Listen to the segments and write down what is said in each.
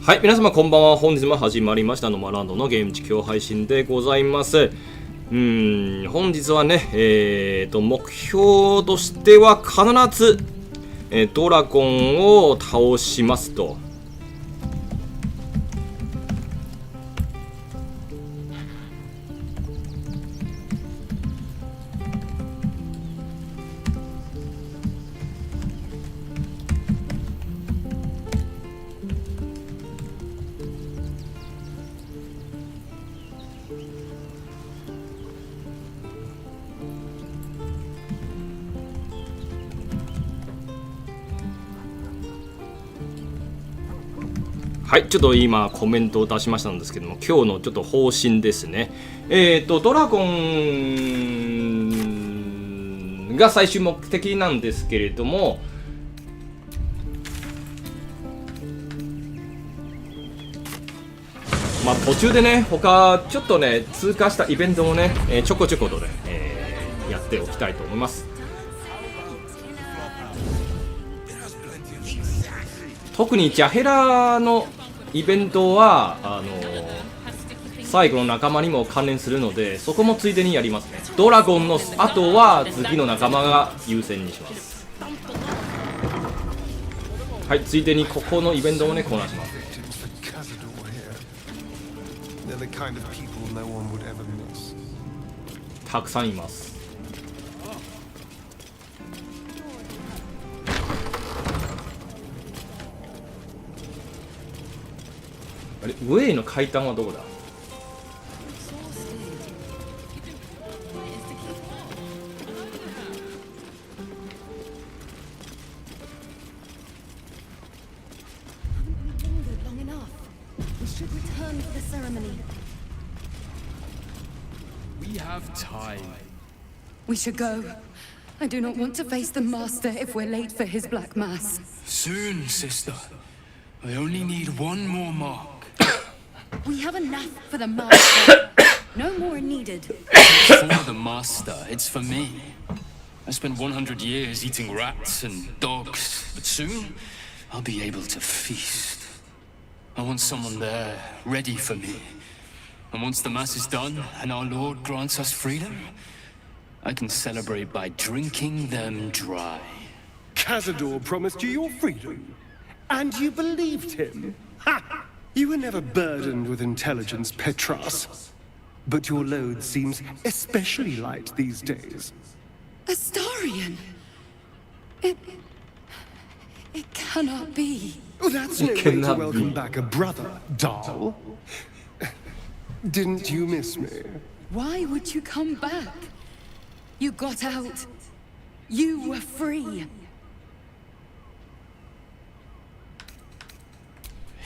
はい、皆様こんばんは。本日も始まりましたNomaLandのゲーム実況配信でございます。本日はね、目標としては必ず、ドラゴンを倒しますと。はい、ちょっと今コメントを出しましたんですけども、今日のちょっと方針ですね。ドラゴンが最終目的なんですけれども、まあ途中でね、他ちょっとね通過したイベントをね、ちょこちょことね、やっておきたいと思います。特にジャヘラのイベントは最後の仲間にも関連するので、そこもついでにやりますね。ドラゴンの後は次の仲間が優先にします。はい、ついでにここのイベントもねこなします。たくさんいます。あれ、上への階段はどこだ？We should go. I do not want to face the master if we're late for his black mass. Soon, sister. I only need one more mark. We have enough for the master. No more needed. For the master, it's for me. I spent 100 years eating rats and dogs, but soon I'll be able to feast. I want someone there, ready for me. And once the mass is done and our Lord grants us freedom, I can celebrate by drinking them dry. Cazador promised you your freedom, and you believed him. Ha! You were never burdened with intelligence, Petras. But your load seems especially light these days. Astarion? It cannot be. Oh, that's no way to welcome back a brother, doll. Didn't you miss me? Why would you come back? You got out. You were free.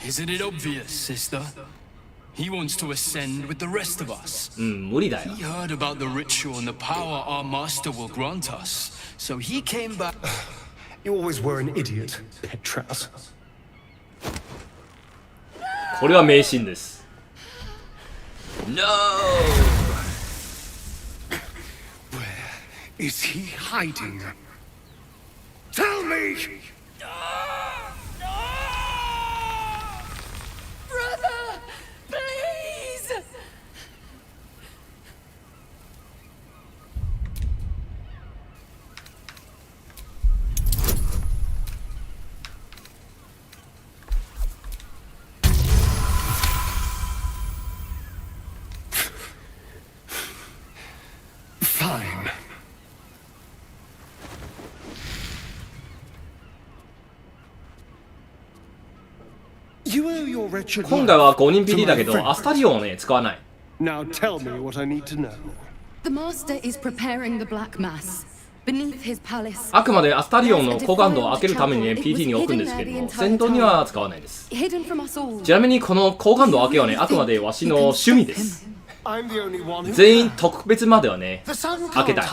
Isn't it obvious, sister? He wants to ascend with the rest of us. 無理だよ。 He heard about the ritual and the power our master will grant us. So he came back. You always were an idiot, Petras. これは迷信です。No! Is he hiding? Tell me! Brother, please! Fine. 今回は5人ピリだけど、アスタリオンをね使わない。Now tell me what I need to know. The master is preparing the black mass. Beneath his palace. あくまでアスタリオンの好感度を開けるためにね PT に置くんですけども、戦闘には使わないです。Hidden from us all. ちなみにこの好感度を開けはねあくまでわしの趣味です。全員特別まではね開けたい。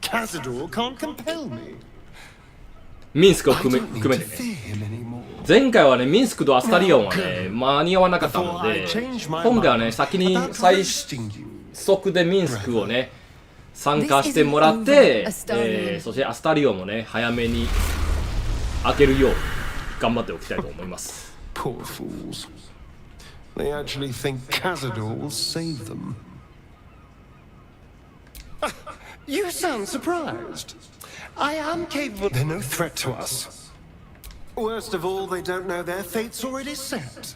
Cazador can't compel me. ミンスクを含めてね。前回はねミンスクとアスタリオンはね間に合わなかったので、今回はね先に最速でミンスクをね参加してもらって、そしてアスタリオンもね早めに開けるよう頑張っておきたいと思います。Poor fools. They actually think Cazador will save them. You sound surprised. I am capable. They're no threat to us. Worst of all, they don't know their fate's already set.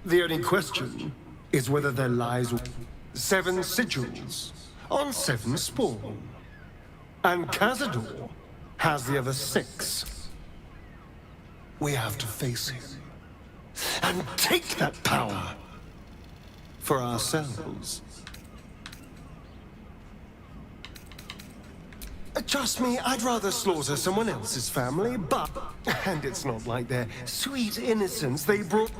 The only question is whether their lives will... 7 sigils on 7 spawn. And Cazador has the other 6. We have to face him and take that power for ourselves. Trust me, I'd rather slaughter someone else's family, but... And it's not like their sweet innocence they brought...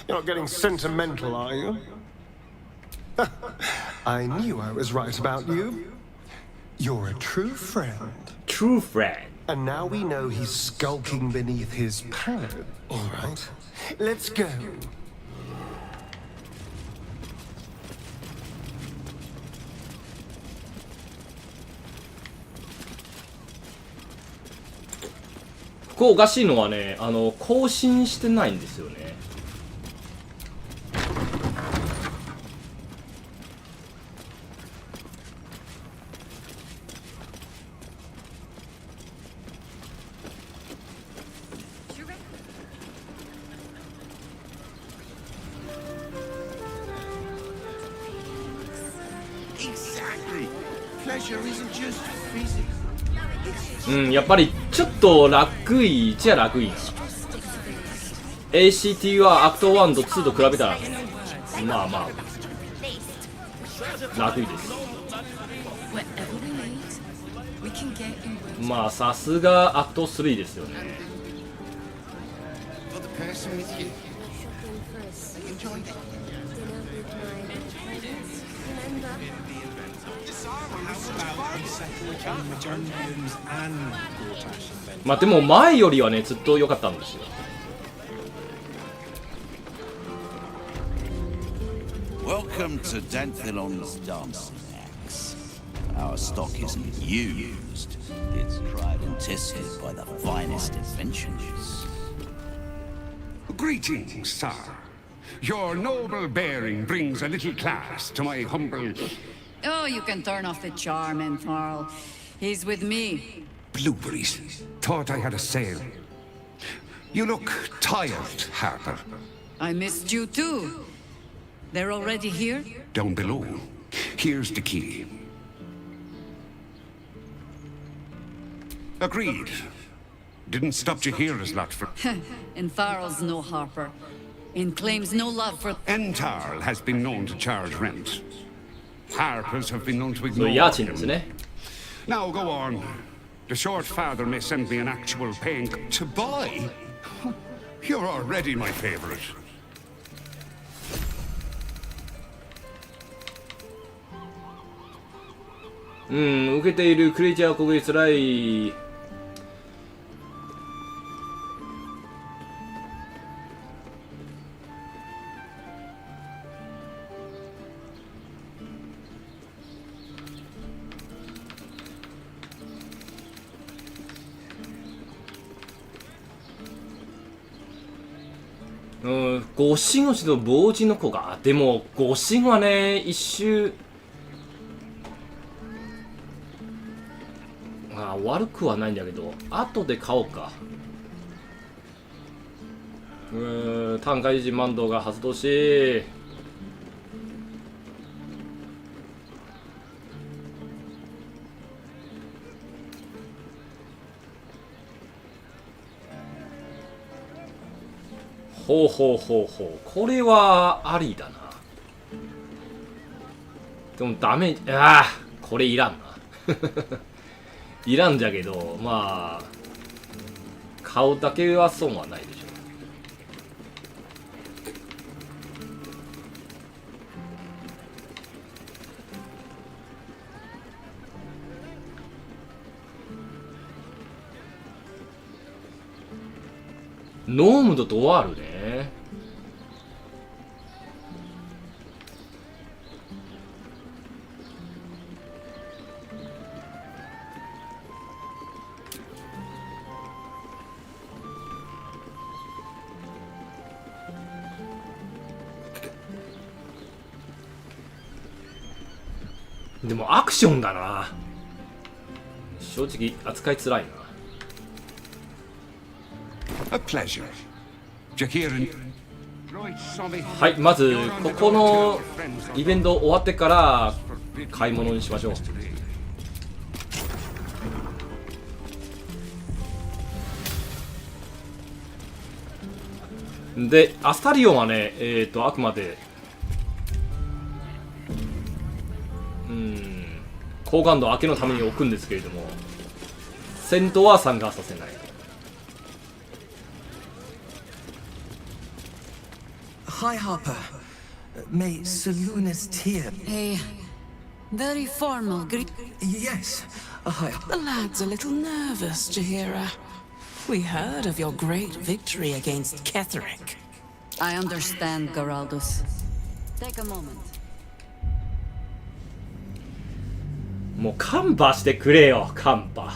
You're not getting sentimental, are you? I knew I was right about you. You're a true friend. True friend. And now we know he's skulking beneath his pallet. All right, let's go.ここおかしいのはね、更新してないんですよね。うん、やっぱりちょっと楽いっちゃ楽いな。 ACT はアクト1と2と比べたらまあまあ楽いです。まあさすがアクト3ですよね。まあでも前よりはねずっと良かったんですよ。Welcome to Danthilon's dancing axe. Our stock isn't used. It's tried and tested by the finest inventions. Greetings, sir. Your noble bearing brings a little class to my humble... Oh, you can turn off the charm, Enfarl. He's with me. Blueberries. Thought I had a sale. You look tired, Harper. I missed you too. They're already here? Down below. Here's the key. Agreed. Didn't stop you here as lot for... Enfarl's no Harper. And claims no love for... Entarl has been known to charge rent. Harpers have been known to そう ignore 家賃で him. すね。 Now go on. The short father may send me an actual paying... To buy? You're already my favorite. うん、受けているクリーチャー攻撃つらい。うん、五神押しの防塵の子が、でも五神はね、一周悪くはないんだけど、後で買おうか。単価維持万動が発動し、ほうほうほうほう、これはありだな。でもダメ、これいらんな。いらんじゃけど、まあ買うだけは損はないでしょう。ノームとドワールね。でもアクションだな。正直扱いづらいな。はい、まずここのイベント終わってから買い物にしましょう。で、アスタリオンはね、あくまで高感度明けのために置くんですけれども、戦闘は参加させない。Hi, Harper. May Saloonist here. A very formal greet. Yes. Hi. The lad's a little nervous, Jahira. We heard of your great victory against Ketherick. I understand, Geraldus. Take a moment. もうカンパしてくれよ、カンパ。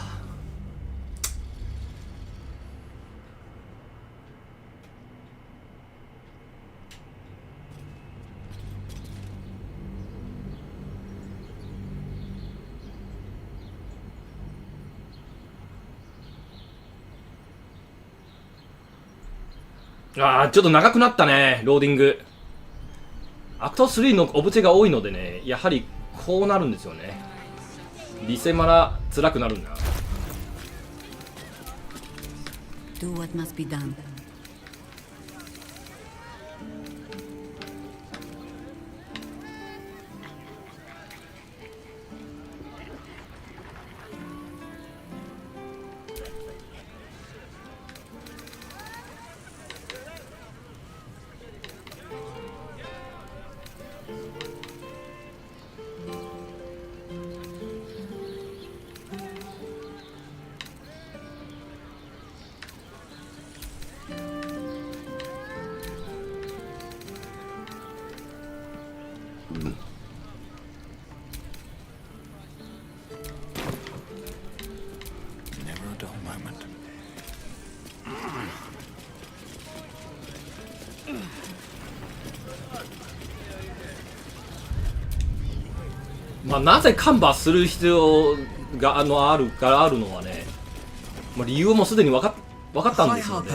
あー、ちょっと長くなったね、ローディング。アクト3のオブジェが多いのでね、やはりこうなるんですよね。リセマラ辛くなるんだ。 Do what must be done. まあ、なぜカンバする必要があるのはね、まあ、理由もすでに分かったんですので、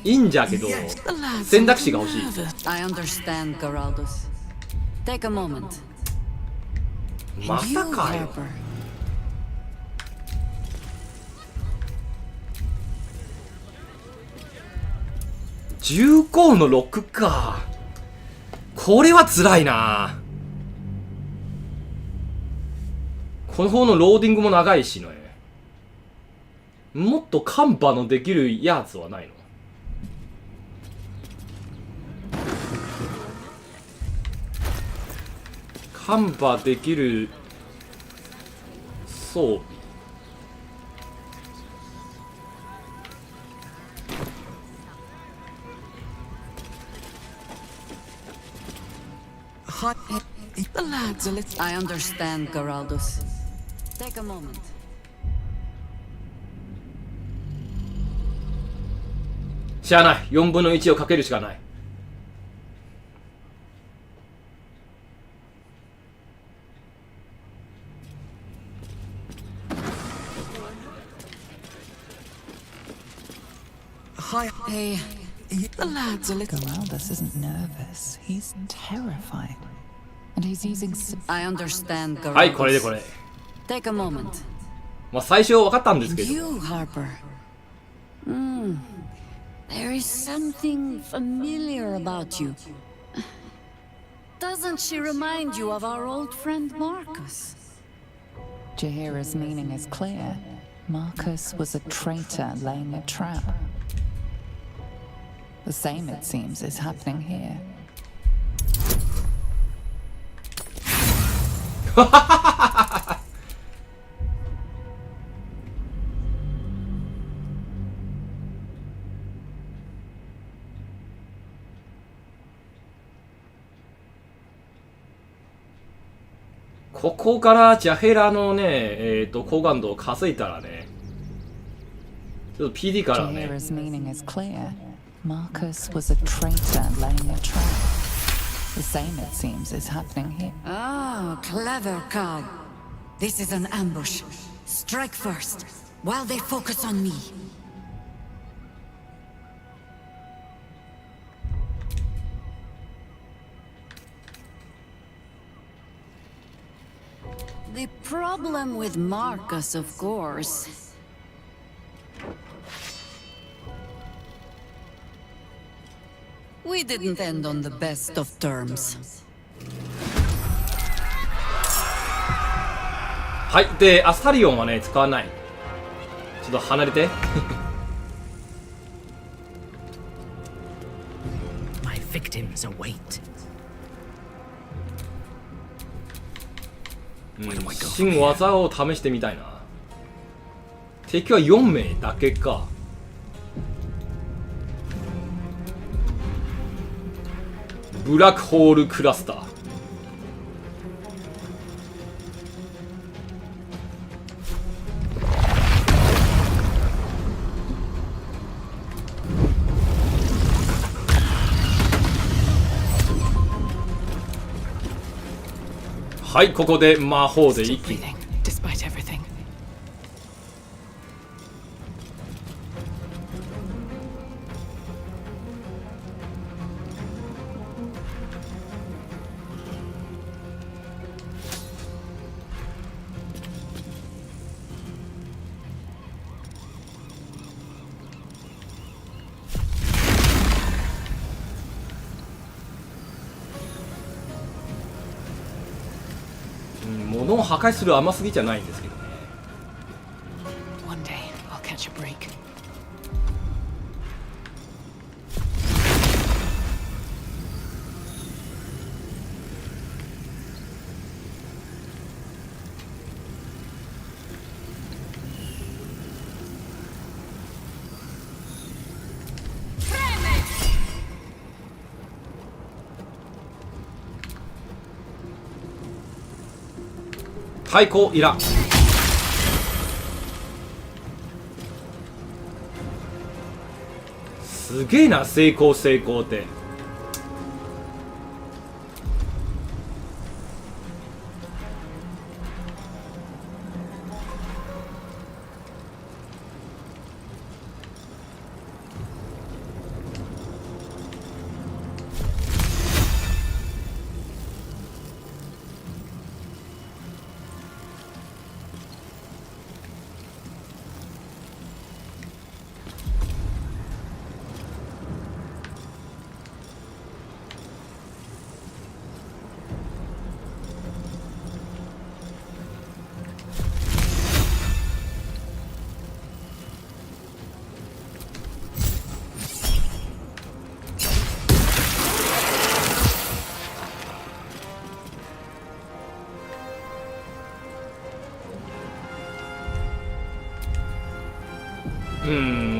いいんじゃけど選択肢が欲しい。 I understand, Geraldus. Take a moment. まさかよ。重厚のロックか。これは辛いな。この方のローディングも長いしね。もっとカンパのできるやつはないの？カンパできる装備。The lad's a little. I understand, Geraldus. Take a moment. しゃあない。4分の1をかけるしかない。Hey, the lad's a little. Geraldus isn't nervous. He's terrified. And he's using. I understand, Geraldus. はい、これでこれ。Take a moment. まあ最初分かったんですけど。 You, Harper. There is something familiar about you. Doesn't she remind you of our old friend Marcus? Jahira's meaning is clear. Marcus was a traitor laying a trap. The same, it seems, is happening here. ここからジャヘラのね、高感度を稼いだらね、ちょっと PD からね。 Jahira's meaning is clear. Marcus was a traitor laying a trap. The The same, it seems, is happening here. Oh, clever cow. This is an ambush. Strike first, while they focus on me. The problem with Marcus, of course. We didn't end on the best of terms. はい。で、アスタリオンはね、使わない。ちょっと離れて。My victims await. 新技を試してみたいな。敵は4名だけか。ブラックホールクラスター。はい、ここで魔法で一気に。物を破壊する甘すぎじゃないんですけどね。One day I'll catch a break. 太鼓いらん。すげえな、成功成功って。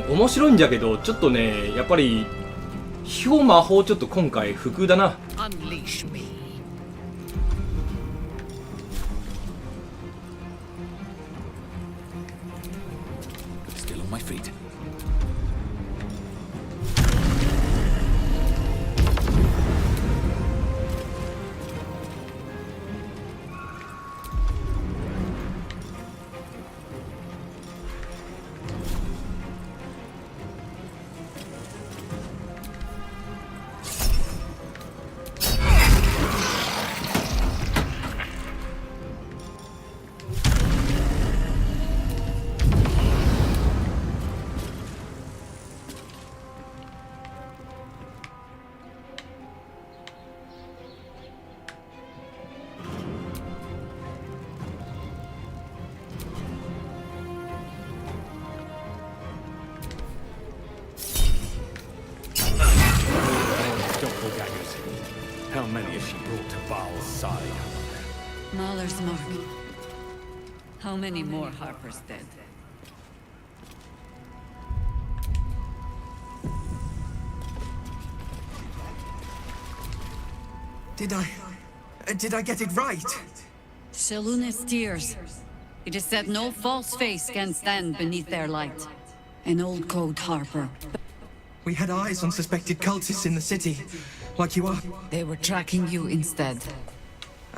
面白いんじゃけど、ちょっとね、やっぱり秘宝魔法ちょっと今回不空だな。Unleash me. Still on my feet. How many has she brought to Baal's side? Mahler's mark. How many more Harper's dead? Did I get it right? Seluna's tears. It is said no false face can stand beneath their light. An old code, Harper. We had eyes on suspected cultists in the city. like you are. They were tracking you instead.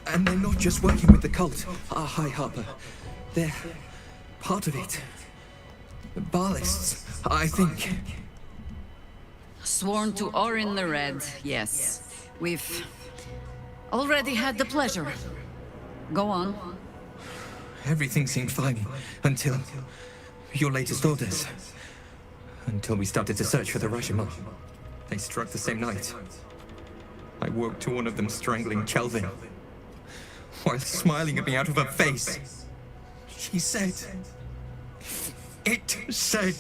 And they're not just working with the cult, High Harper. They're part of it. Ballists, I think. Sworn to Orin the Red, yes. We've already had the pleasure. Go on. Everything seemed fine until your latest orders. Until we started to search for the Rashomon. They struck the same night. I woke to one of them strangling Kelvin, while smiling at me out of her face. She said... It said...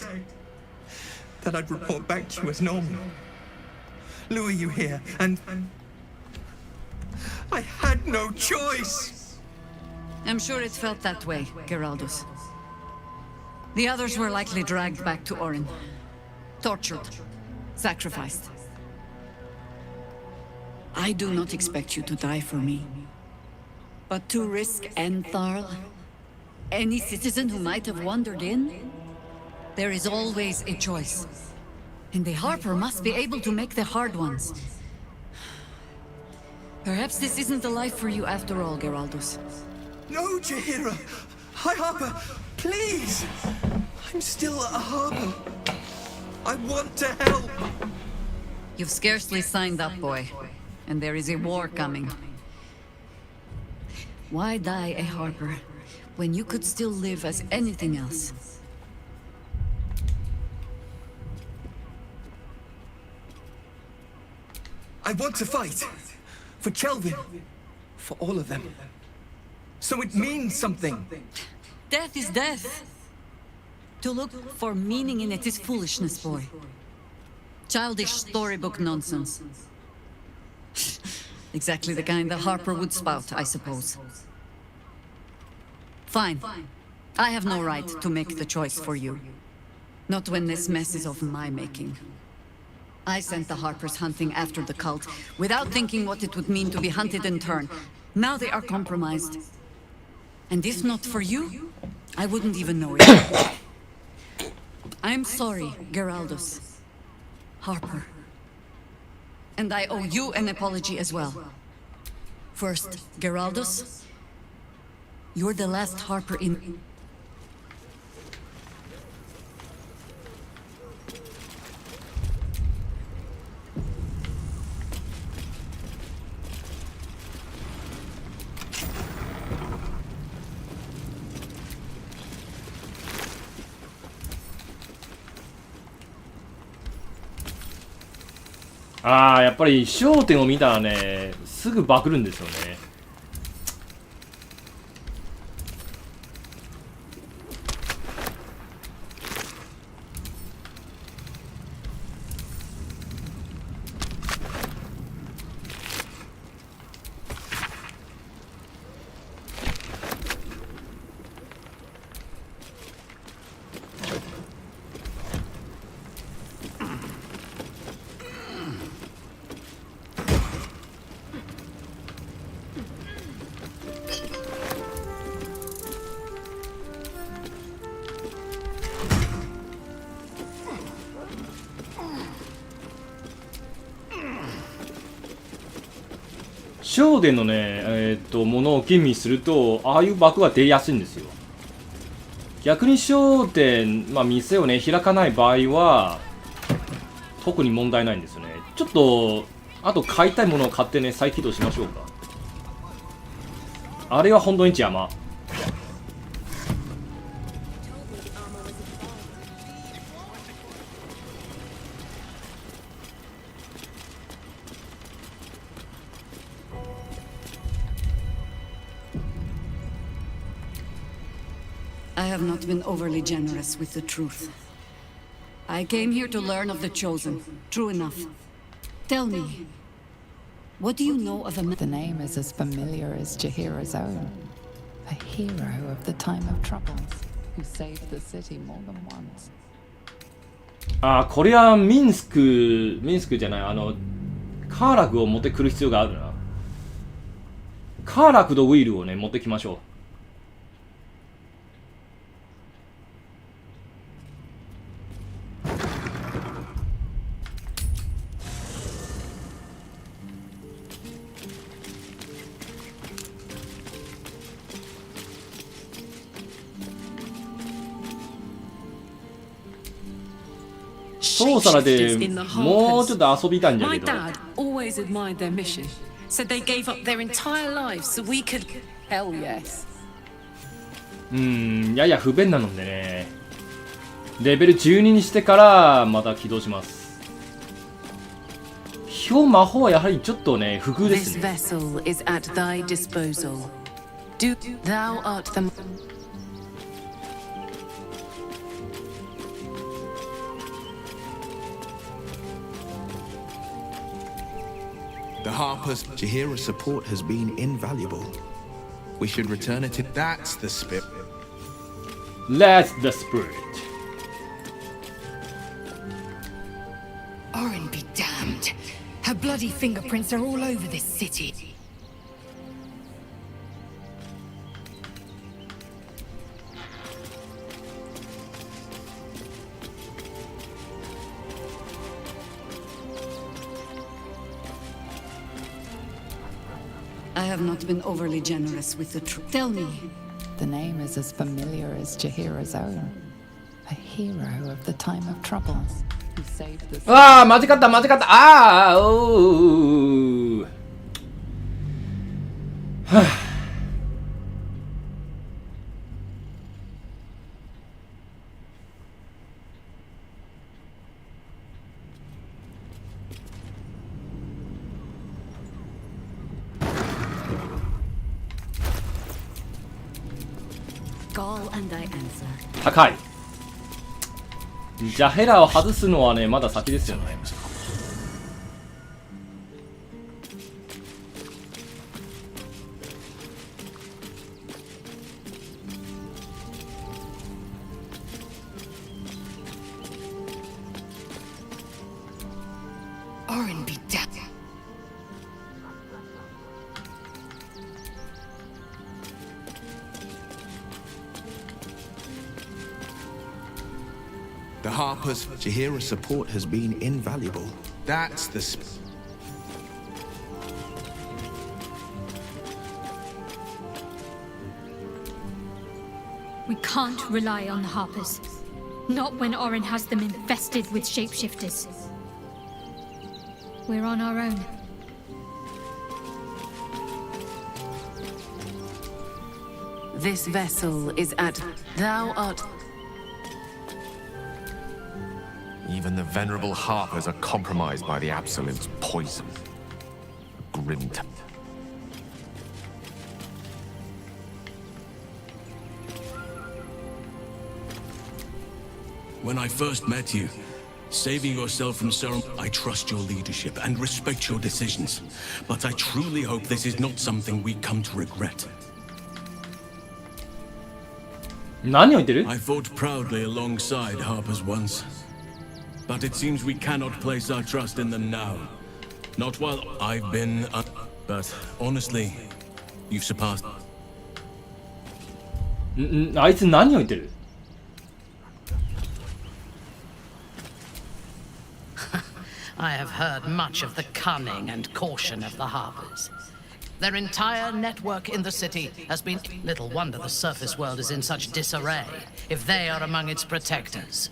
that I'd report back to you as normal. Lure you here, and... I had no choice! I'm sure it felt that way, Geraldus. The others were likely dragged back to Orin. Tortured. Sacrificed. I do not expect you to die for me. But to risk Entharl, any citizen who might have wandered in, there is always a choice. And the Harper must be able to make the hard ones. Perhaps this isn't the life for you after all, Geraldus. No, Jaheira! High Harper, please! I'm still a Harper. I want to help! You've scarcely signed up, boy. And there is a war coming. Why die a Harper when you could still live as anything else? I want to fight. For Kelvin. For all of them. So it means something. Death is death. To look for meaning in it is foolishness, boy. Childish storybook nonsense. Exactly the kind that Harper would spout, I suppose. Fine. I have no right to make the choice for you. Not when this mess is of my making. I sent the Harpers hunting after the cult, without thinking what it would mean to be hunted in turn. Now they are compromised. And if not for you, I wouldn't even know it. I'm sorry, Geraldus. Harper. And I owe you an apology as well. First, Geraldus, you're the last Harper in...ああ、やっぱり焦点を見たらね、すぐバグるんですよね。焦点のね、ものを吟味すると、ああいうバグが出やすいんですよ。逆に焦点、店をね、開かない場合は、特に問題ないんですよね。ちょっと、あと買いたいものを買ってね、再起動しましょうか。あれは本当に邪魔。I have not been overly generous with the truth. I came here to learn of the Chosen. True enough. Tell me, what do you know of a man? The name is as familiar as Jaheira's own. A hero of the time of troubles, who saved the city more than once. ああ、これはミンスクじゃない、カーラクを持ってくる必要があるな。カーラクとウィルをね、持ってきましょう。操作でもうちょっと遊びたいんだけ My ど。 dad always admired their mission. Said they gave up their entire lives so we could. Hell yes. やや不便なのでね。レベル12にしてからまた起動します。表魔法はやはりちょっとね、不遇で This すね。 vessel is at thy disposal. Do thou art the. The Harper's Jahira support has been invaluable. We should return it to... That's the spirit. That's the spirit. Orin be damned. Her bloody fingerprints are all over this city. I have not been overly generous with the truth. Tell me. The name is as familiar as Jahira's own. A hero of the time of troubles who saved the city. ああ、間違った、間違った。ああ、おー。はぁ。高い。ジャヘラを外すのはね、まだ先ですよね。Orin be damned. The Harper's Jahira support has been invaluable. That's the We can't rely on the Harpers. Not when Orin has them infested with shapeshifters. We're on our own. This vessel is at. Thou art. Even the venerable Harpers are compromised by the Absolute's poison. Grim. When I first met you, saving yourself from ceremony, I trust your leadership and respect your decisions. But I truly hope this is not something we come to regret. 何を言ってる? I fought proudly alongside Harpers once. But it seems we cannot place our trust in them now. Not while I've been... but honestly, you've surpassed... あいつ何を言ってる? I have heard much of the cunning and caution of the Harpers. Their entire network in the city has been... Little wonder the surface world is in such disarray, if they are among its protectors.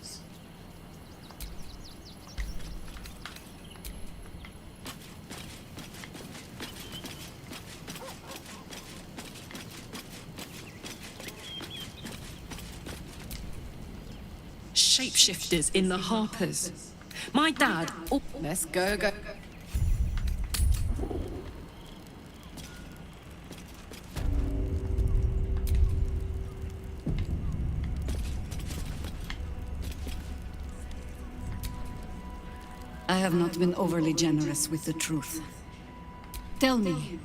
Shapeshifters in the Harpers. My dad. Oh, let's go. I have not been overly generous with the truth. Tell me,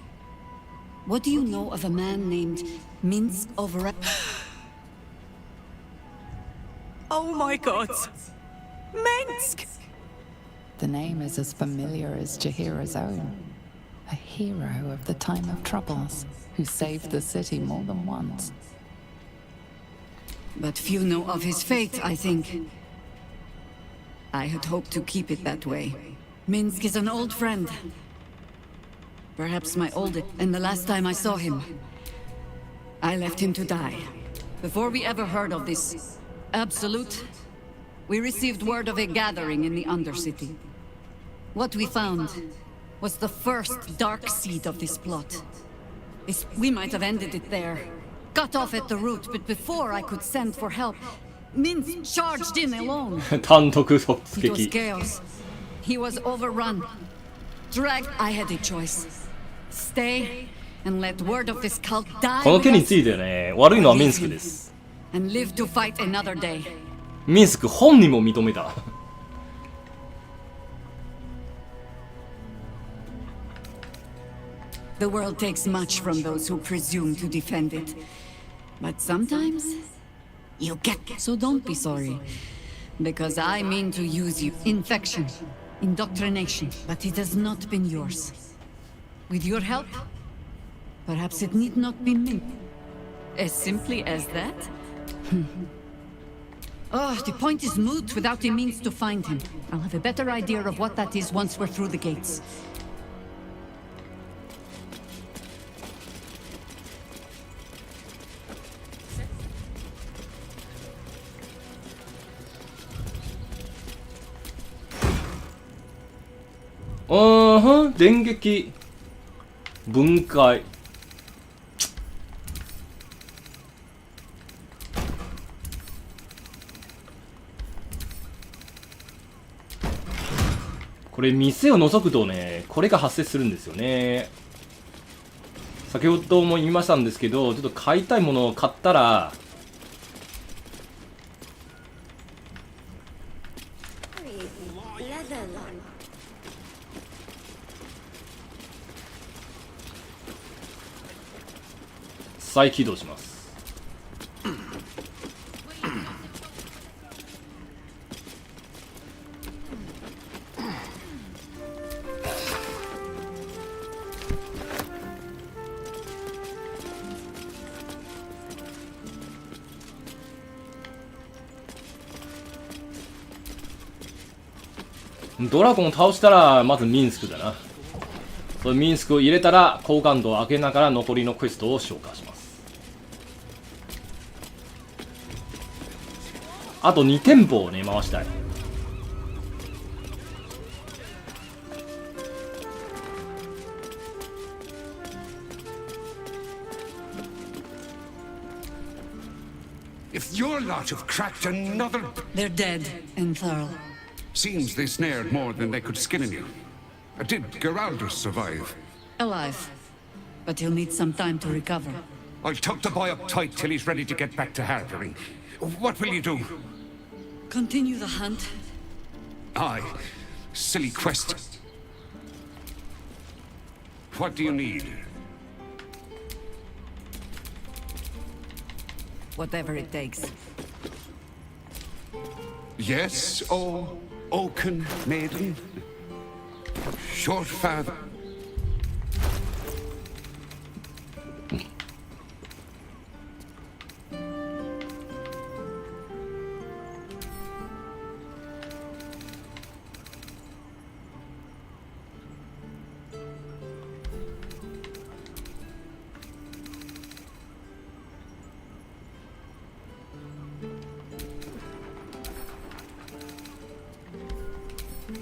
what do you know of a man named Minsk of Oh my god. Minsk! The name is as familiar as Jahira's own. A hero of the time of troubles who saved the city more than once. But few know of his fate, I think. I had hoped to keep it that way. Minsk is an old friend. Perhaps my oldest. And the last time I saw him, I left him to die. Before we ever heard of this Absolute, we received word of a gathering in the Undercity. What we found was the first dark seed of this plot. We might have ended it there, cut off at the root, but before I could send for help, Minsk charged in alone. 単独突 It was 撃 chaos. He was overrun. I had a choice. Stay and let word of this cult die この件 with に us, ついてね、悪いのはミンスクです。 and live to fight another day. ミンスク本人も認めた。The world takes much from those who presume to defend it. But sometimes, you get... So don't be sorry. Because I mean to use you. Infection. Indoctrination. But it has not been yours. With your help, perhaps it need not be me. As simply as that? Oh, the point is moot without a means to find him. I'll have a better idea of what that is once we're through the gates. Uh-huh. 電撃分解。これ店を覗くとね、これが発生するんですよね。先ほども言いましたんですけど、ちょっと買いたいものを買ったら再起動します。ドラゴンを倒したらまずミンスクだな。そのミンスクを入れたら好感度を上げながら残りのクエストを消化します。あと2店舗をね回したい。If your lot have cracked another... They're dead and thorough. Seems they snared more than they could skin in you. Did Geraldus survive? Alive. But he'll need some time to recover. I'll tuck the boy up tight till he's ready to get back to harboring. What will you do? Continue the hunt. Aye. Silly quest. What do you need? Whatever it takes. Yes, oh, oaken maiden. Short father.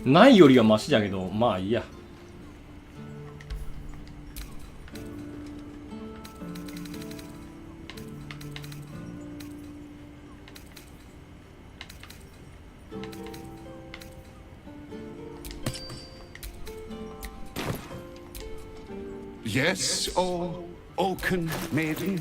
ないよりはマシだけど、まあいいや。Yes, oh, oaken maiden.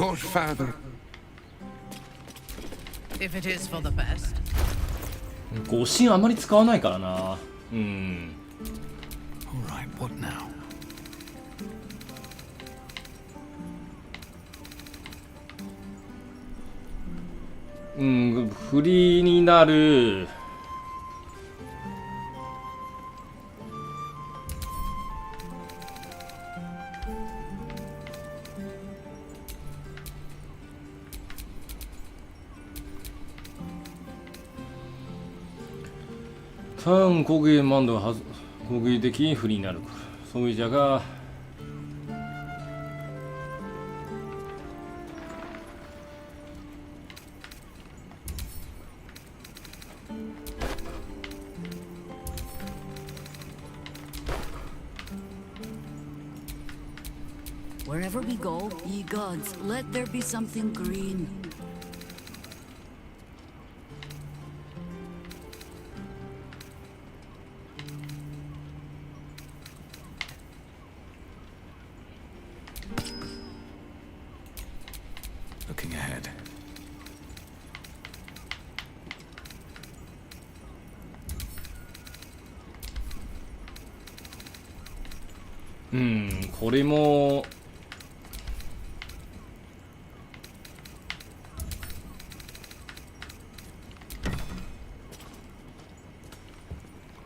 short father. If it is for the best. 誤信あまり使わないからな。うん。Alright, what now? うん、フリーになる。単攻撃マンドは攻撃的にフリーになる。そういうじゃが。Wherever we go, ye gods, let there be something green. Looking ahead. うん、これも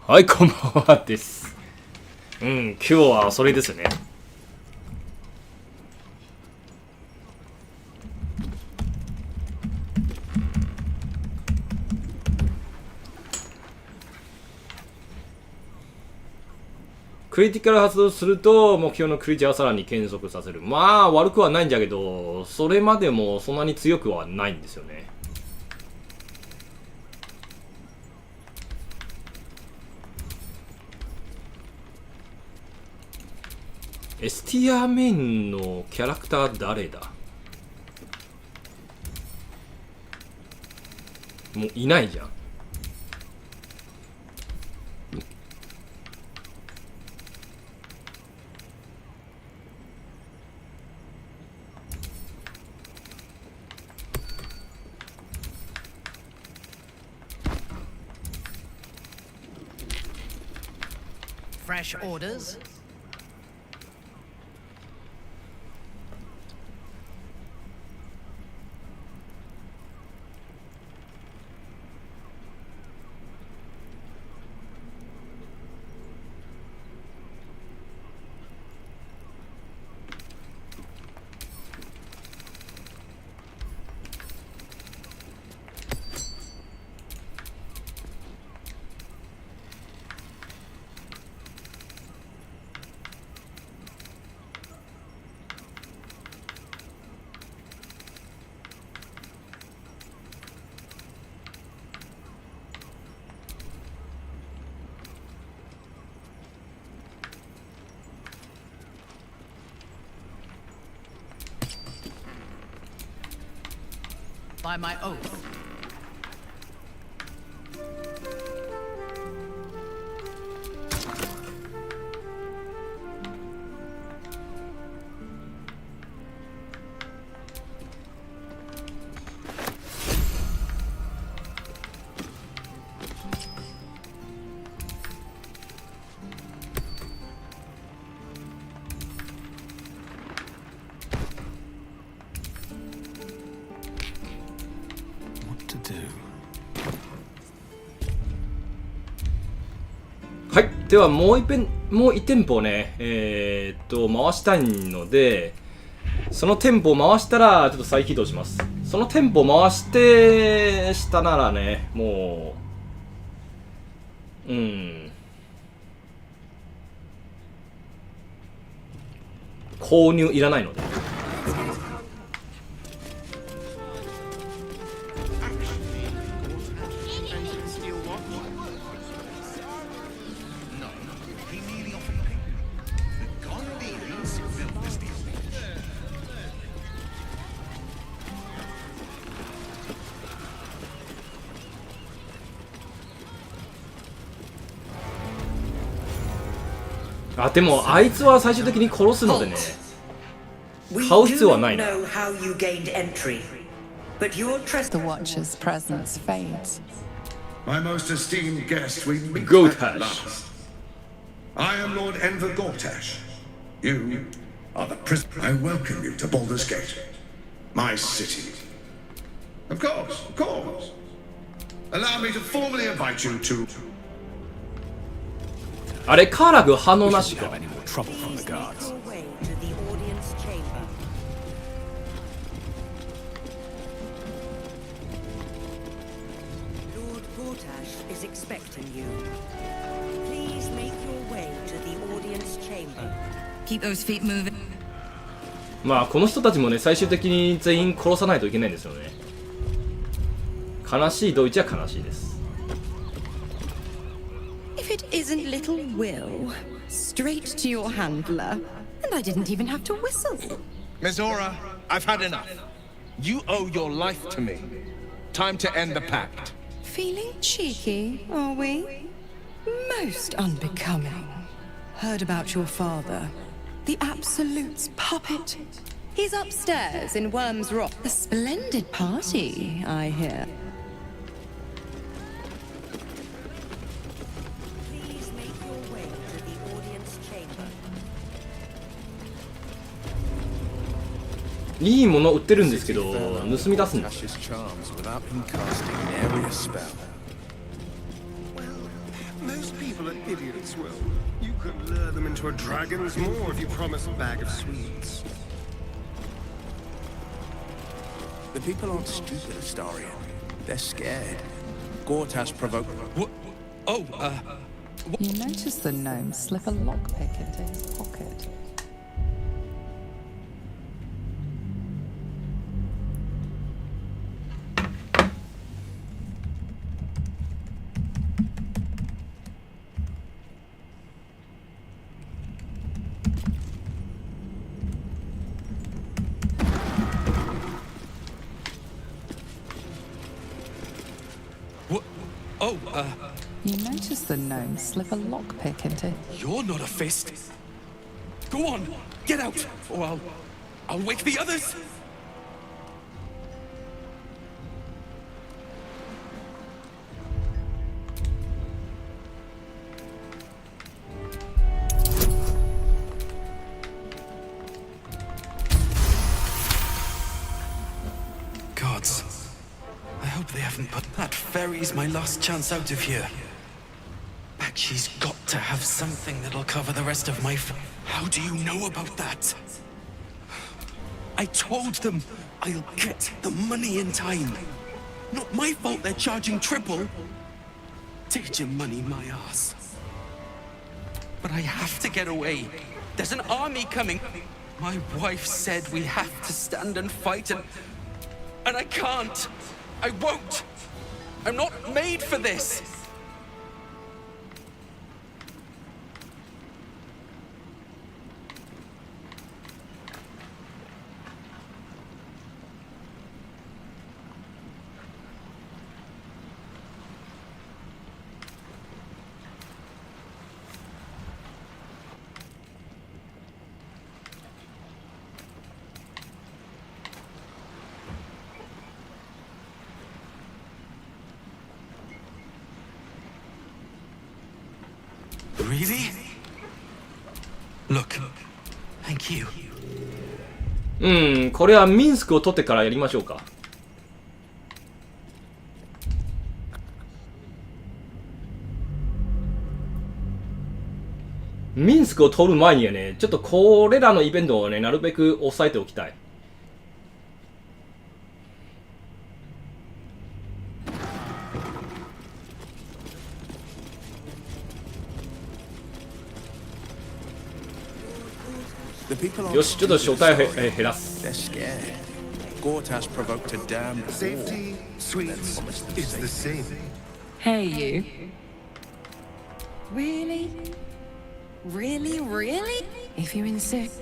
はい、こんばんはです。うん、今日はそれですね。クリティカル発動すると目標のクリーチャーをさらに減速させる。まあ悪くはないんだけど、それまでもそんなに強くはないんですよね。エスティアメインのキャラクター誰だ？もういないじゃん。Fresh orders? By my oath. Do. はい、ではもう一店舗ね、回したいので、その店舗を回したらちょっと再起動します。その店舗回してしたならね、もう購入いらないので。あ、でもあいつは最終的に殺すのでね。買う必要はないな。 The Watcher's presence fades. My most esteemed guest, we meet Gortash. at last. I am Lord Enver Gortash. You are the prisoner. I welcome you to Baldur's Gate, my city. Of course, of course. Allow me to formally invite you to. あれ、カーラグ反応なしか。 Expecting you. Please make your way to the audience chamber. Keep those feet moving. まあこの人たちもね、最終的に全員殺さないといけないんですよね。悲しいドイツは悲しいです。 If it isn't little Will, straight to your handler, and I didn't even have to whistle. Mizora, I've had enough. You owe your life to me. Time to end the pact. Feeling cheeky, are we? Most unbecoming. Heard about your father, the Absolute's puppet. He's upstairs in Worm's Rock. A splendid party, I hear. Please make your way to the audience chamber. いいもの売ってるんですけど、盗み出すんだ。 Most people are idiots, Will. You could lure them into a dragon's maw if you promise a bag of sweets. The people aren't stupid, Astarion. They're scared. Gortash provoked. What? Oh, You notice the gnome slip a lockpick into his pocket. You notice the gnome slip a lockpick into... You're not a fist. Go on, get out, or I'll wake the others. Gods. I hope they haven't put that ferry's my last chance out of here. She's got to have something that'll cover the rest of my How do you know about that? I told them I'll get the money in time. Not my fault they're charging triple. Take your money, my ass. But I have to get away. There's an army coming. My wife said we have to stand and fight and I can't. I won't. I'm not made for this. Really? Look, thank you. これはミンスクを取ってからやりましょうか。ミンスクを取る前にはね、ちょっとこれらのイベントをね、なるべく抑えておきたい。よし、ちょっと招待を減らす。 Gortash provoked a damn Safety, sweets, it's the same. Hey, you. Really? Really, really? If you insist.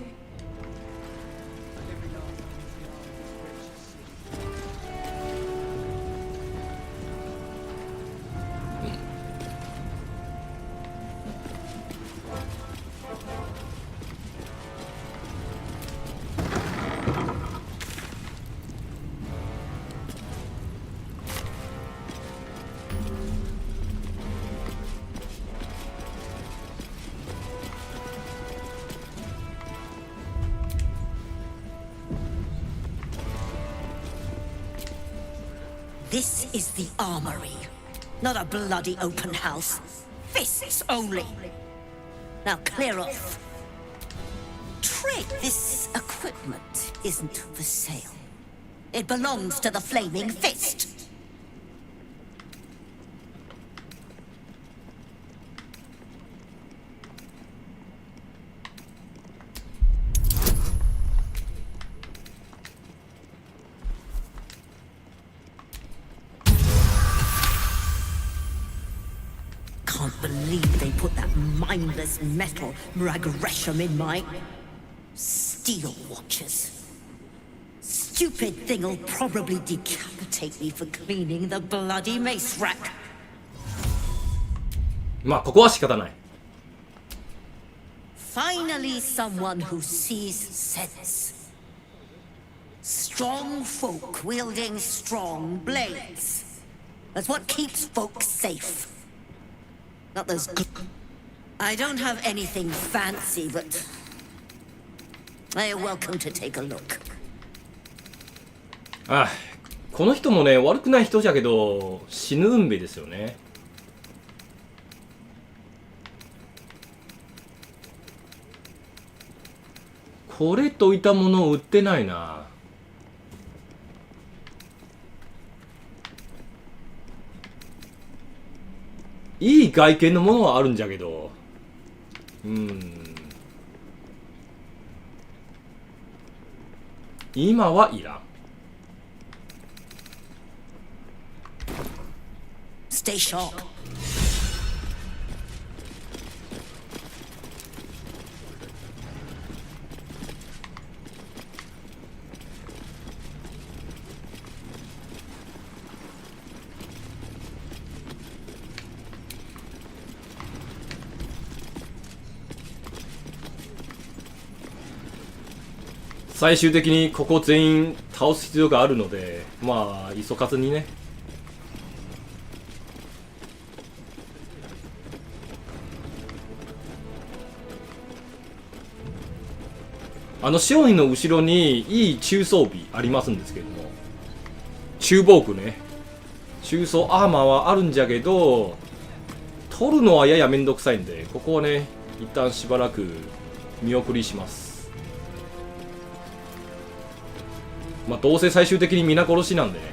This is the armory, not a bloody open house. Fists only. Now clear off. Trade. This equipment isn't for sale. It belongs to the Flaming Fist. Can't believe they put that mindless metal Ragresham in my steel watches. Stupid thing'll probably decapitate me for cleaning the bloody mace rack. まあここは仕方ない。 Finally, someone who sees sense. Strong folk wielding strong blades. That's what keeps folk safe. Not those. I don't have anything fancy, but you're welcome to take a look. ああ、この人もね悪くない人じゃけど死ぬ運命ですよね。これといったものを売ってないな。いい外見のものはあるんじゃけど、今はいらん。Stay sharp. 最終的にここ全員倒す必要があるので、まあ急がずにね。シオンの後ろにいい中装備ありますんですけども、中防具ね、中装アーマーはあるんじゃけど取るのはややめんどくさいんで、ここはね一旦しばらく見送りします。まあどうせ最終的に皆殺しなんでね、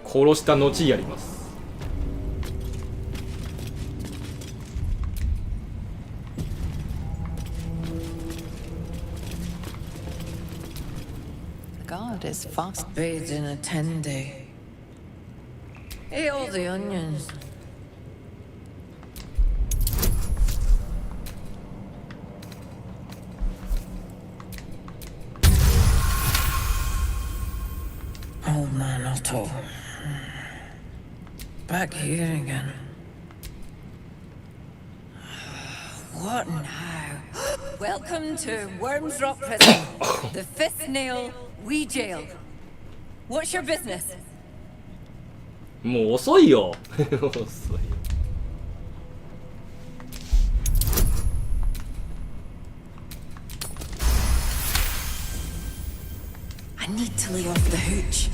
殺した後やります。God is fast. Bathed in a 10-day. Ate all the onions. Old man Otto. Back here again. What now? Welcome to Worms Rock Prison. The fifth nail, we jail. What's your business? もう遅いよ。遅いよ。I need to lay off the hooch.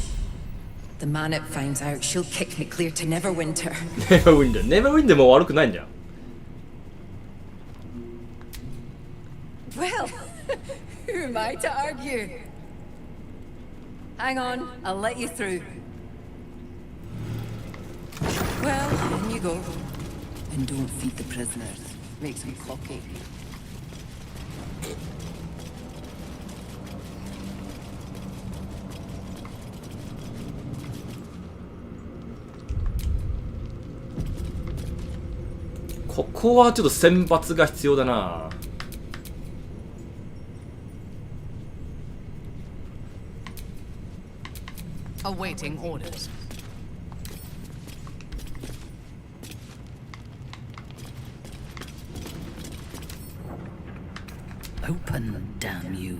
The man it finds out, she'll kick me clear to Neverwinter. Neverwinter も悪くないんじゃん。Well, who am I to argue? Hang on, I'll let you through. Well, in you go. And don't feed the prisoners. Makes them cocky. ここはちょっと選抜が必要だな。Awaiting orders. Open, damn you.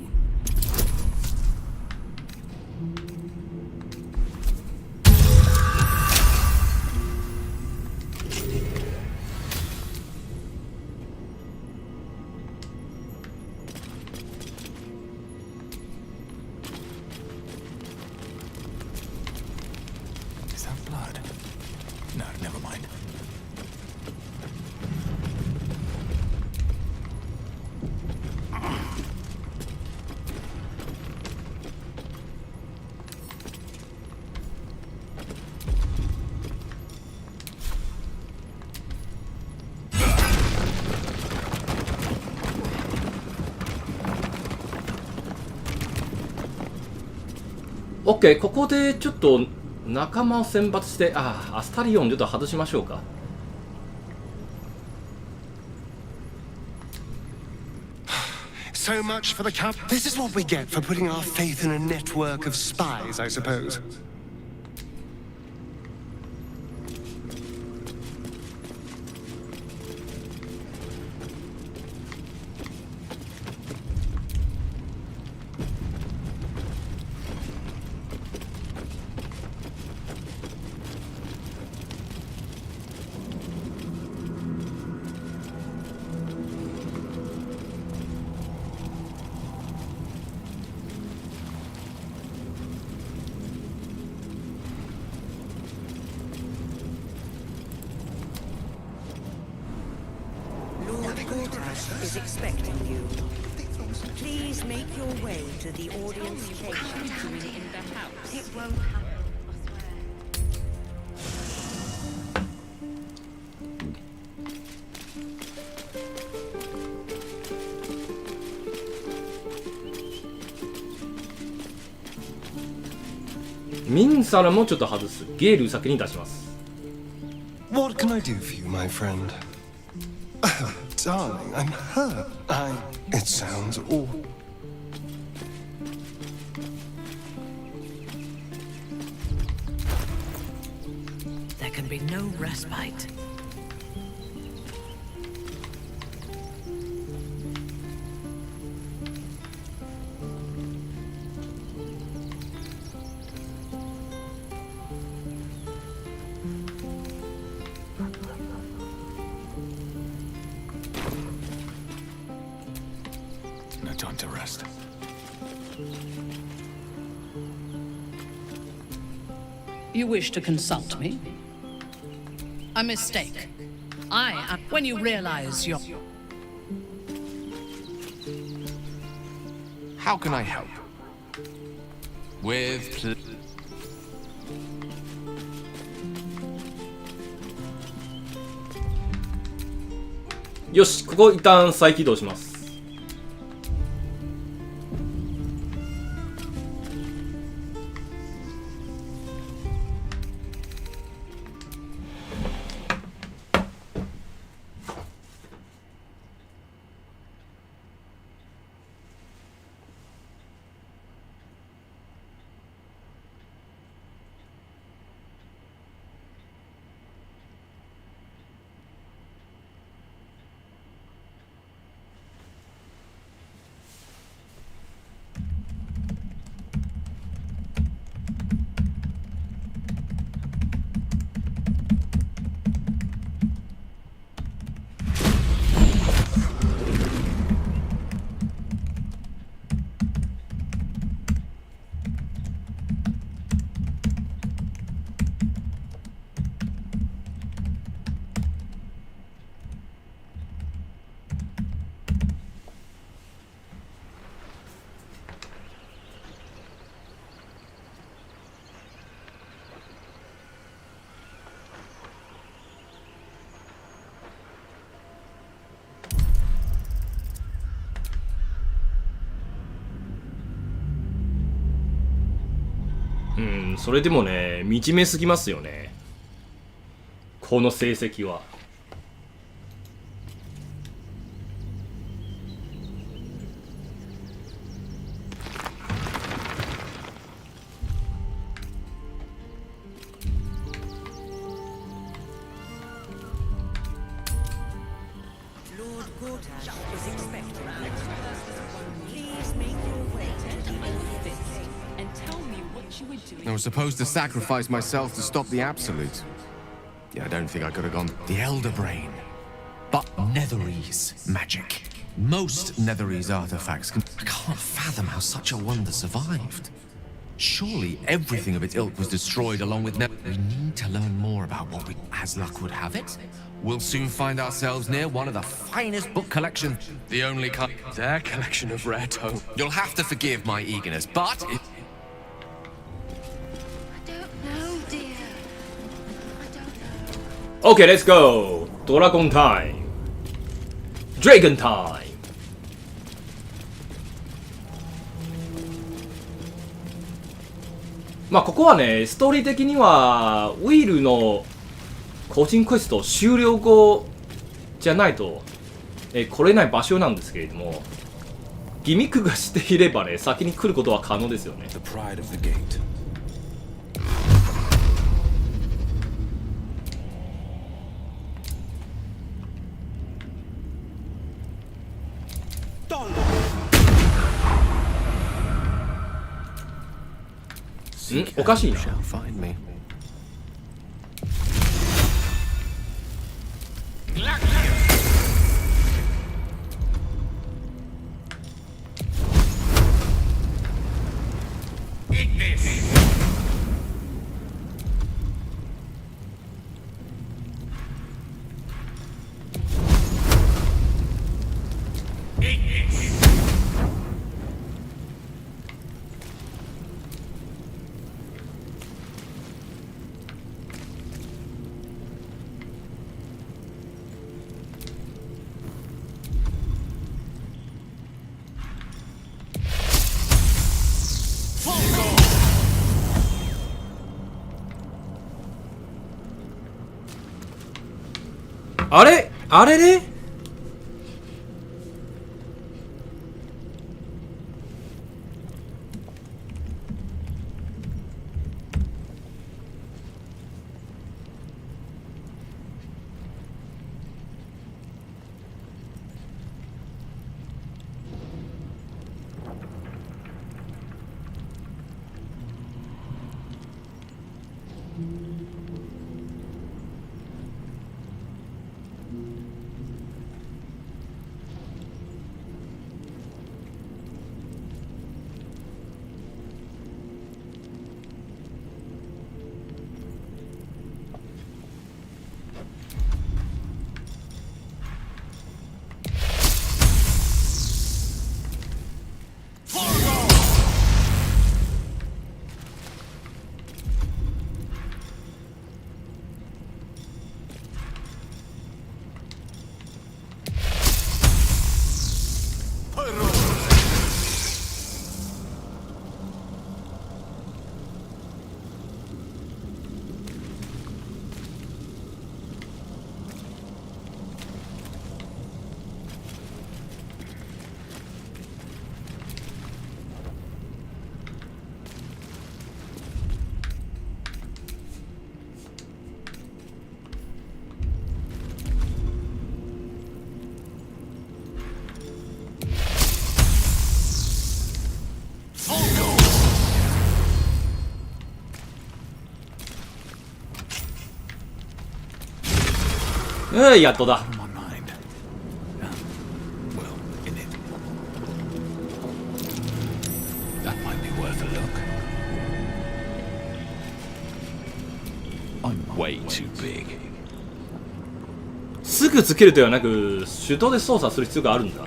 OK、ここでちょっと仲間を選抜して、アスタリオンちょっと外しましょうか。So much for the cap. This is what we get for putting our faith in a network of spies, I suppose. Is expecting you. Please make your way to the audience chamber. It won't happen. ミンサラもちょっと外す。ゲール先に出します。What can I do for you, my friend? Darling, I'm hurt. It sounds awful. There can be no respite. Time to rest. You wish to consult me? A mistake. I am. When you realize you're. How can I help? With.よし、ここ一旦再起動します。それでもね、惨めすぎますよね。この成績は。I was supposed to sacrifice myself to stop the Absolute. Yeah, I don't think I could have gone. The Elder Brain. But Netherese magic. Most Netherese artifacts can. I can't fathom how such a wonder survived. Surely everything of its ilk was destroyed along with We need to learn more about what we, as luck would have it. We'll soon find ourselves near one of the finest book collections. The only their collection of rare tome. You'll have to forgive my eagerness, but it Okay, let's go! Dragon time! Dragon time! まあここはね、ストーリー的にはウィルの個人クエスト終了後じゃないと来れない場所なんですけれども、ギミックがしていればね、先に来ることは可能ですよね。おかしいな。あれあれれやっとだ。すぐつけるとではなく手動で操作する必要があるんだ。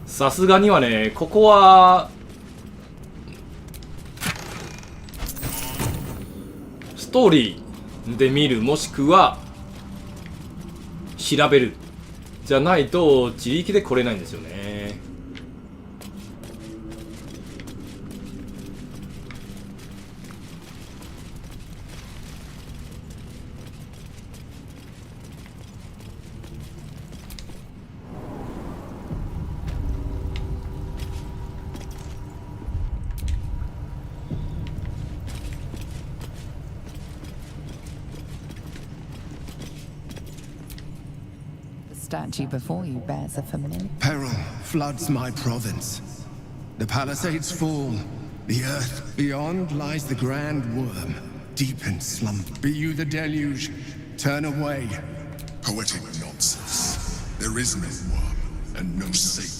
さすがにはね、ここはストーリーで見る、もしくは調べるじゃないと自力で来れないんですよね。Statue before you bears a familiar. Peril floods my province. The palisades fall. The earth beyond lies the grand worm, deep in slumber. Be you the deluge, turn away. Poetic nonsense. There is no worm and no savior.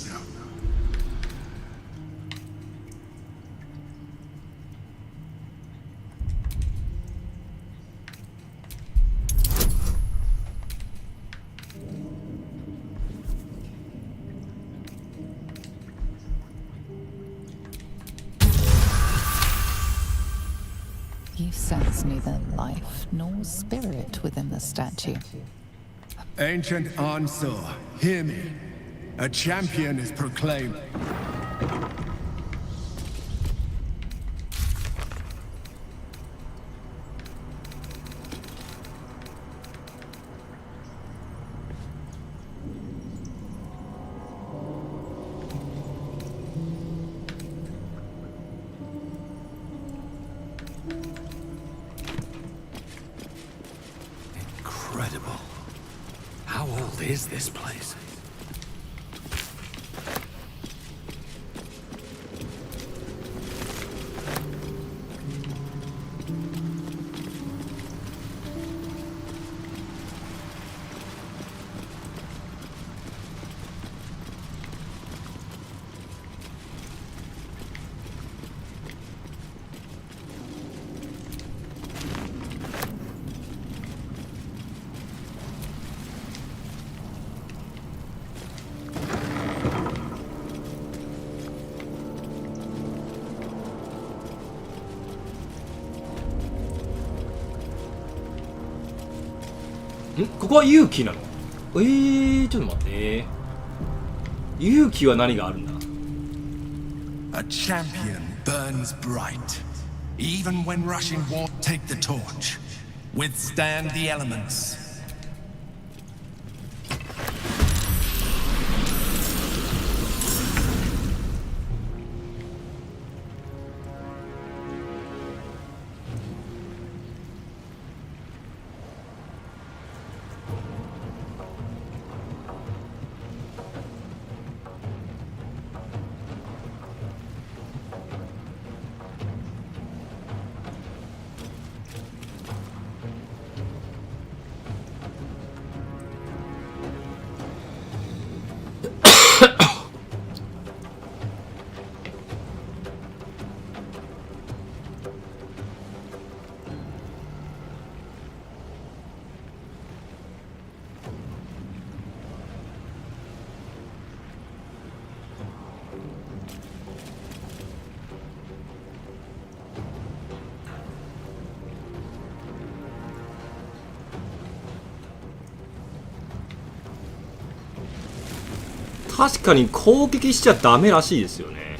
You sense neither life nor spirit within the statue. Ancient Ansor, hear me. A champion is proclaimed. Incredible. How old is this place?ここは勇気なの？ちょっと待って。勇気は何があるんだ？ A champion burns bright. Even when rushing war, take the torch. Withstand the elements.確かに攻撃しちゃダメらしいですよね。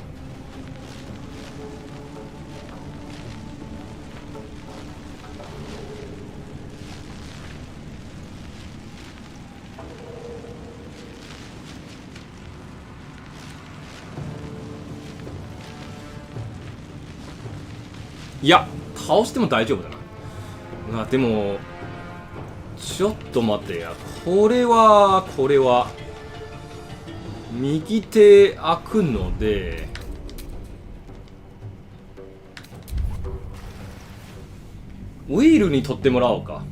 いや、倒しても大丈夫だな。でもちょっと待ってや。これは右手開くので、ウィールに取ってもらおうか。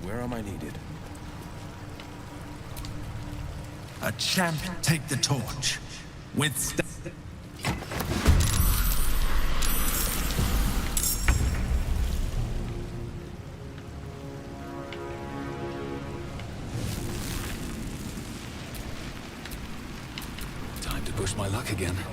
Where am I needed? A champion, take the torch. Withstand. Time to push my luck again.1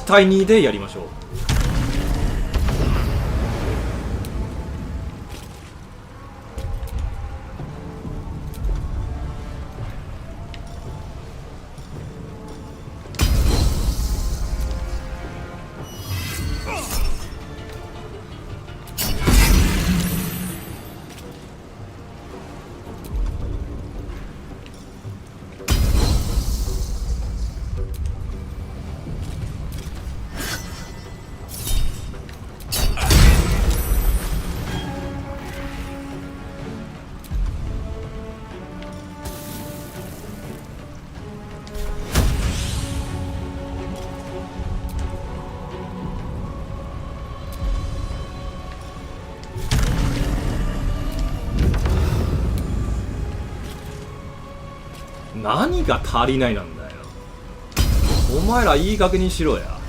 対2でやりましょう。何が足りないなんだよ。お前らいい加減にしろや。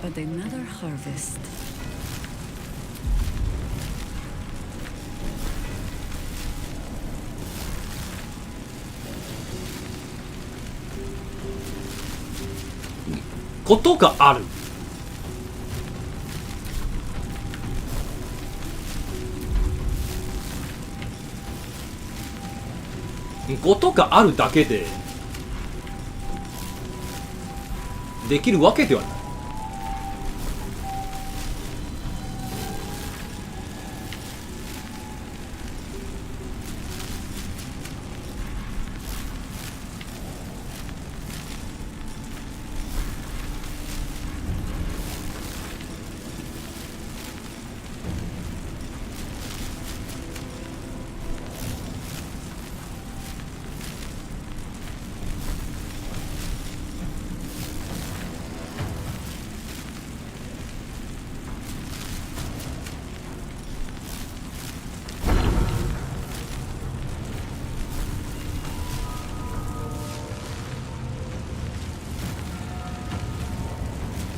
But another harvest. "ことがある」。ことがあるだけでできるわけではない。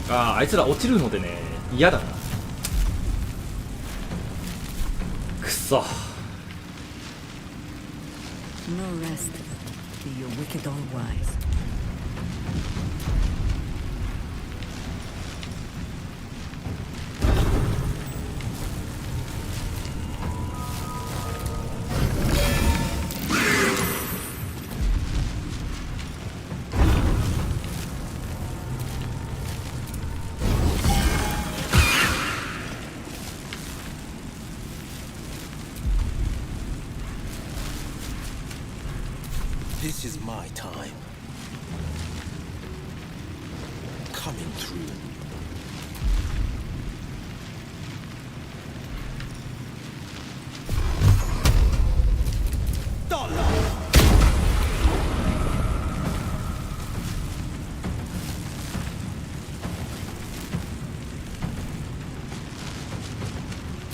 あいつら落ちるのでね、嫌だな。くそ。 No rest. Be you wicked or wise. This is my time. Coming through.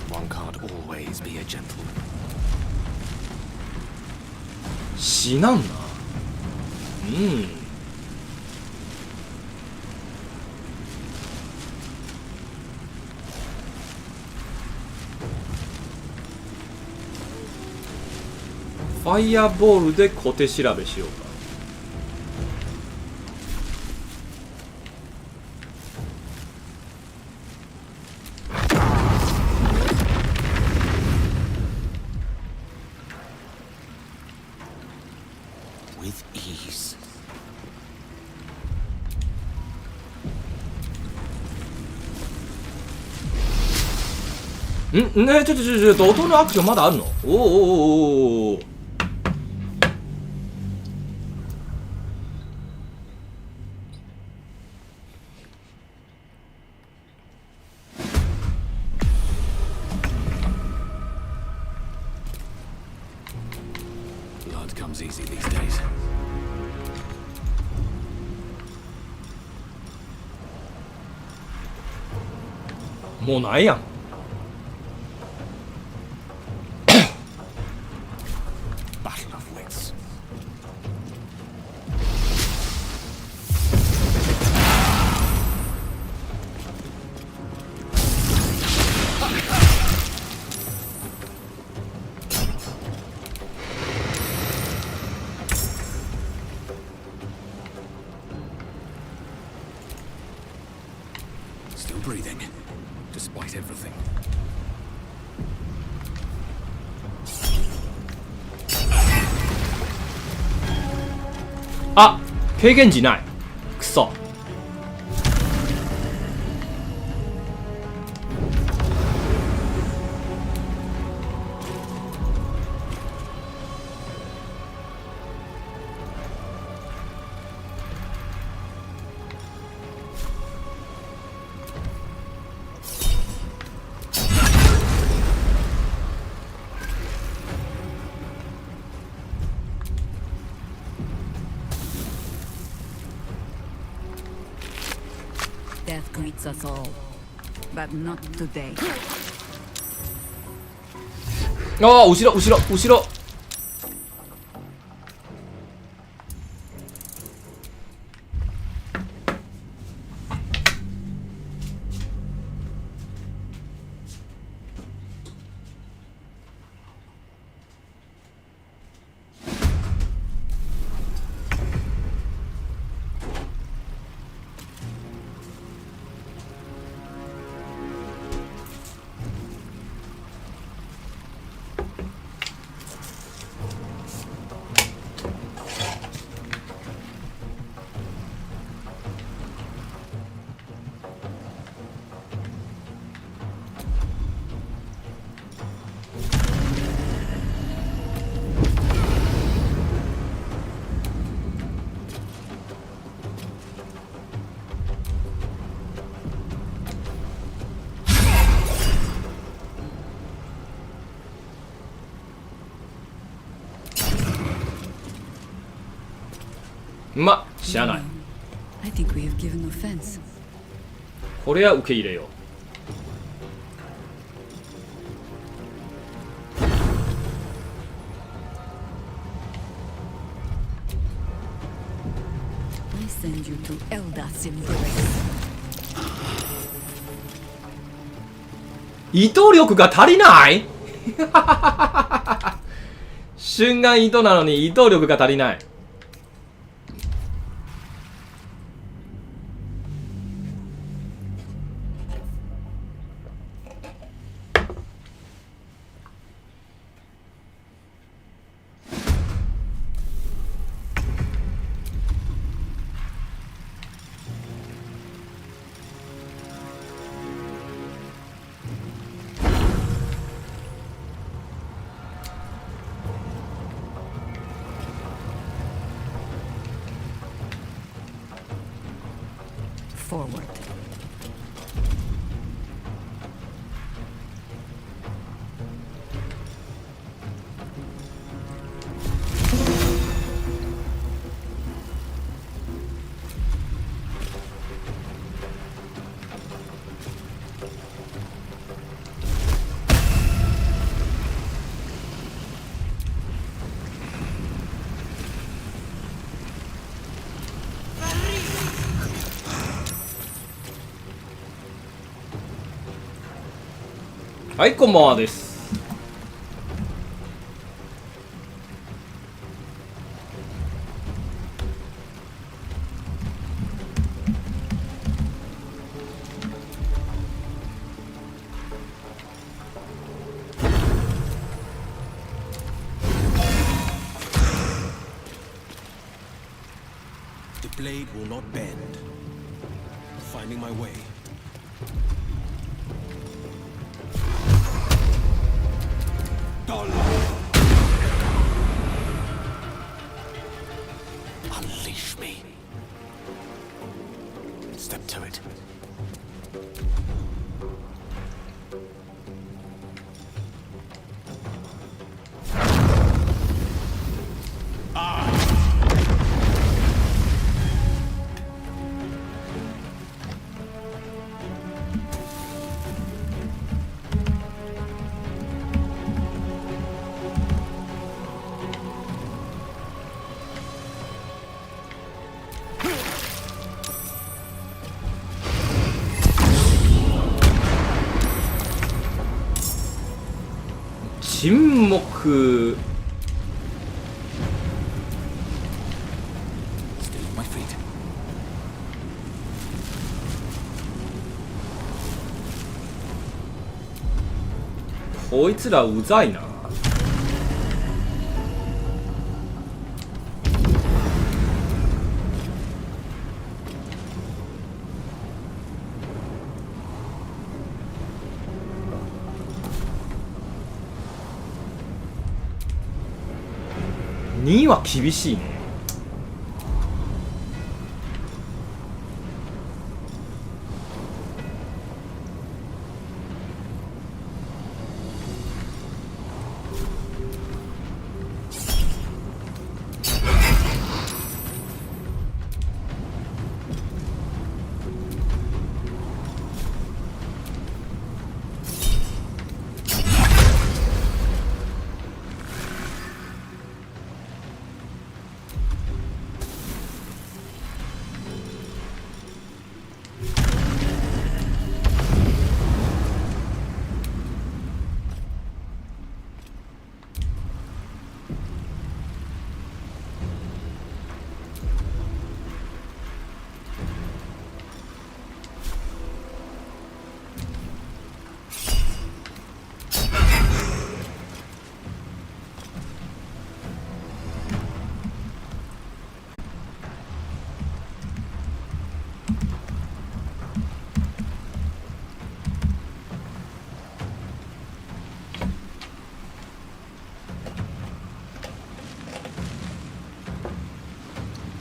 One can't always be a gentleman. 死なんな。うん。ファイアボールで小手調べしようか。With ease. んねえ、ちょっと音のアクションまだあるの？おおおおおお。Blood comes easy these days. もうないやん。Battle of wits. Still breathing, despite everything. あ、軽減時ない。くそ。Death greets us all, but not today. ああ、後ろ後ろ後ろ。まあしゃあない。 I think we have given offense. これは受け入れよう。I send you to Elda's embrace. 移動力が足りない瞬間移動なのに移動力が足りない。Forward.はい、こんばんはです。The blade will not bend. Finding my way. Unleash me. Step to it.沈黙。こいつらうざいな。2は厳しいね。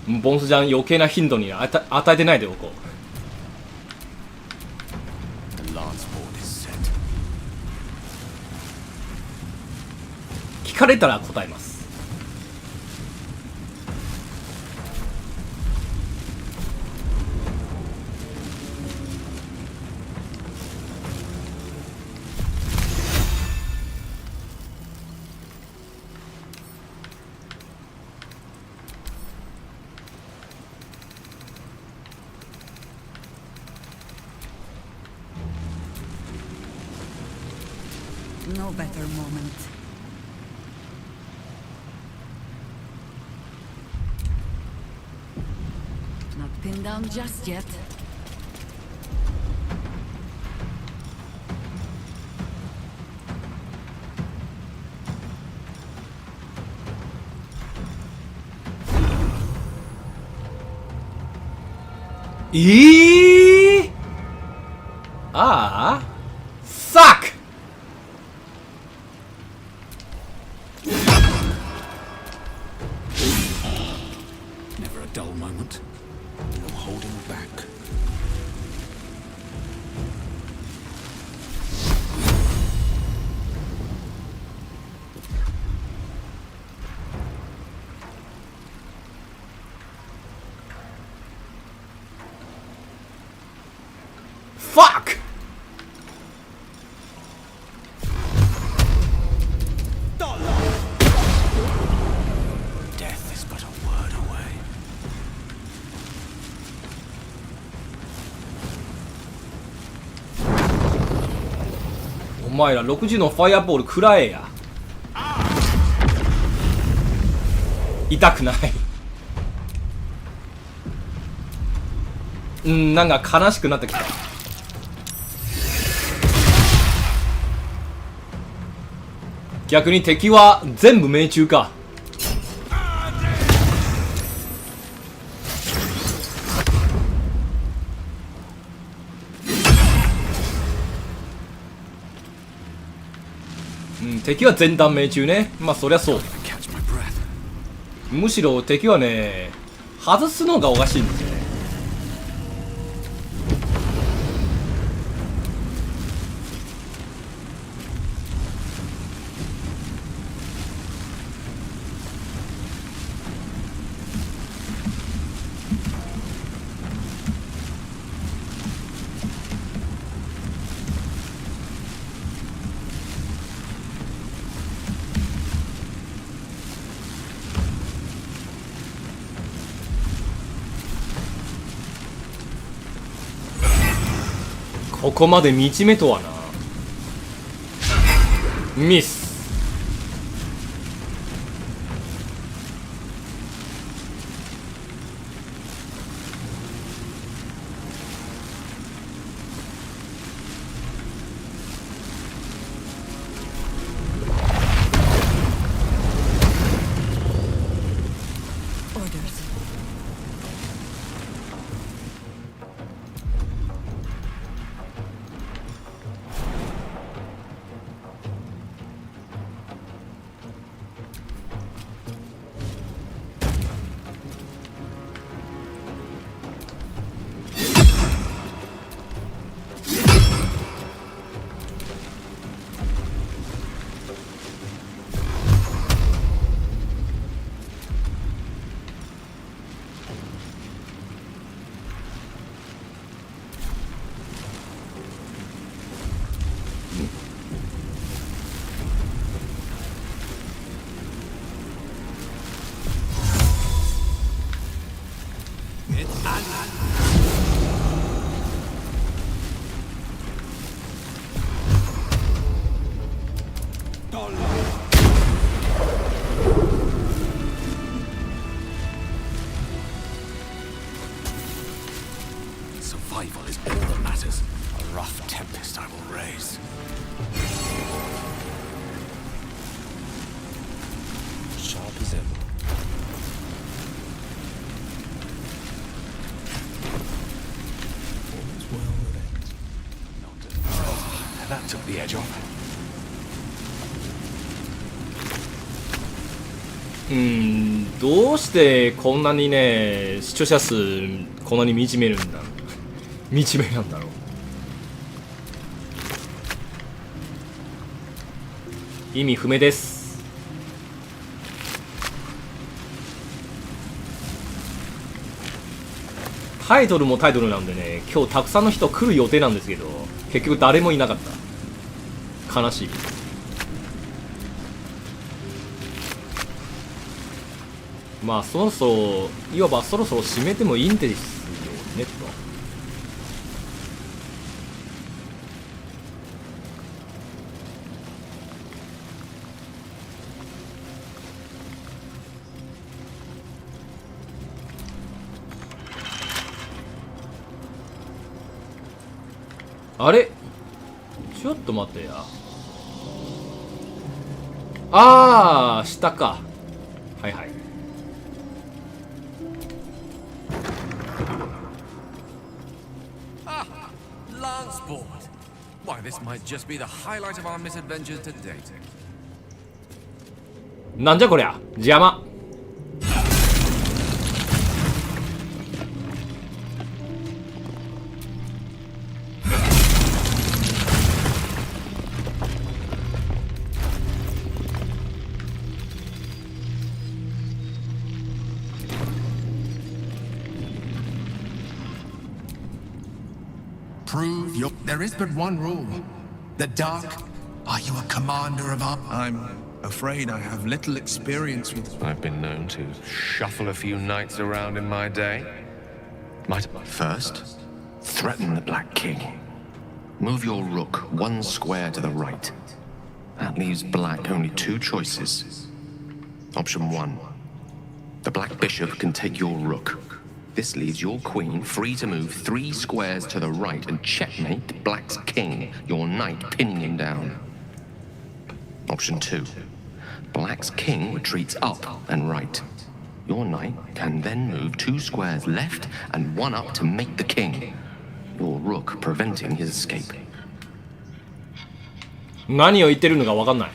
ボンスジャン余計な頻度に与えてないでおこう。聞かれたら答えます。No better moment. Not pinned down just yet. Suck! Never a dull moment. No holding back. Fuck! Death is but a word away. お前ら60のファイアボール食らえや。痛くない。なんか悲しくなってきた。逆に敵は全部命中か。敵は全弾命中ね。まあそりゃそう。むしろ敵はね、外すのがおかしいんですよね。ここまで道目とはな。ミス。Survival is all that matters. A rough tempest I will raise. Sharp as ever. All's well that ends. Not at... That took the edge off. ちどうしてこんなにね視聴者数こんなに惨めなんだろう。意味不明です。タイトルもタイトルなんでね、今日たくさんの人来る予定なんですけど、結局誰もいなかった。悲しい。まあそろそろ、いわばそろそろ締めてもいいんですよねと。あれちょっと待ってや。あー、下か。はいはい。Landsport. Why, this might just be the highlight of our misadventures to date. なんじゃこりゃ、邪魔。Prove your... There is but one rule. The Dark. Are you a commander of our... I'm afraid I have little experience with... I've been known to shuffle a few knights around in my day. Might first threaten the Black King. Move your rook 1 square to the right. That leaves Black only 2 choices. Option 1. The Black Bishop can take your rook. This leaves your queen free to move 3 squares to the right and checkmate Black's king, your knight pinning him down. Option 2. Black's king retreats up and right. Your knight can then move 2 squares left and 1 up to make the king, your rook preventing his escape. 何を言ってるのか分かんない。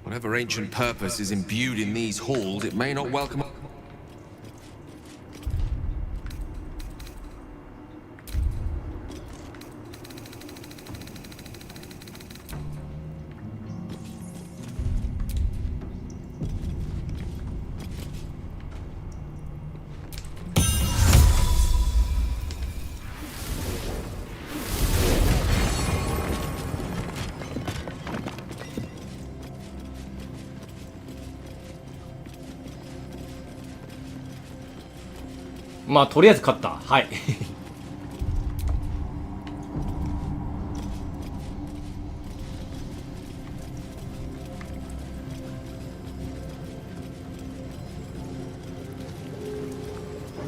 Whatever ancient purpose is imbued in these halls, it may not welcome...まあとりあえず勝った。はい。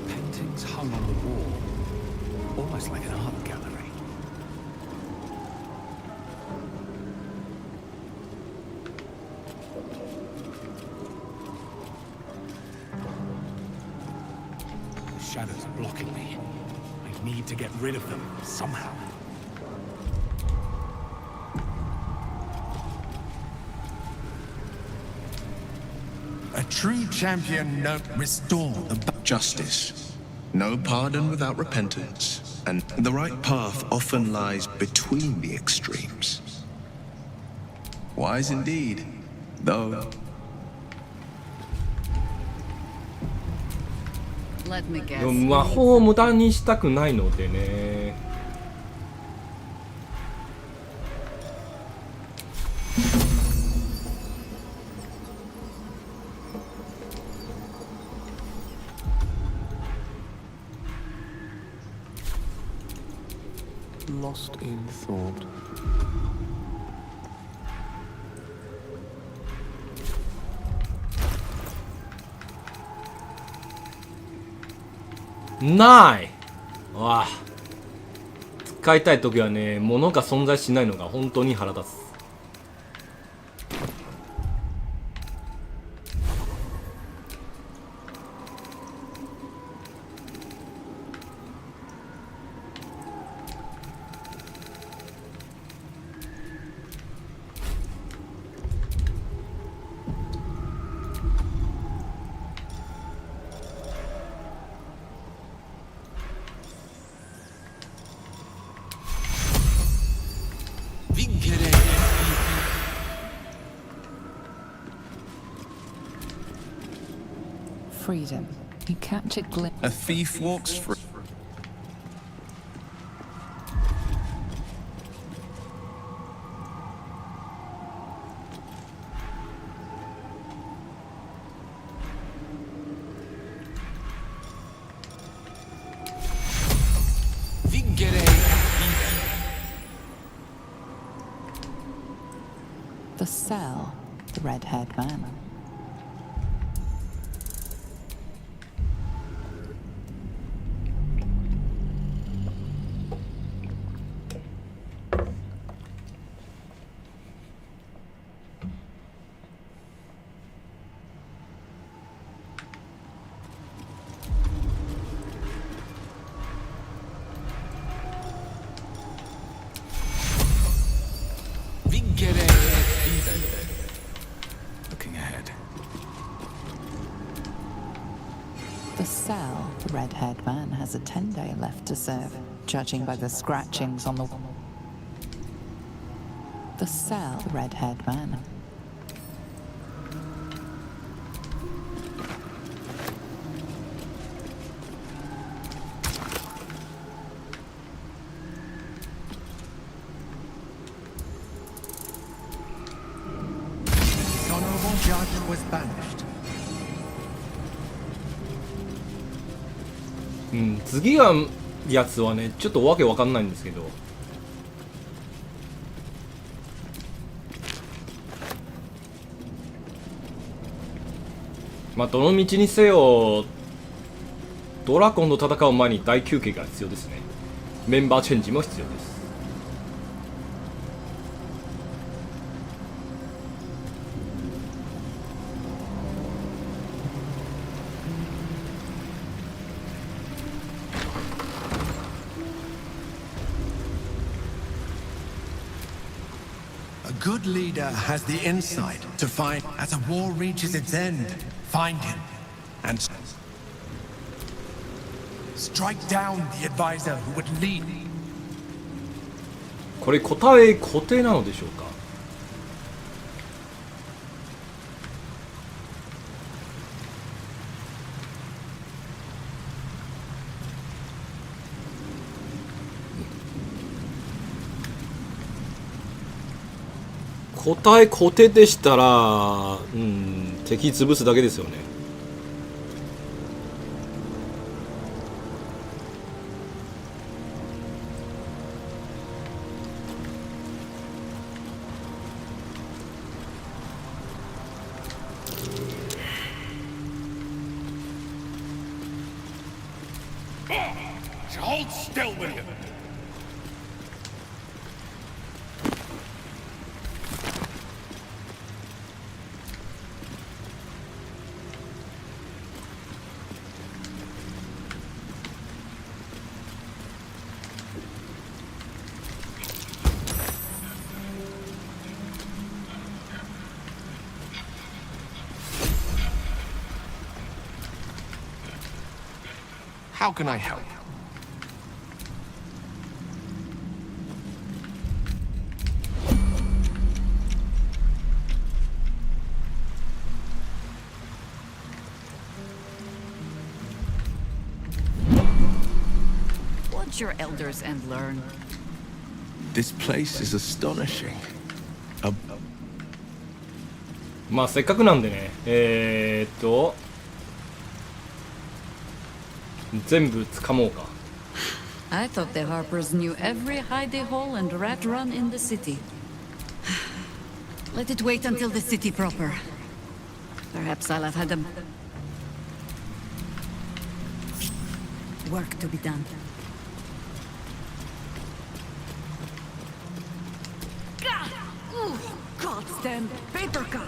Paintings hung on the wall, almost like an art gallery. Shadows are blocking me. I need to get rid of them somehow. A true champion no restore the Justice. No pardon without repentance. And the right path often lies between the extremes. Wise indeed, though. Let me guess. でも魔法を無駄にしたくないのでね。Lost in thought. ない。わあ、使いたい時はね、物が存在しないのが本当に腹立つ。Freedom. You catch a glimpse. A thief walks free. The cell, the red-haired man. Looking ahead. The cell, the red-haired man has a 10-day left to serve, judging by the scratchings on the wall. The cell, the red-haired man. Judge was banished. 次がやつはね、ちょっとわけわかんないんですけど。まあどの道にせよ、ドラゴンと戦う前に大休憩が必要ですね。メンバーチェンジも必要です。A good leader has the insight to find, as a war reaches its end, find him and strike down the advisor who would lead. これ答え固定なのでしょうか。答え固定でしたら、敵潰すだけですよね。Hold still with him. How can I help? Watch your elders and learn. This place is astonishing. まあせっかくなんでね、全部掴もうか。I thought the Harpers knew every hidey hole and rat run in the city. Let it wait until the city proper. Perhaps I'll have had them. work to be done. Ooh, goddamn paper cut.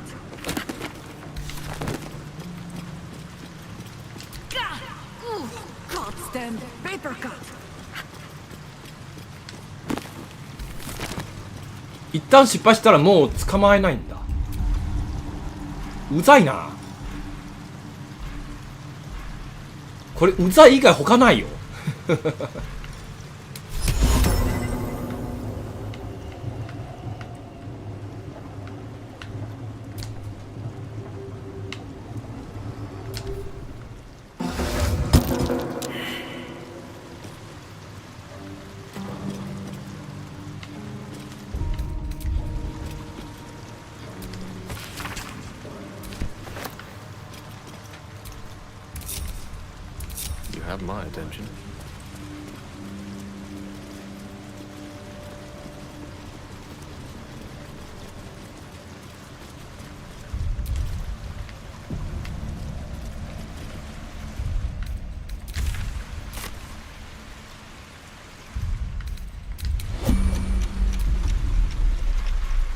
Ooh, goddamn paper cut. 一旦失敗したらもう捕まえないんだ。うざいな。これうざい以外他ないよ。You have my attention. .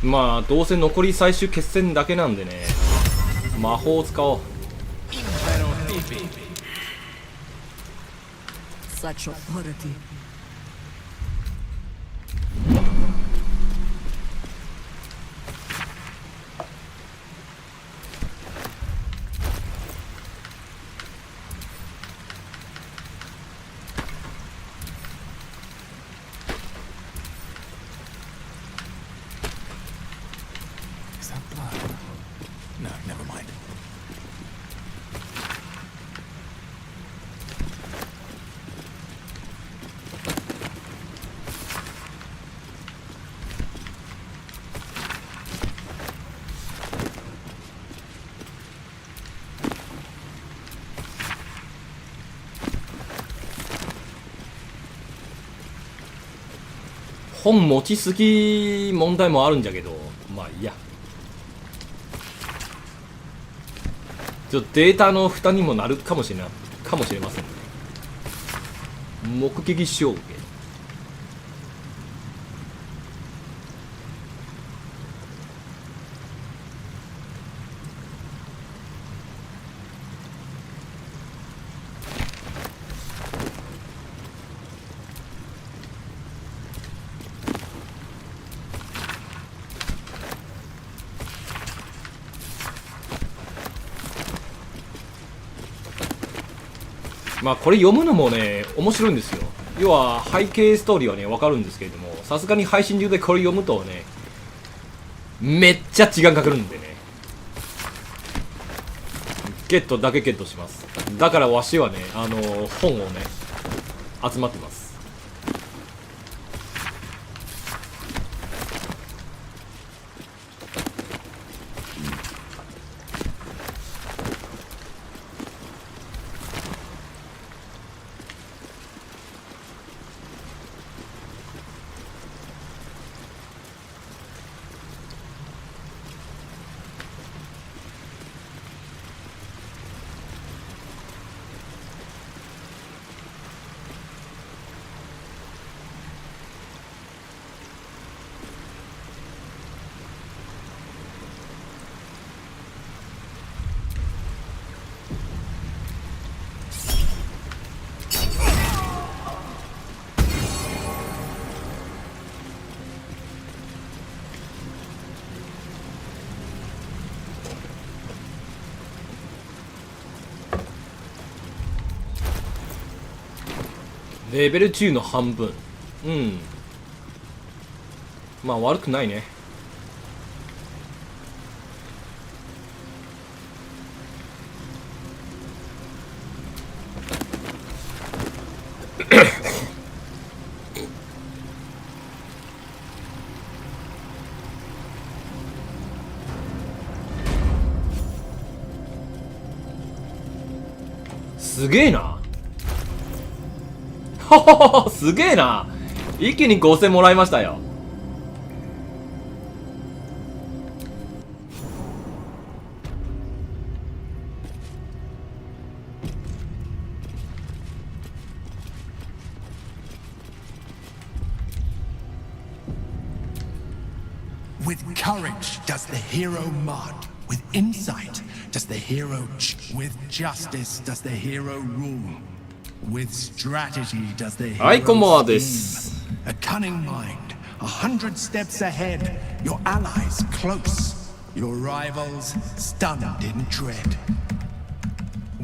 まあどうせ残り最終決戦だけなんでね、魔法を使おう。Such authority. Is that blood? No, never mind. 本持ちすぎ問題もあるんじゃけど、まあいいや。データの負担にもなるかもしれませんね。目撃しよう。まあこれ読むのもね面白いんですよ。要は背景ストーリーはね分かるんですけれども、さすがに配信中でこれ読むとねめっちゃ時間かかるんでね、ゲットします。だからわしはね本をね集まってます。レベル10の半分。うん。まあ悪くないね。すげえな。すげえな。一気に5000もらいましたよ。courage does the hero mod. With insight does the hero with justice does the hero rule. With strategy does the hero はい、こんばんはです。 A cunning mind, 100 steps ahead. Your allies close, your rivals stunned in dread.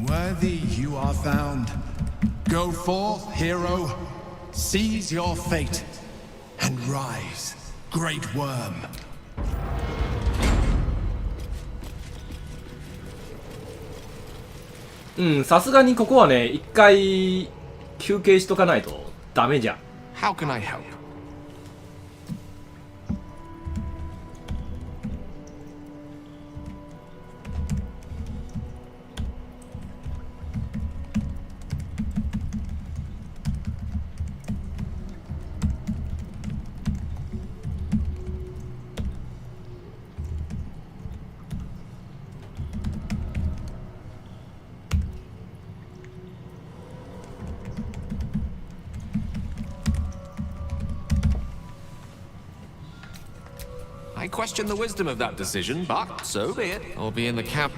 Worthy you are found. Go forth, hero. Seize your fate and rise, great worm. さすがにここはね、一回休憩しとかないとダメじゃん。 How can I help? I question the wisdom of that decision, but so be it. I'll be in the camp.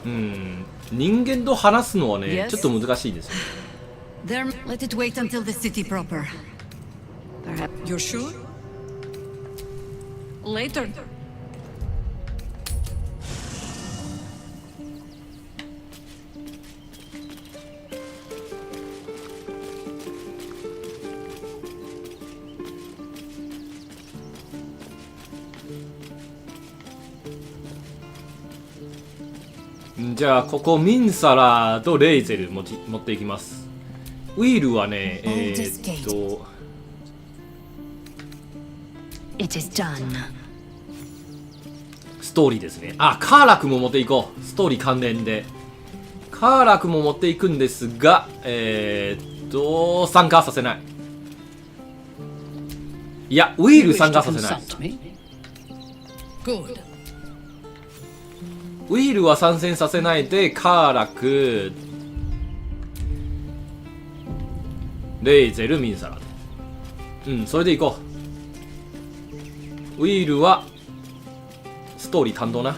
Hmm. 人間と話すのはね、ちょっと難しいですよね。 There, let it wait until the city proper. Perhaps you're sure? Later. Hmm. じゃあここミンサラとレイゼル持っていきます。ウィールはね、ストーリーですね。あ、カーラクも持っていこう。ストーリー関連でカーラクも持っていくんですが、参加させない。いや、ウィール参加させない。ウィールは参戦させないで、カーラク、レイゼル、ミンサラ。それでいこう。ウィールはストーリー担当な。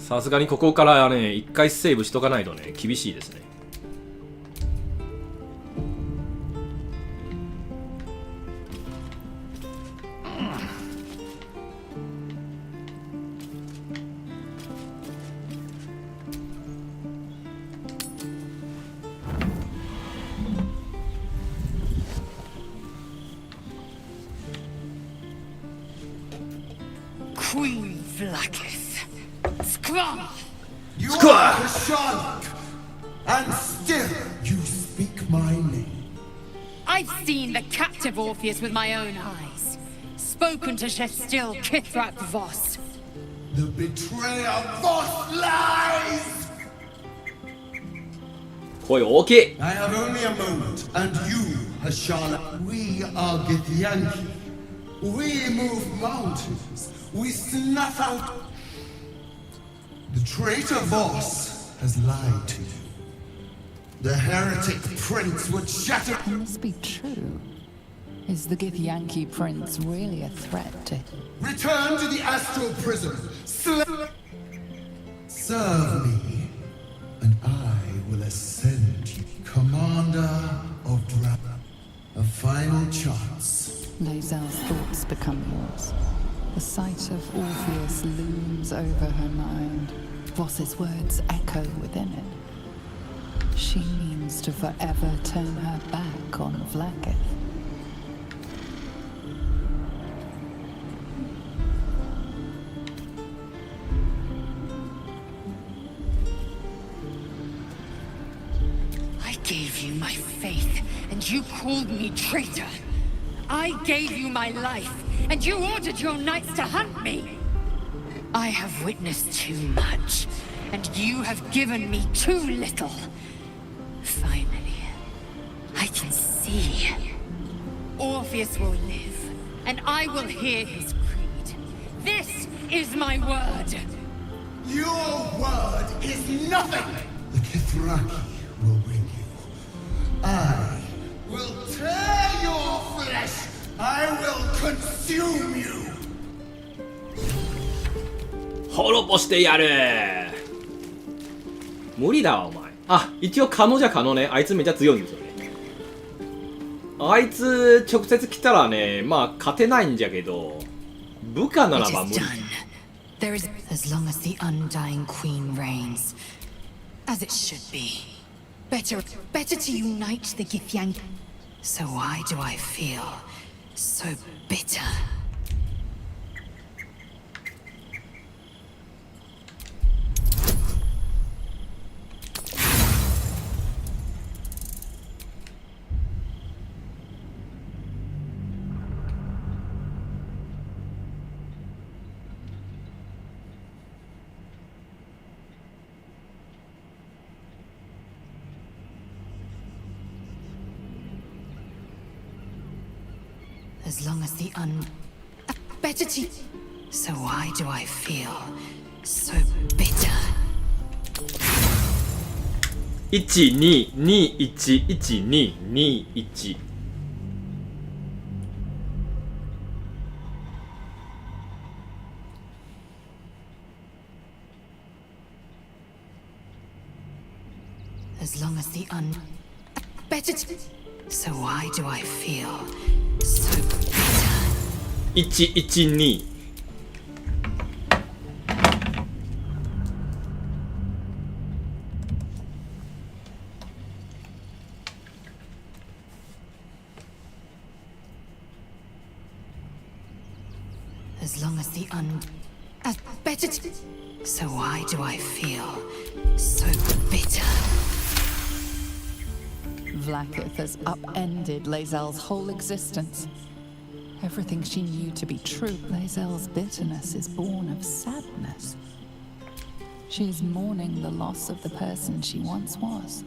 さすがにここからね、一回セーブしとかないとね、厳しいですね。Queen Vlaakith. Skra! You are Kashark, and still you speak my name. I've seen the captive Orpheus with my own eyes. Spoken to Shestil Kithrak Voss. The betrayer Voss lies! 声大きい。 I have only a moment, and you, Hashala, we are Githyanki. We move mountains. We snuff out. The traitor Voss has lied to you. The heretic prince would shatter. It must be true. Is the Githyanki prince really a threat to him? Return to the astral prison. Serve me, and I will ascend you, Commander of Dragon. A final chance. Lae'zel's thoughts become yours. The sight of Orpheus looms over her mind. Voss's words echo within it. She means to forever turn her back on Vlaakith. I gave you my faith, and you called me traitor. I gave you my life, and you ordered your knights to hunt me. I have witnessed too much, and you have given me too little. Finally, I can see. Orpheus will live, and I will hear his creed. This is my word. Your word is nothing! The Kithraki will bring you. I will tear your flesh! I will consume you! 滅ぼしてやる。無理だわお前。あ、一応可能じゃ可能ね。あいつめっちゃ強いんですよね。あいつ直接来たらね、まあ勝てないんじゃけど、部下ならば無理。There is, as long as the undying queen reigns, as it should be. Better to unite the Githyanki. So why do I feel so bitter? As long as the better to. So why do I feel so bitter? 12211221 As long as the better to. So why do I feel so bitter? 112 As long as the better to. So why do I feel so bitter? Vlaakith has upended Lae'zel's whole existence. Everything she knew to be true. Lae'zel's bitterness is born of sadness. She is mourning the loss of the person she once was,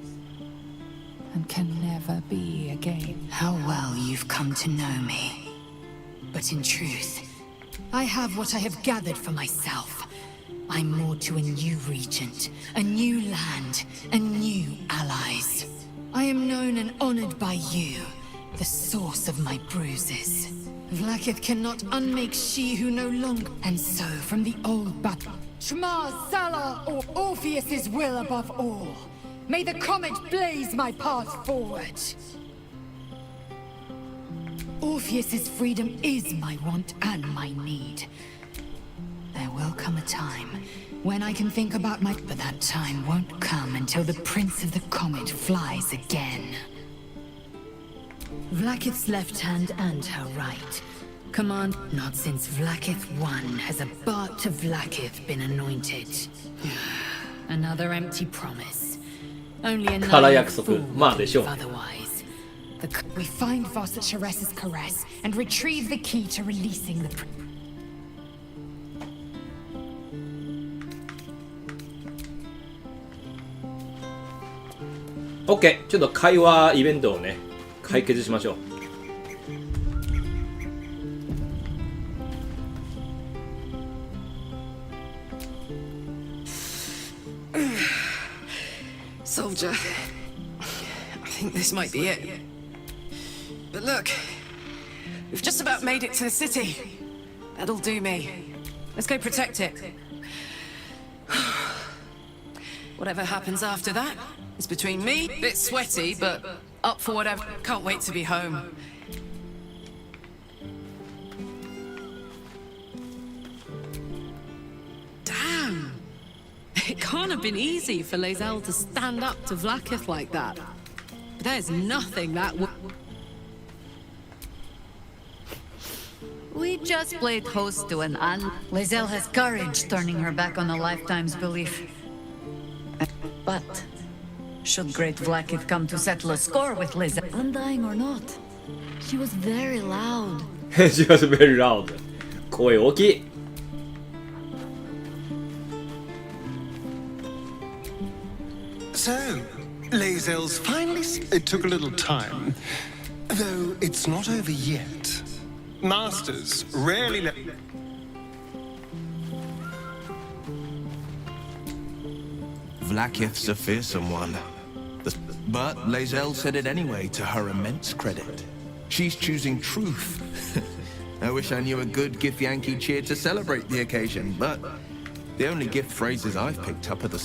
and can never be again. How well you've come to know me. But in truth, I have what I have gathered for myself. I'm moored to a new regent, a new land, and new allies. I am known and honored by you, the source of my bruises. Vlaakith cannot unmake she who no longer. And so, from the old battle, Shmar, Salar, or Orpheus's will above all. May the comet blaze my path forward. Orpheus's freedom is my want and my need. There will come a time when I can think about my... But that time won't come until the Prince of the Comet flies again. Vlaakith's left hand and her right. Command... Not since Vlaakith I has a Bart to Vlaakith been anointed. Another empty promise. Only another fool otherwise. We find Voss at Sharess's caress and retrieve the key to releasing the... OK、 ちょっと会話イベントをね解決しましょう。Soldier, I think this might be it. But look, we've just about made it to the city. That'll do me. Let's go protect it. Whatever happens after that, it's between me. Bit sweaty, but up for whatever. Can't wait to be home. Damn! It can't have been easy for Lae'zel to stand up to Vlaakith like that. But there's nothing that We just played host to an Lae'zel has courage, turning her back on a lifetime's belief. But should great Vlaakith come to settle a score with Lae'zel, Undying or not, she was very loud. She was very loud. 声大きい。So, Lae'zel's finally... It took a little time. Though it's not over yet. Masters rarely let... Vlaakith's a fearsome one. But Lae'zel said it anyway, to her immense credit. She's choosing truth. I wish I knew a good Githyanki cheer to celebrate the occasion, but the only gift phrases I've picked up are the...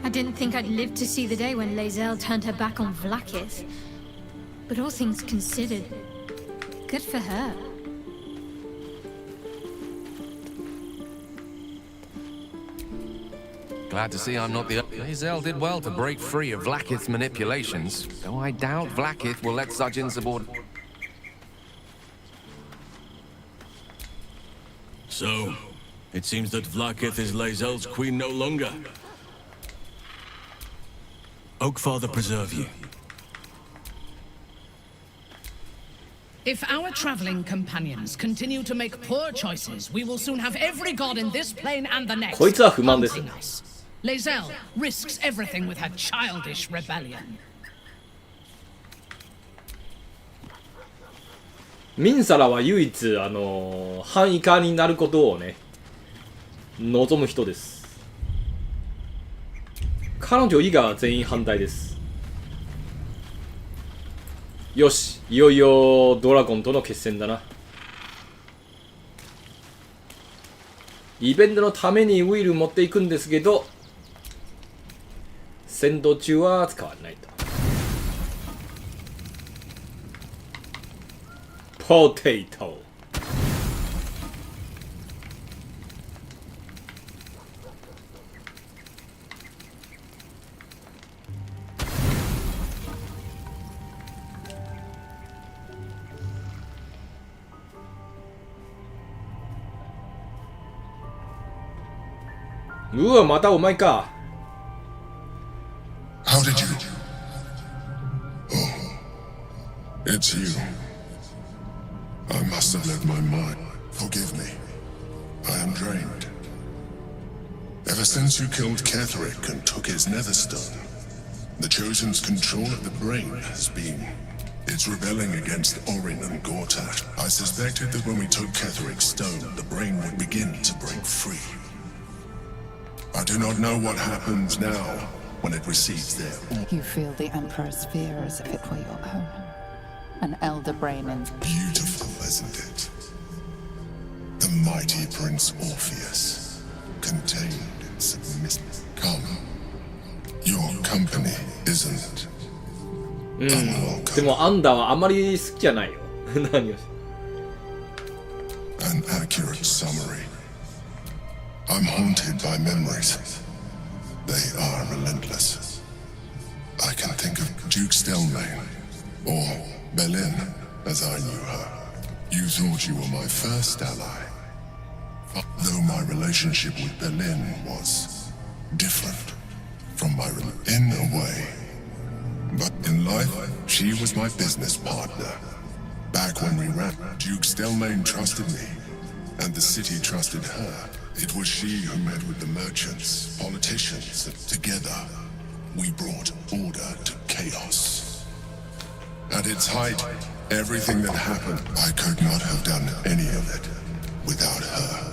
I didn't think I'd live to see the day when Lae'zel turned her back on Vlaakith. But all things considered, good for her. Glad to see I'm not the... Lae'zel did well to break free of Vlaakith's manipulations, though I doubt Vlaakith will let such insubordinate... So, it seems that Vlaakith is Lae'zel's queen no longer. Oakfather preserve you. If our traveling companions continue to make poor choices, we will soon have every god in this plane and the next こいつは不満です。 hunting us. Lae'zel risks everything with her childish rebellion. ミンサラは唯一反イカになることをね望む人です。彼女以外は全員反対です。よし、いよいよドラゴンとの決戦だな。イベントのためにウィル持っていくんですけど、戦闘中は使わないと。ポテト。うわ、またお前か。How did you? Oh, it's you. I must have let my mind. Forgive me. I am drained. Ever since you killed Ketherick and took his netherstone, the Chosen's control of the brain has been... It's rebelling against Orin and Gortat. I suspected that when we took Ketherick's stone, the brain would begin to break free. I do not know what happens now when it receives their... You feel the Emperor's fear as if it were your own. An elder brain and... Beautiful, isn't it? The mighty Prince Orpheus, contained in submission. Come. Your company isn't unwelcome. でもアンダーはあまり好きじゃないよ。何を。An accurate summary. I'm haunted by memories. They are relentless. I can think of Duke Stelmane, or Belin, as I knew her. You thought you were my first ally. Though my relationship with Belin was different from my... in a way. But in life, she was my business partner. Back when we ran, Duke Stelmane trusted me, and the city trusted her. It was she who met with the merchants, politicians, and together we brought order to chaos. At its height, everything that happened, I could not have done any of it without her.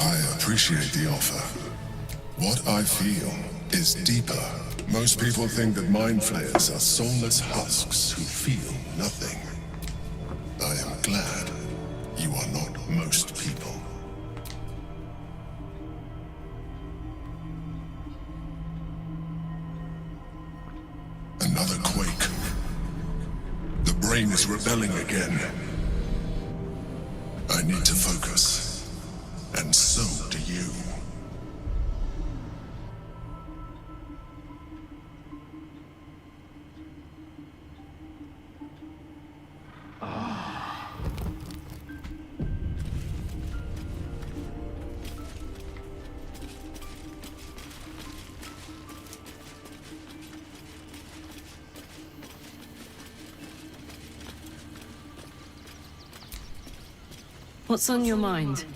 I appreciate the offer. What I feel is deeper. Most people think that mind flayers are soulless husks who feel nothing. I am glad you are not most people. Another quake. The brain is rebelling again. I need to focus. And so do you. What's on your mind?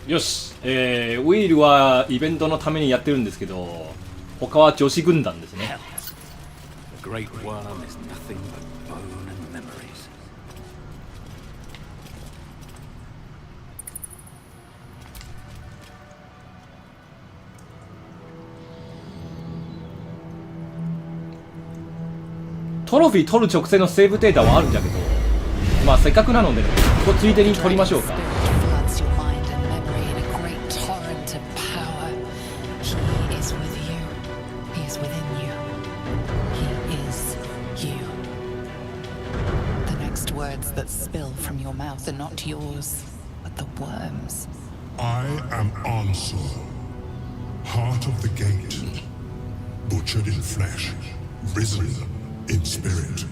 よし、ウィールはイベントのためにやってるんですけど、他は女子軍団ですね。The great worm is nothing but bone and memories. トロフィー取る直前のセーブデータはあるんじゃけど、まあせっかくなのでね、ここついでに取りましょうか。Words that spill from your mouth are not yours, but the worms. I am Ansur, heart of the gate, butchered in flesh, risen in spirit.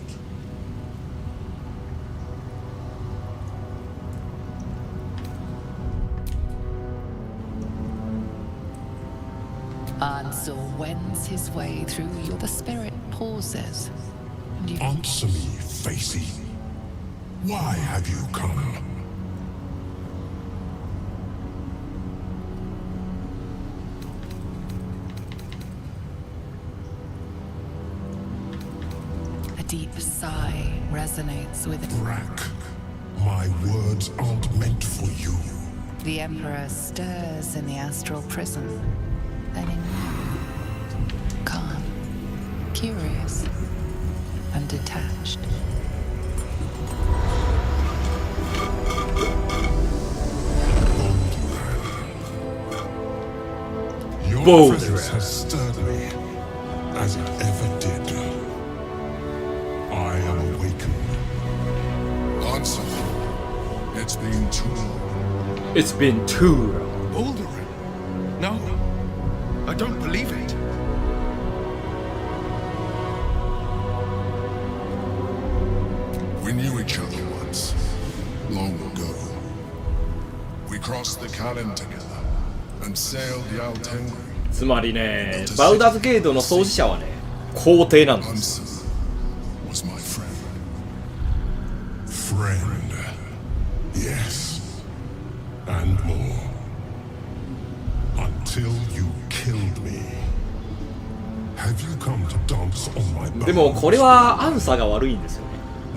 Ansur wends his way through you. The spirit pauses. Answer me, Facey. Why have you come? A deep sigh resonates with it. Brack, my words aren't meant for you. The Emperor stirs in the astral prison. Then in you, calm, curious, and detached. Your presence has stirred me, as it ever did. I am awakened. Answer. It's been too long. It's been too long. Baldur? No, I don't believe it. We knew each other once, long ago. We crossed the Kallen together. つまりね、バルダーズゲートの創始者はね、皇帝なんです。Yes, and more. Until you killed me. Have you come to dance on my back? でもこれはアンサーが悪いんですよね。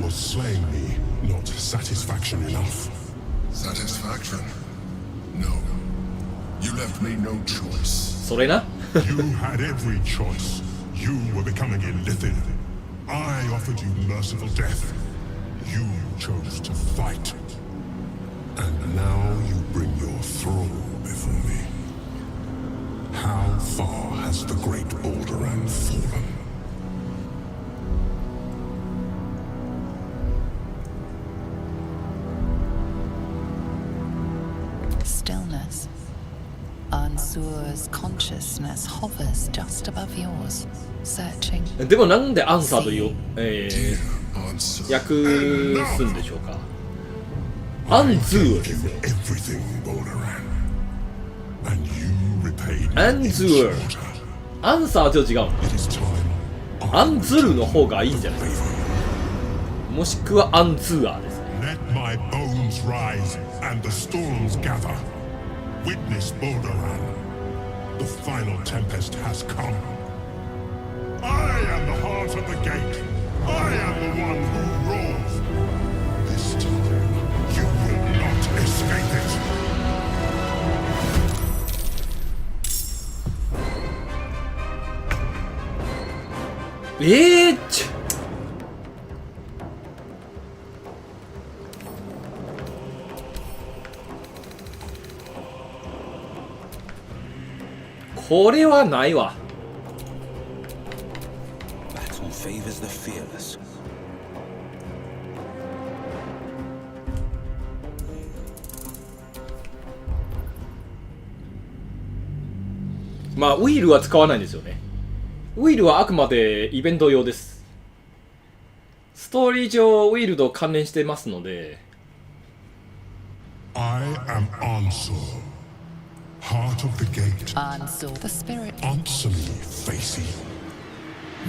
Was slaying me not satisfaction enough? Satisfaction? No. You left me no choice. それな。You had every choice. You were becoming illithid. I offered you merciful death. You chose to fight. And now you bring your thrall before me. How far has the great Baldur fallen? Stillness. Ansur's consciousness hovers just above yours, searching. でもなんでアンサーという、訳すんでしょうか。アンズーですよ。アンズー。アンサーと違うの。アンズルの方がいいんじゃないですか。もしくはアンズーアーですね。Let my bones rise and the storms gather. Witness Baldur. The final tempest has come. I am the heart of the gate. I am the one who roars. This time, you will not escape it. Bitch! これはないわ。Battle favors the fearless. まあウィールは使わないんですよね。ウィールはあくまでイベント用です。ストーリー上ウィールと関連してますので。I am Ansur, heart of the gate. Ansur, the spirit. Answer me, Facey.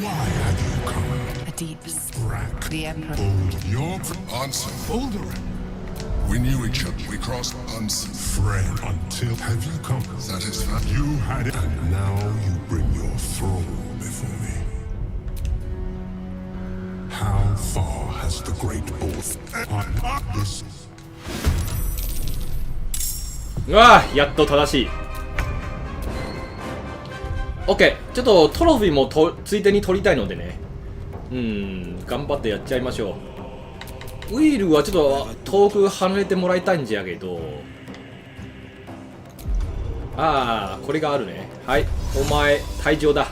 Why have you come? A deep Brack. The Emperor. Baldur. Your answer. Baldur. We knew each other. We crossed once. Friend, until have you come? Satisfied? You had it, and now you bring your throne before me. How far has the great bull this? うわー、やっと正しい。OK、ちょっとトロフィーもついでに取りたいのでね。頑張ってやっちゃいましょう。ウィールはちょっと遠く離れてもらいたいんじゃけど。ああ、これがあるね。はい、お前、退場だ。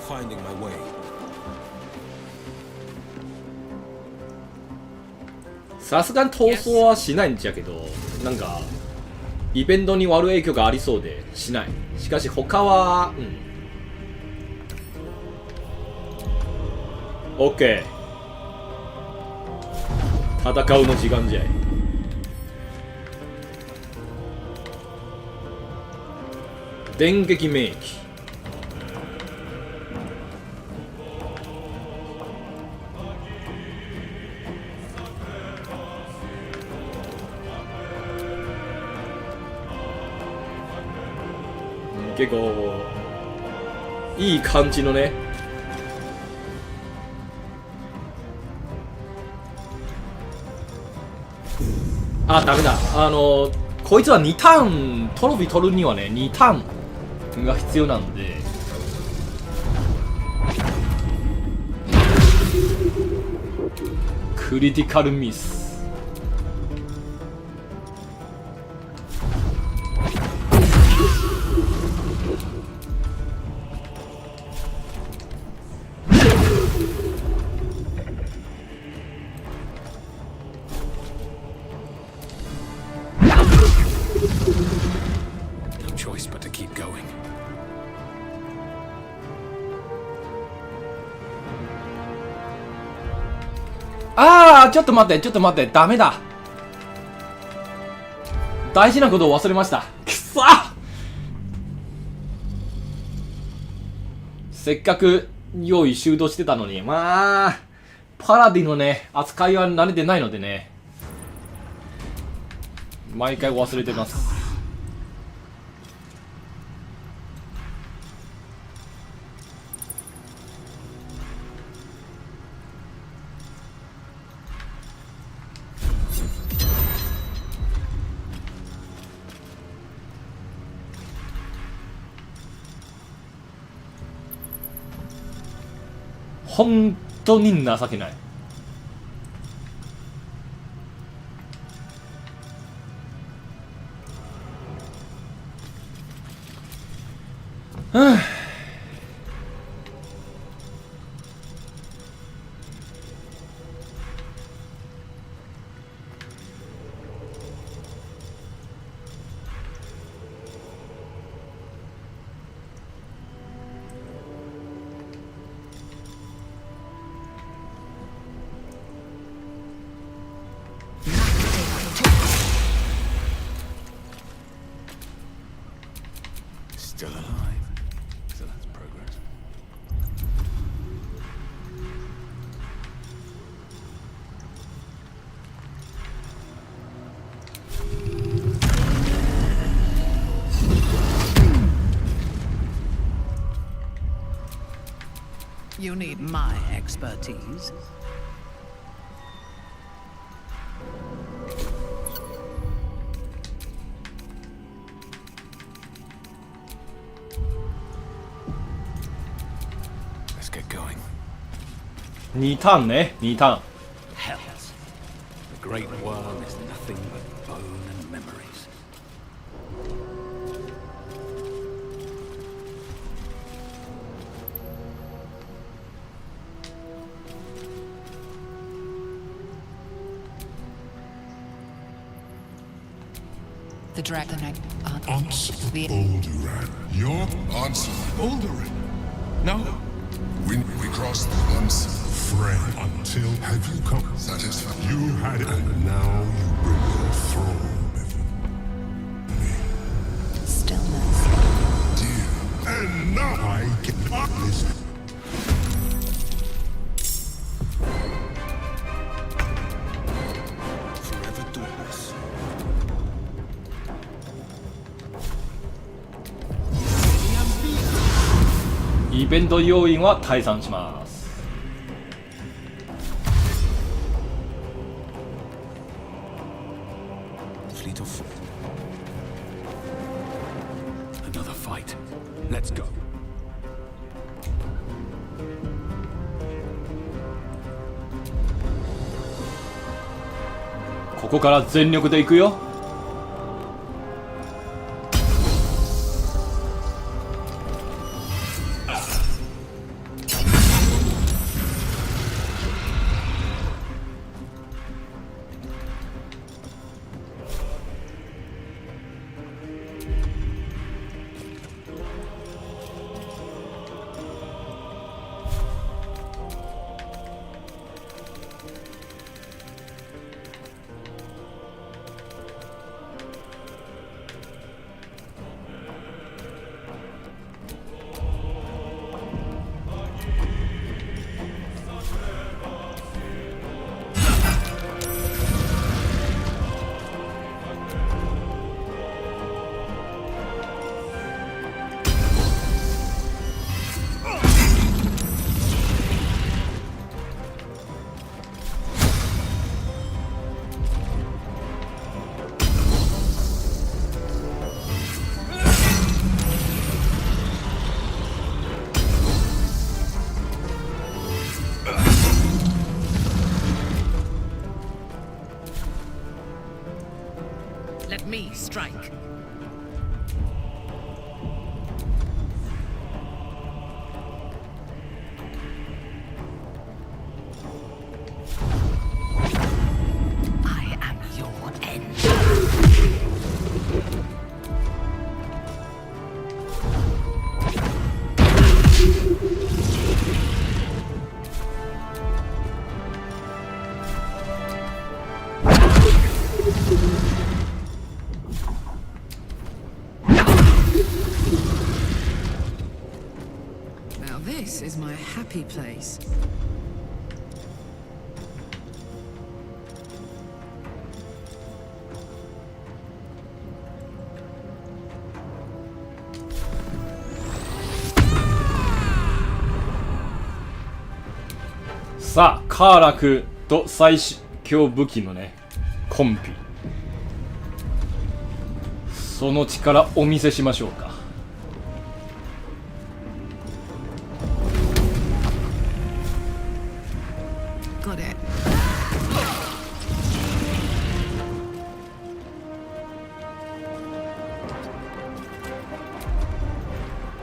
Finding my way. さすがに逃走はしないんじゃけど、なんかイベントに悪い影響がありそうでしない。しかし他はOK、 戦うの時間じゃい。電撃免疫。結構いい感じのね。あ、ダメだ。こいつは2ターントロフィー取るにはね、2ターンが必要なんで。クリティカルミス。ああ、ちょっと待って、ダメだ。大事なことを忘れました。くそ、せっかく用意周到してたのに、まあパラディのね扱いは慣れてないのでね、毎回忘れてます。本当に情けない。Still alive. So that's progress. You need my expertise. Let's get going. 2ターンね、2ターン。 Hells. The great worm is nothing but bone and memories. The dragon Answer Baldur. Your answer. Baldur? No. We crossed once, friend, until have you come satisfied? You had it, and now you bring your throne before me. Stillness. Dear, and now I cannot listen. Forever dauntless. イベント要員は退散します。Fleet of foot. Another fight. Let's go. ここから全力で行くよ。Let me strike. I am your end. Now this is my happy place. .さあカーラクと最強武器のねコンピ、その力お見せしましょうか。Got it.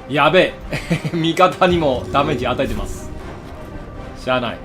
やべえ味方にもダメージ与えてます。しゃあない。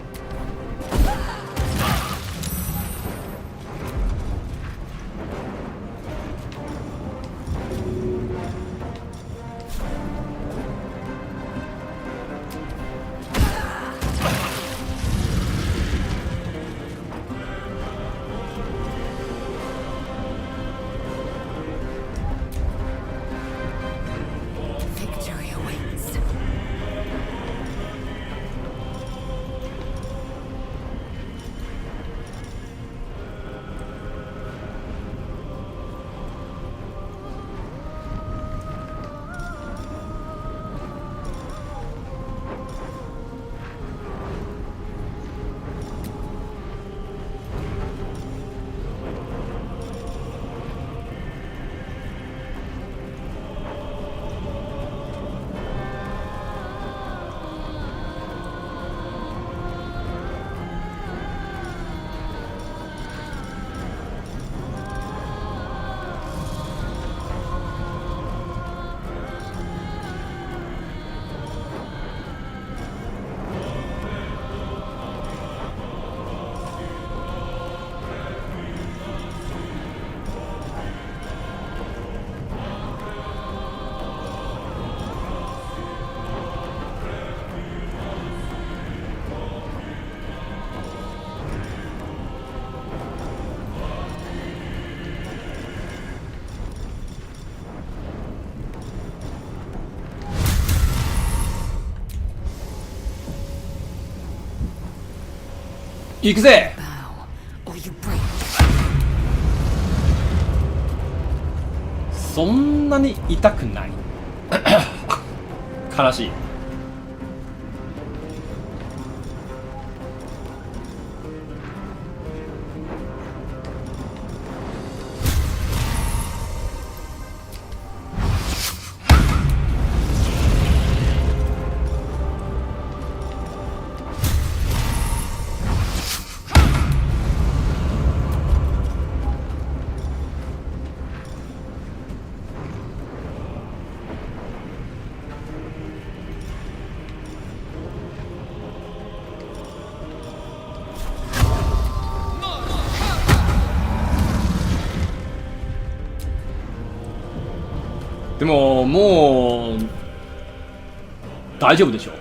行くぜ。そんなに痛くない。悲しい。でももう大丈夫でしょう。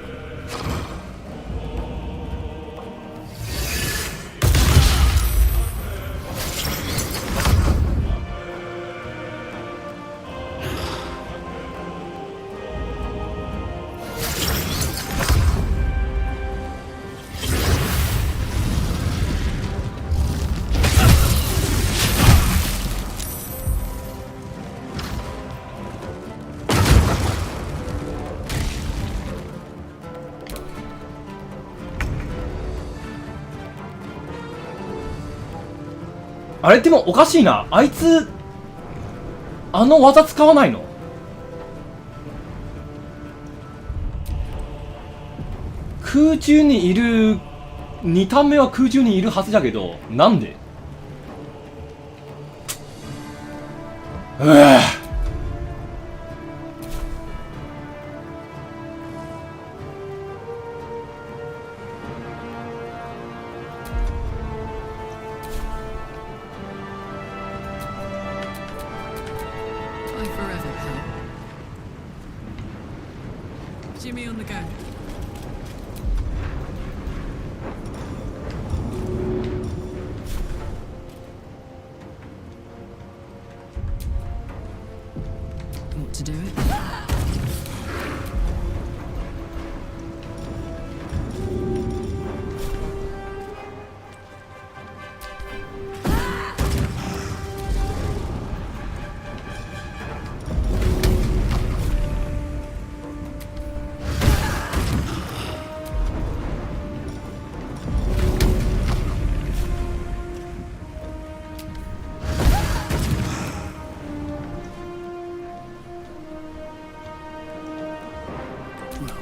あれでもおかしいな。あいつあの技使わないの？空中にいる2ターン目は空中にいるはずだけど、なんで？Jimmy on the go. Want to do it?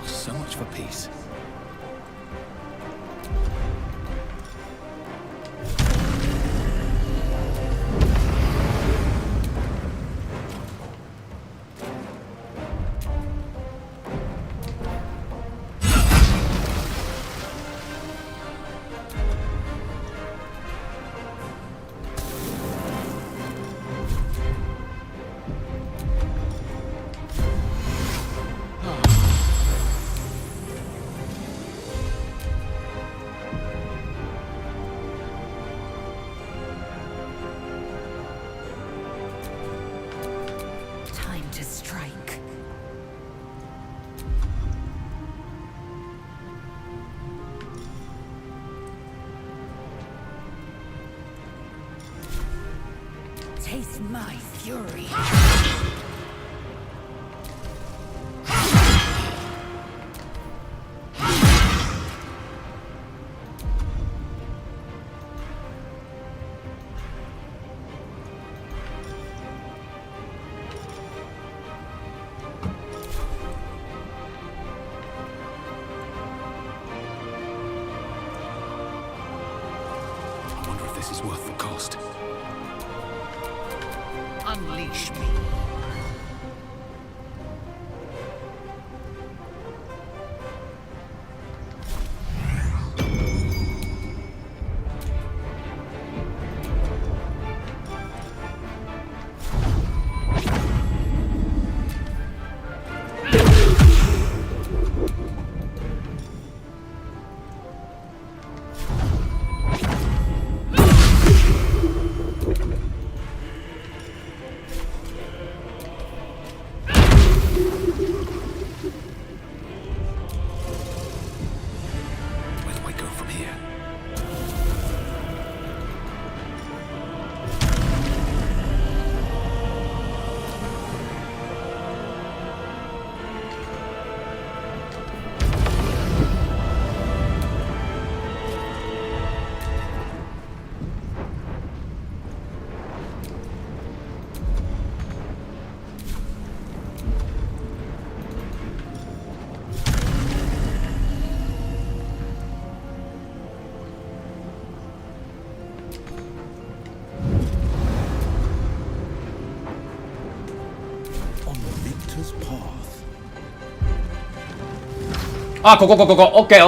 So much for peace. To strike. Taste my fury. This is worth the cost. Unleash me. あ、ここ。オッケー。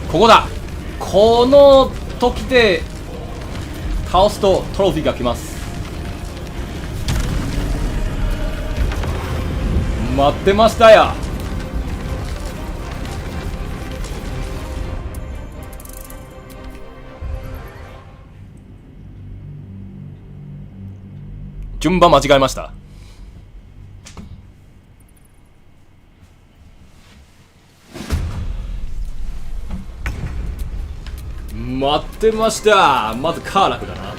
ここだ。この時で倒すとトロフィーが来ます。待ってましたよ。順番間違えました。待ってました。まずカーラクだな。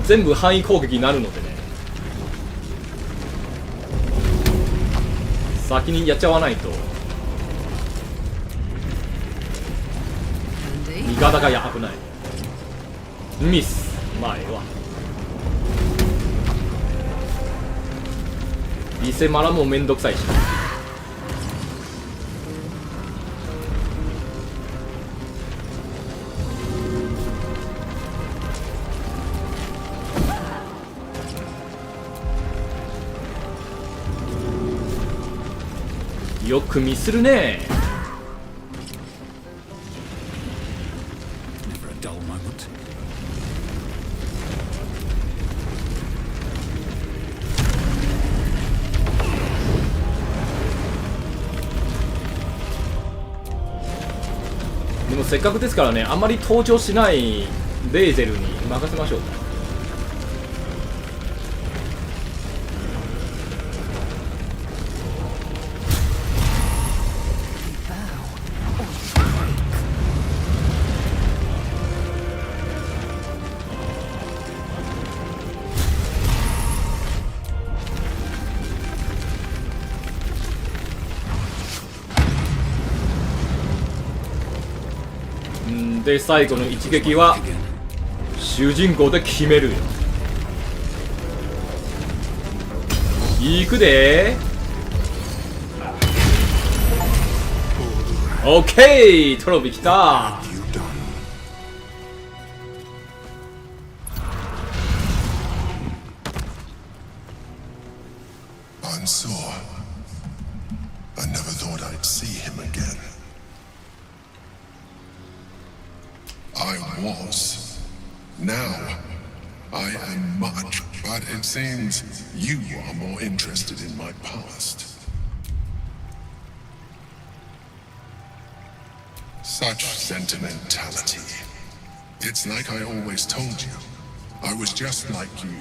全部範囲攻撃になるのでね、先にやっちゃわないと味方が危ない。ミス。まあええわ。リセマラもめんどくさいし、よくミスるね。でもせっかくですからね、あんまり登場しないレーゼルに任せましょう。で最後の一撃は主人公で決めるよ。いくでー。オッケー、トロフィーきた。It seems you are more interested in my past. Such sentimentality. It's like I always told you. I was just like you,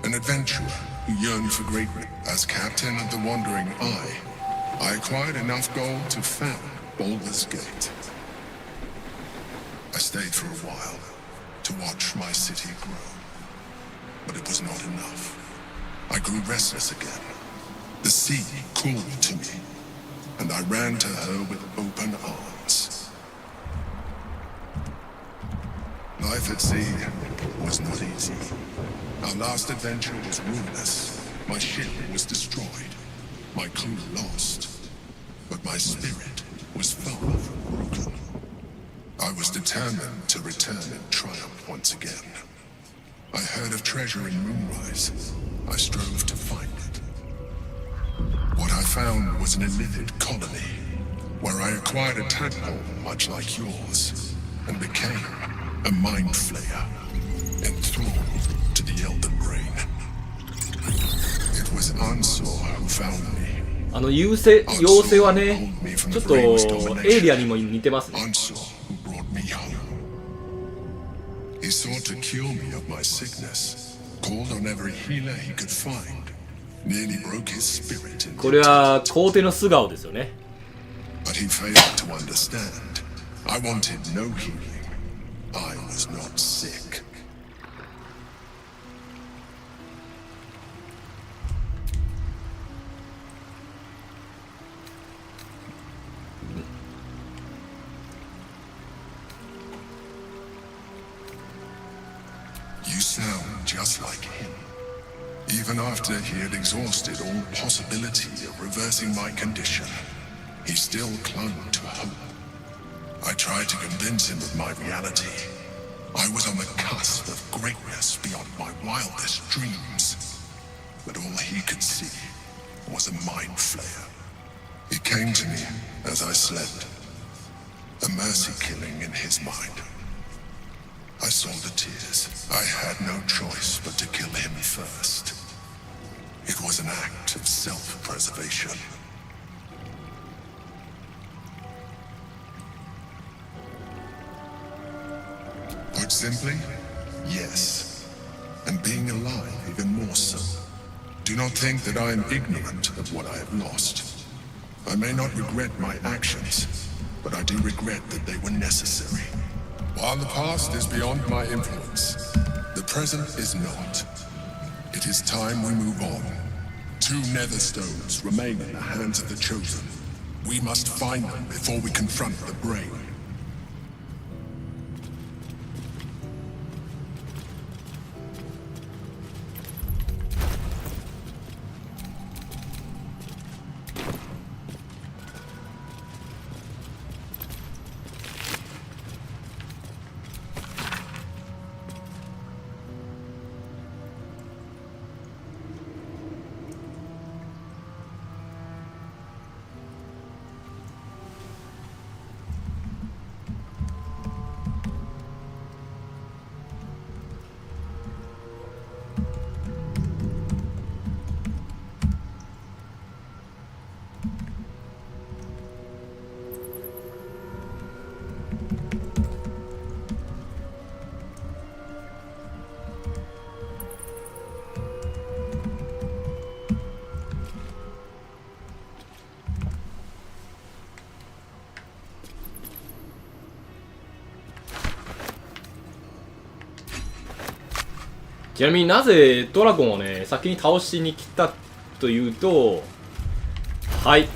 an adventurer who yearned for greatness. As captain of the Wandering Eye, I acquired enough gold to found Baldur's Gate. I stayed for a while to watch my city grow. But it was not enough. I grew restless again. The sea called to me, and I ran to her with open arms. Life at sea was not easy. Our last adventure was ruinous. My ship was destroyed, my crew lost, but my spirit was far from broken. I was determined to return in triumph once again. I heard of treasure in Moonrise. I strove to find it. What I found was an illithid colony, where I acquired a tadpole much like yours, and became a mind flayer, enthralled to the Elder Brain. It was Ansor who found me. 妖精はね、ちょっとエイリアンにも似てますね。He sought to cure me of my sickness, called on every healer he could find, nearly broke his spirit in これは皇帝の素顔ですよね。 But he failed to understand. I wanted no healing. I was not sick. You sound just like him. Even after he had exhausted all possibility of reversing my condition, he still clung to hope. I tried to convince him of my reality, I was on the cusp of greatness beyond my wildest dreams. But all he could see was a mind flayer. He came to me as I slept, a mercy killing in his mind. I saw the tears. I had no choice but to kill him first. It was an act of self-preservation. Put simply, yes. And being alive even more so. Do not think that I am ignorant of what I have lost. I may not regret my actions, but I do regret that they were necessary. While the past is beyond my influence, the present is not. It is time we move on. 2 nether stones remain in the hands of the chosen. We must find them before we confront the brain.ちなみになぜドラゴンをね先に倒しに来たというと、はい、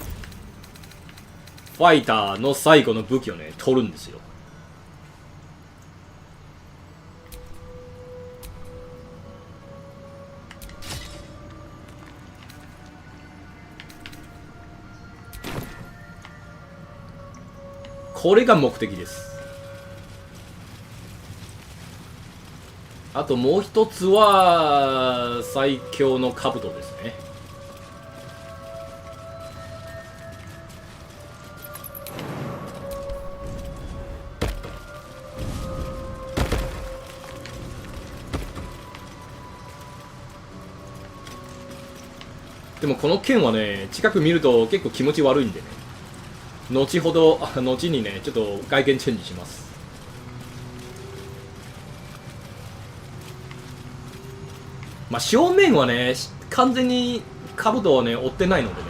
ファイターの最後の武器をね取るんですよ。これが目的です。あともう一つは最強の兜ですね。でもこの剣はね近く見ると結構気持ち悪いんでね、後ほど後にねちょっと外見チェンジします。まあ正面はね完全に兜をね追ってないのでね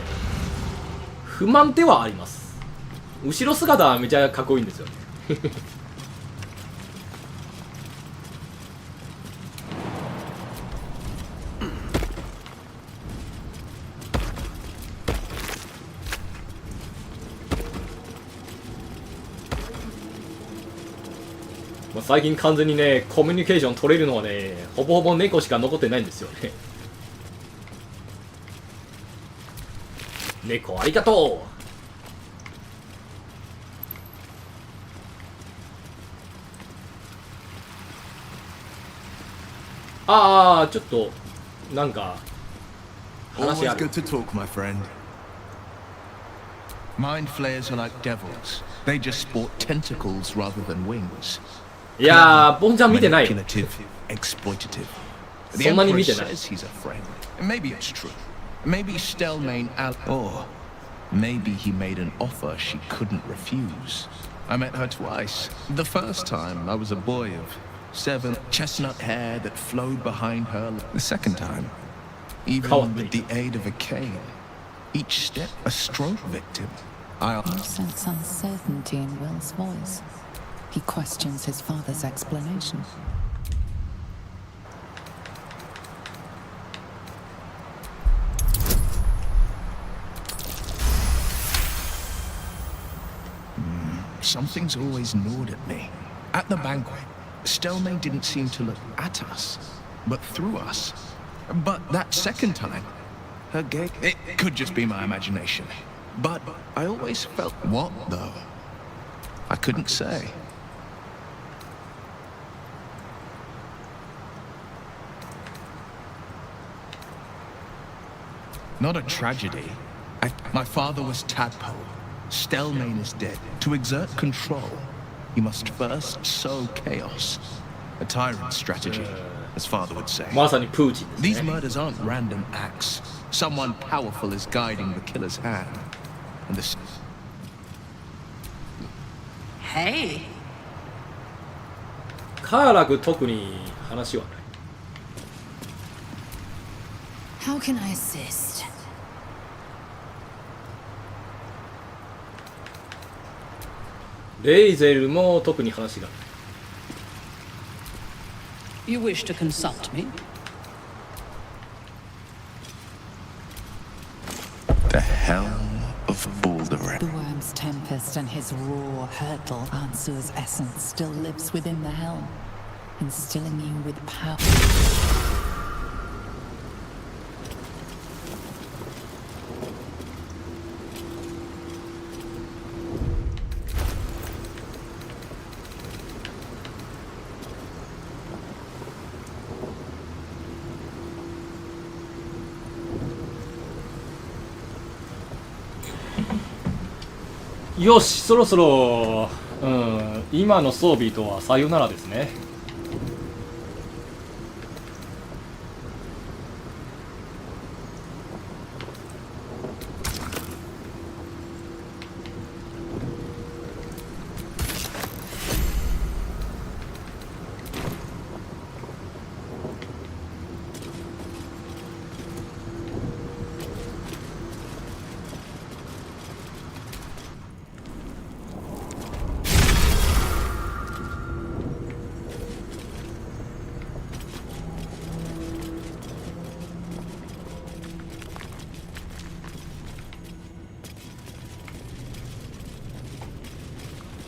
不満ではあります。後ろ姿はめちゃかっこいいんですよね最近完全にねコミュニケーション取れるのはねほぼほぼ猫しか残ってないんですよね。猫ありがとう。ああちょっとなんか話ある。 Always good to talk, my friend. Mind flayers are like devils. They just sport tentacles rather than wings. いやーボンちゃん見てないよ。 Exploitative. そんなに見てない。 He's a friend. Maybe it's true. Maybe Stelmane or maybe he made an offer she couldn't refuse. I met her twice. The first time I was a boy of 7, chestnut hair that flowed behind her. The second time, even with the aid of a cane, each step a stroke victim. You sense uncertainty in Will's voice. He questions his father's explanation. Something's always gnawed at me. At the banquet, Stelmane didn't seem to look at us, but through us. But that second time, her gaze... It could just be my imagination. But I always felt... What, though? I couldn't say. not a tragedy. My father was Tadpole. Stelmane is dead. To exert control, you must first sow chaos. A tyrant's strategy, as father would say. まさにプーチンですね。 These murders aren't random acts. Someone powerful is guiding the killer's hand. And this... Hey. カーラク特に話はない。 How can I assist? レイゼルも特に話がない。 You wish to consult me? The helm of Baldur. The worm's tempest and his raw hurtle. Ansu's essence still lives within the helm, instilling you with power. よし、そろそろ、今の装備とはさよならですね。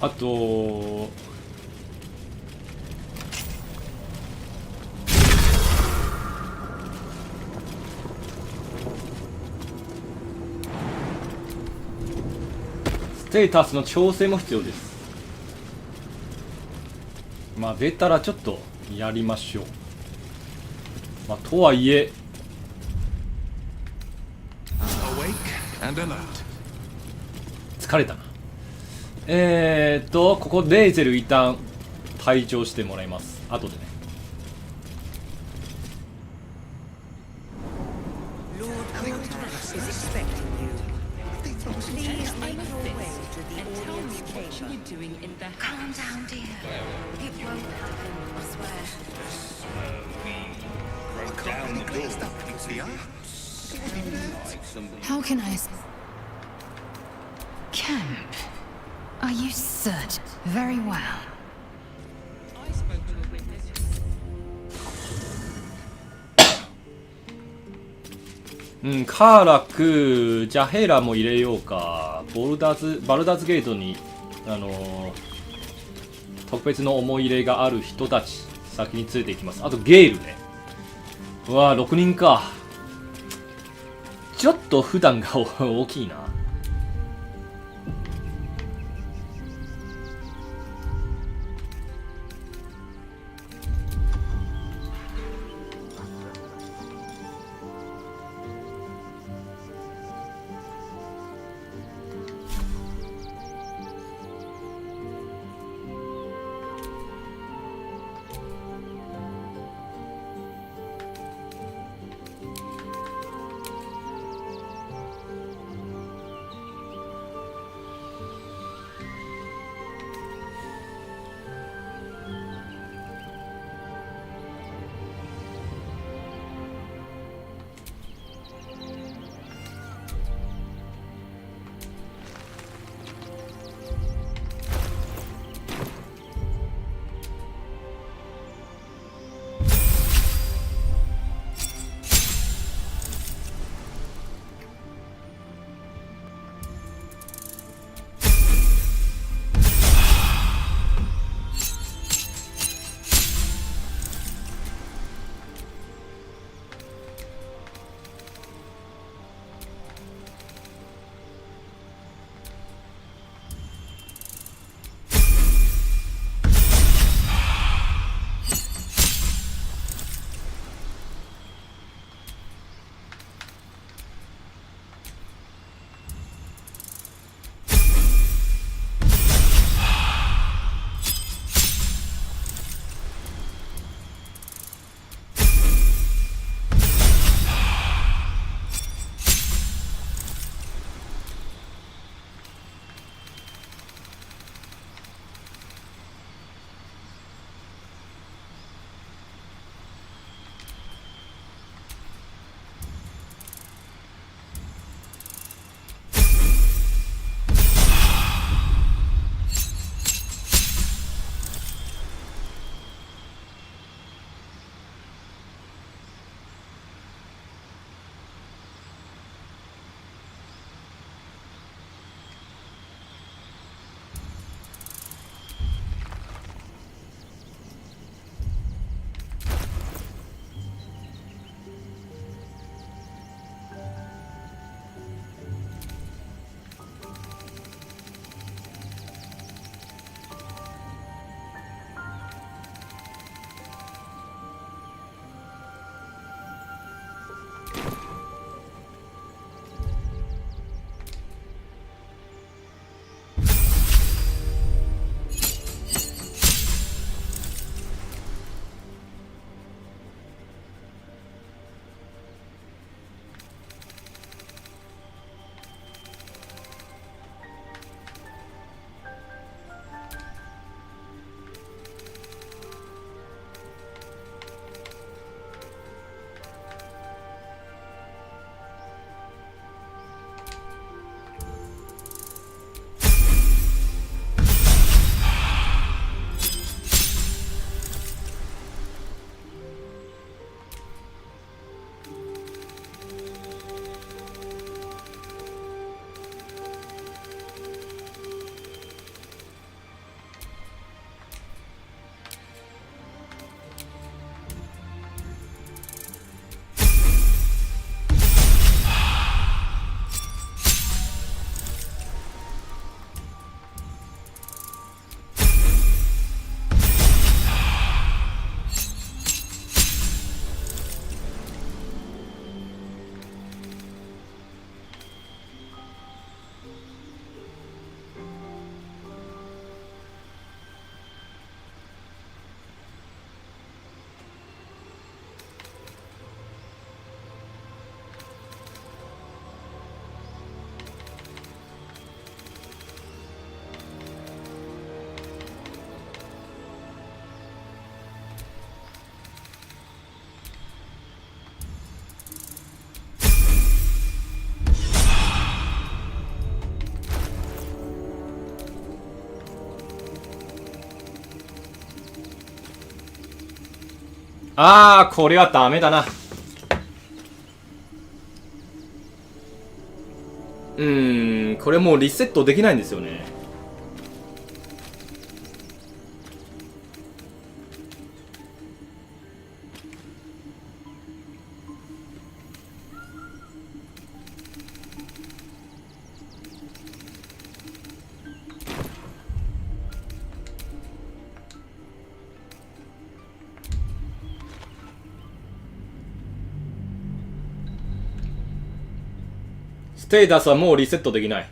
あとステータスの調整も必要です。まあ出たらちょっとやりましょう。まあとはいえ Awake and alert. 疲れたな。ここレイゼル一旦退場してもらいます。後でね。How can I... Camp? Are you certain? Very well. カーラク、じゃあヘイラーも入れようか。バルダーズゲートに特別の思い入れがある人たち先に連れていきます。あとゲールね。うわー6人か。ちょっと普段が大きいな。あー、これはダメだな。これもうリセットできないんですよね。ステータスはもうリセットできない。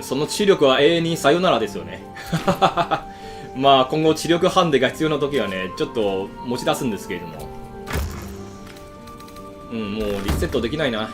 その知力は永遠にさよならですよね。まあ今後知力ハンデが必要な時はね、ちょっと持ち出すんですけれども、もうリセットできないな。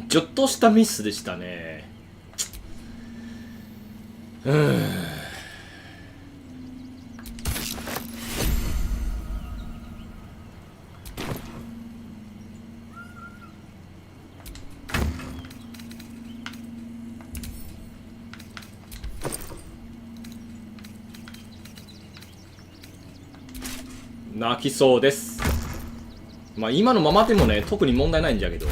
ちょっとしたミスでしたね。泣きそうです。まあ今のままでもね、特に問題ないんじゃけど。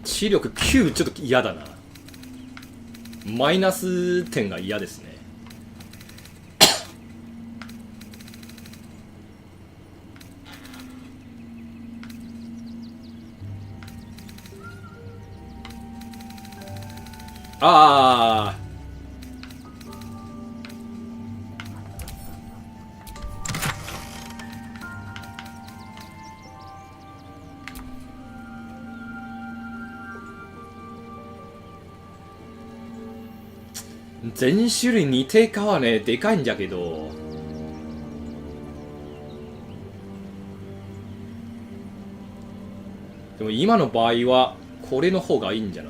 視力9ちょっと嫌だな。マイナス点が嫌ですね。ああ。全種類似てかはね、でかいんじゃけど。でも今の場合は、これの方がいいんじゃな。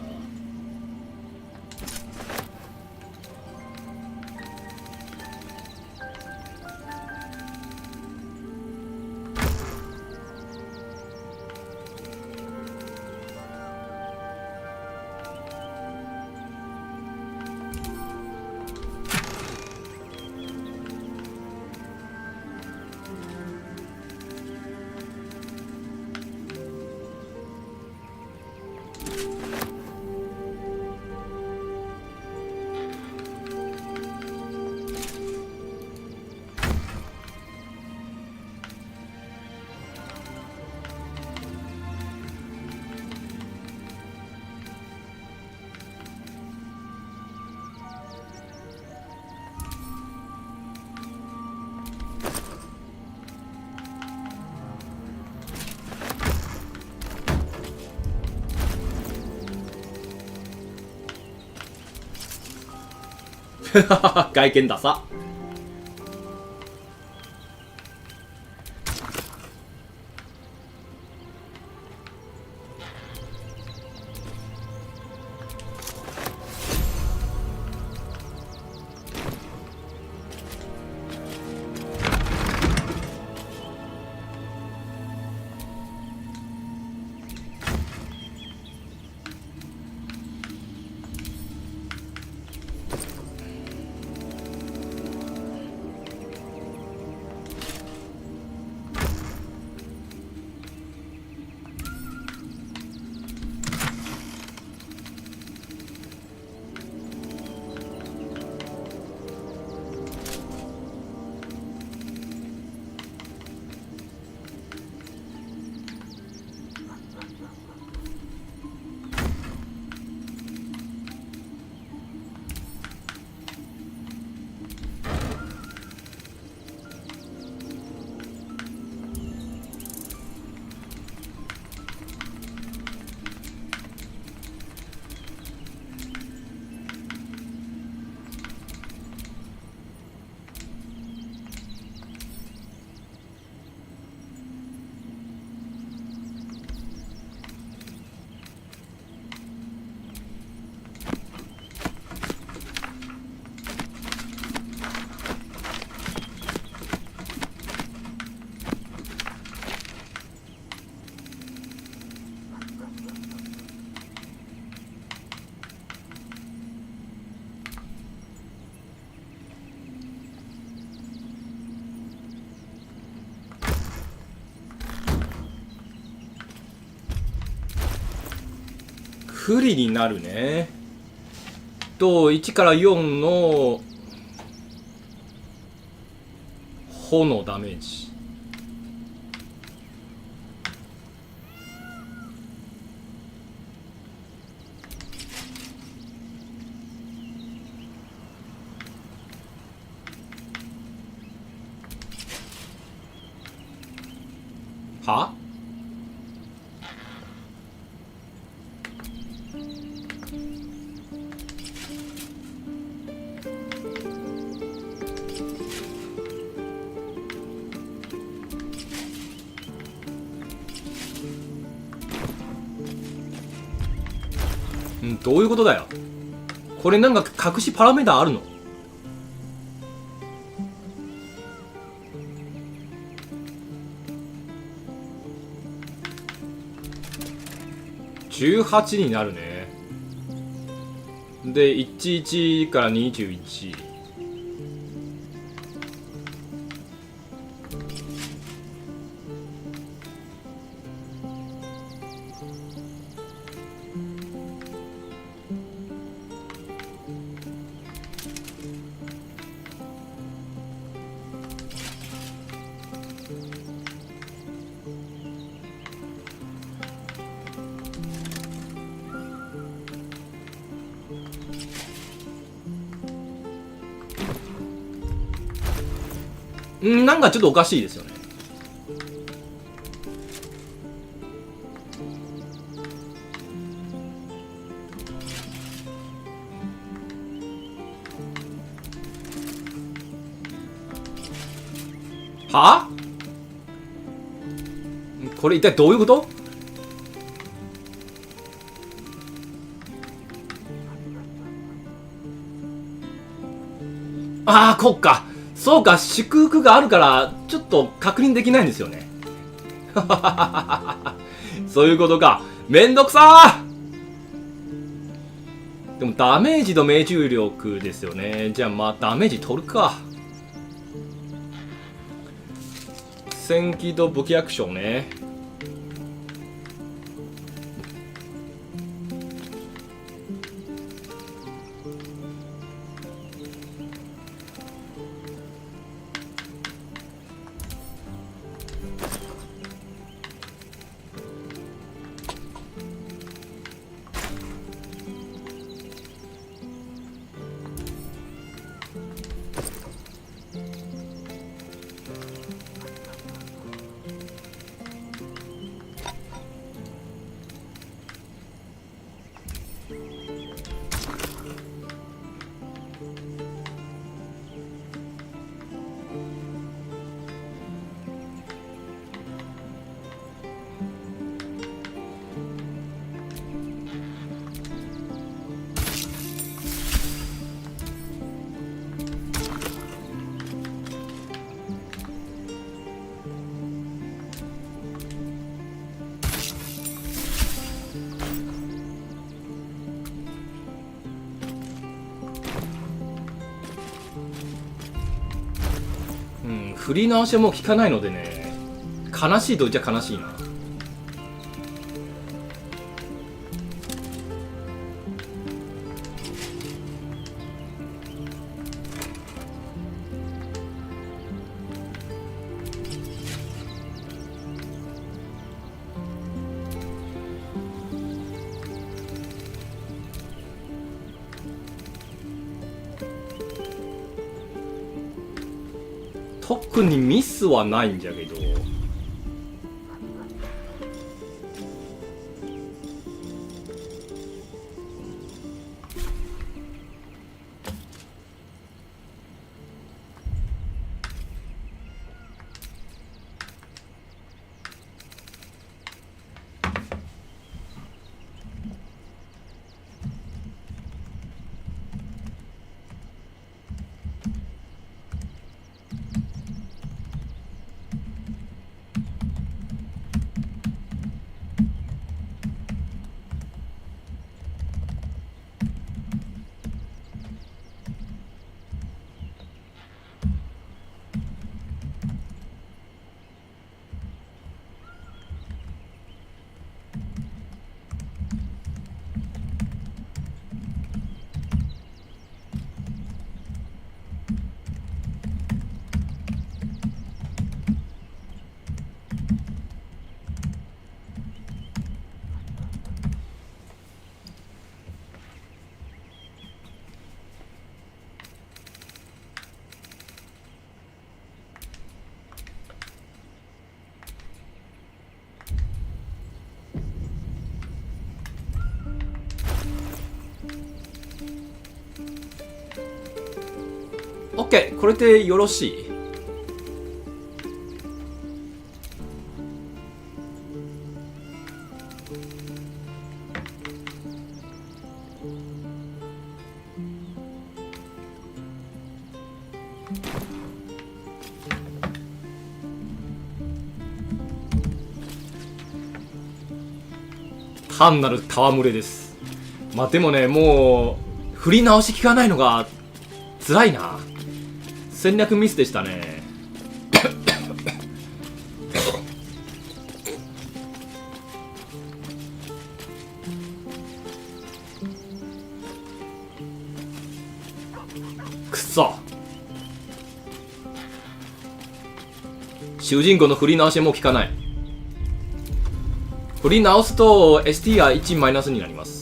外見ださ。不利になるね。1から4の炎ダメージ。は？どういうことだよ。これなんか隠しパラメータあるの？18になるね。で、11から21。なんかちょっとおかしいですよね。は？これ一体どういうこと？ああ、こっか。そうか、祝福があるからちょっと確認できないんですよね。そういうことか。めんどくさー。でもダメージと命中力ですよね。じゃあまあダメージ取るか。戦機と武器アクションね。振り直しはもう効かないのでね、悲しいと言っちゃ悲しいな。特にミスはないんじゃけど、OK、 これでよろしい。単なる戯れです。まあでもね、もう振り直し効かないのが辛いな。戦略ミスでしたね。くそ、主人公の振り直しも効かない。振り直すと ST が1マイナスになります。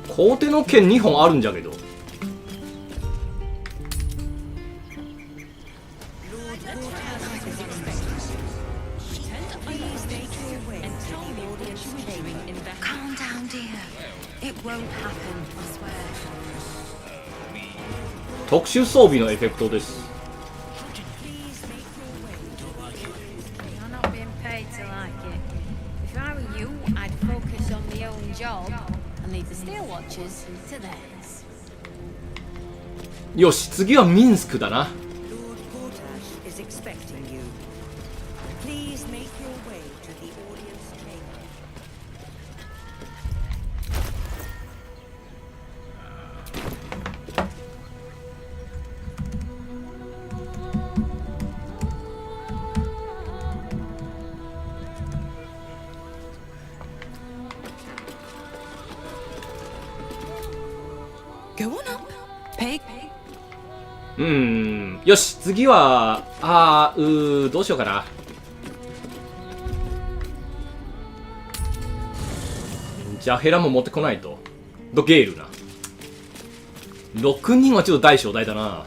法廷の剣2本あるんじゃけど。特殊装備のエフェクトです。よし、次はミンスクだな。よし、次はどうしようかな。じゃあヘラも持ってこないと。ゲールな。6人はちょっと大小大だな。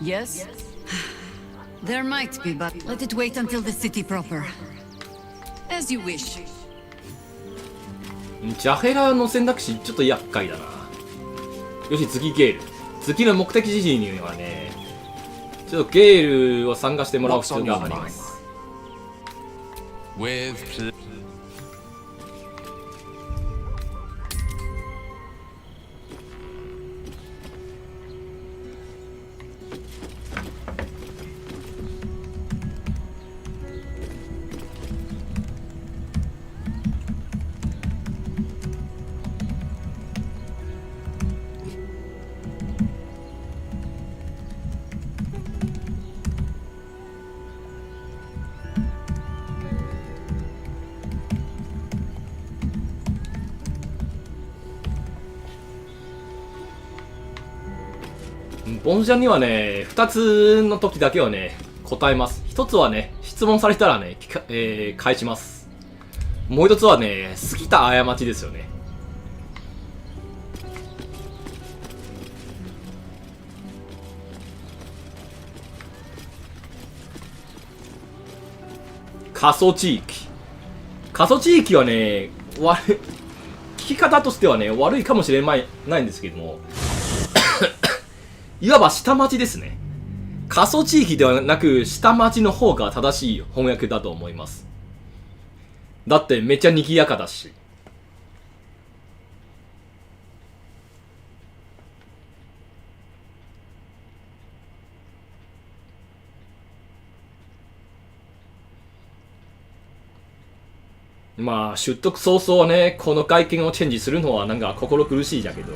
Yes? There might be, but let it wait until the city proper. As you wish. ジャヘラの選択肢ちょっと厄介だな。よし、次ゲール。次の目的地にはね、ちょっとゲールを参加してもらう必要があります。ボンジャンにはね、2つの時だけはね、答えます。1つはね、質問されたらね、返します。もう1つはね、過ぎた過ちですよね。過疎地域。過疎地域はね、聞き方としてはね、悪いかもしれないんですけども、いわば下町ですね。過疎地域ではなく下町の方が正しい翻訳だと思います。だってめっちゃ賑やかだし。まあ出得早々ね、この外見をチェンジするのはなんか心苦しいじゃけど、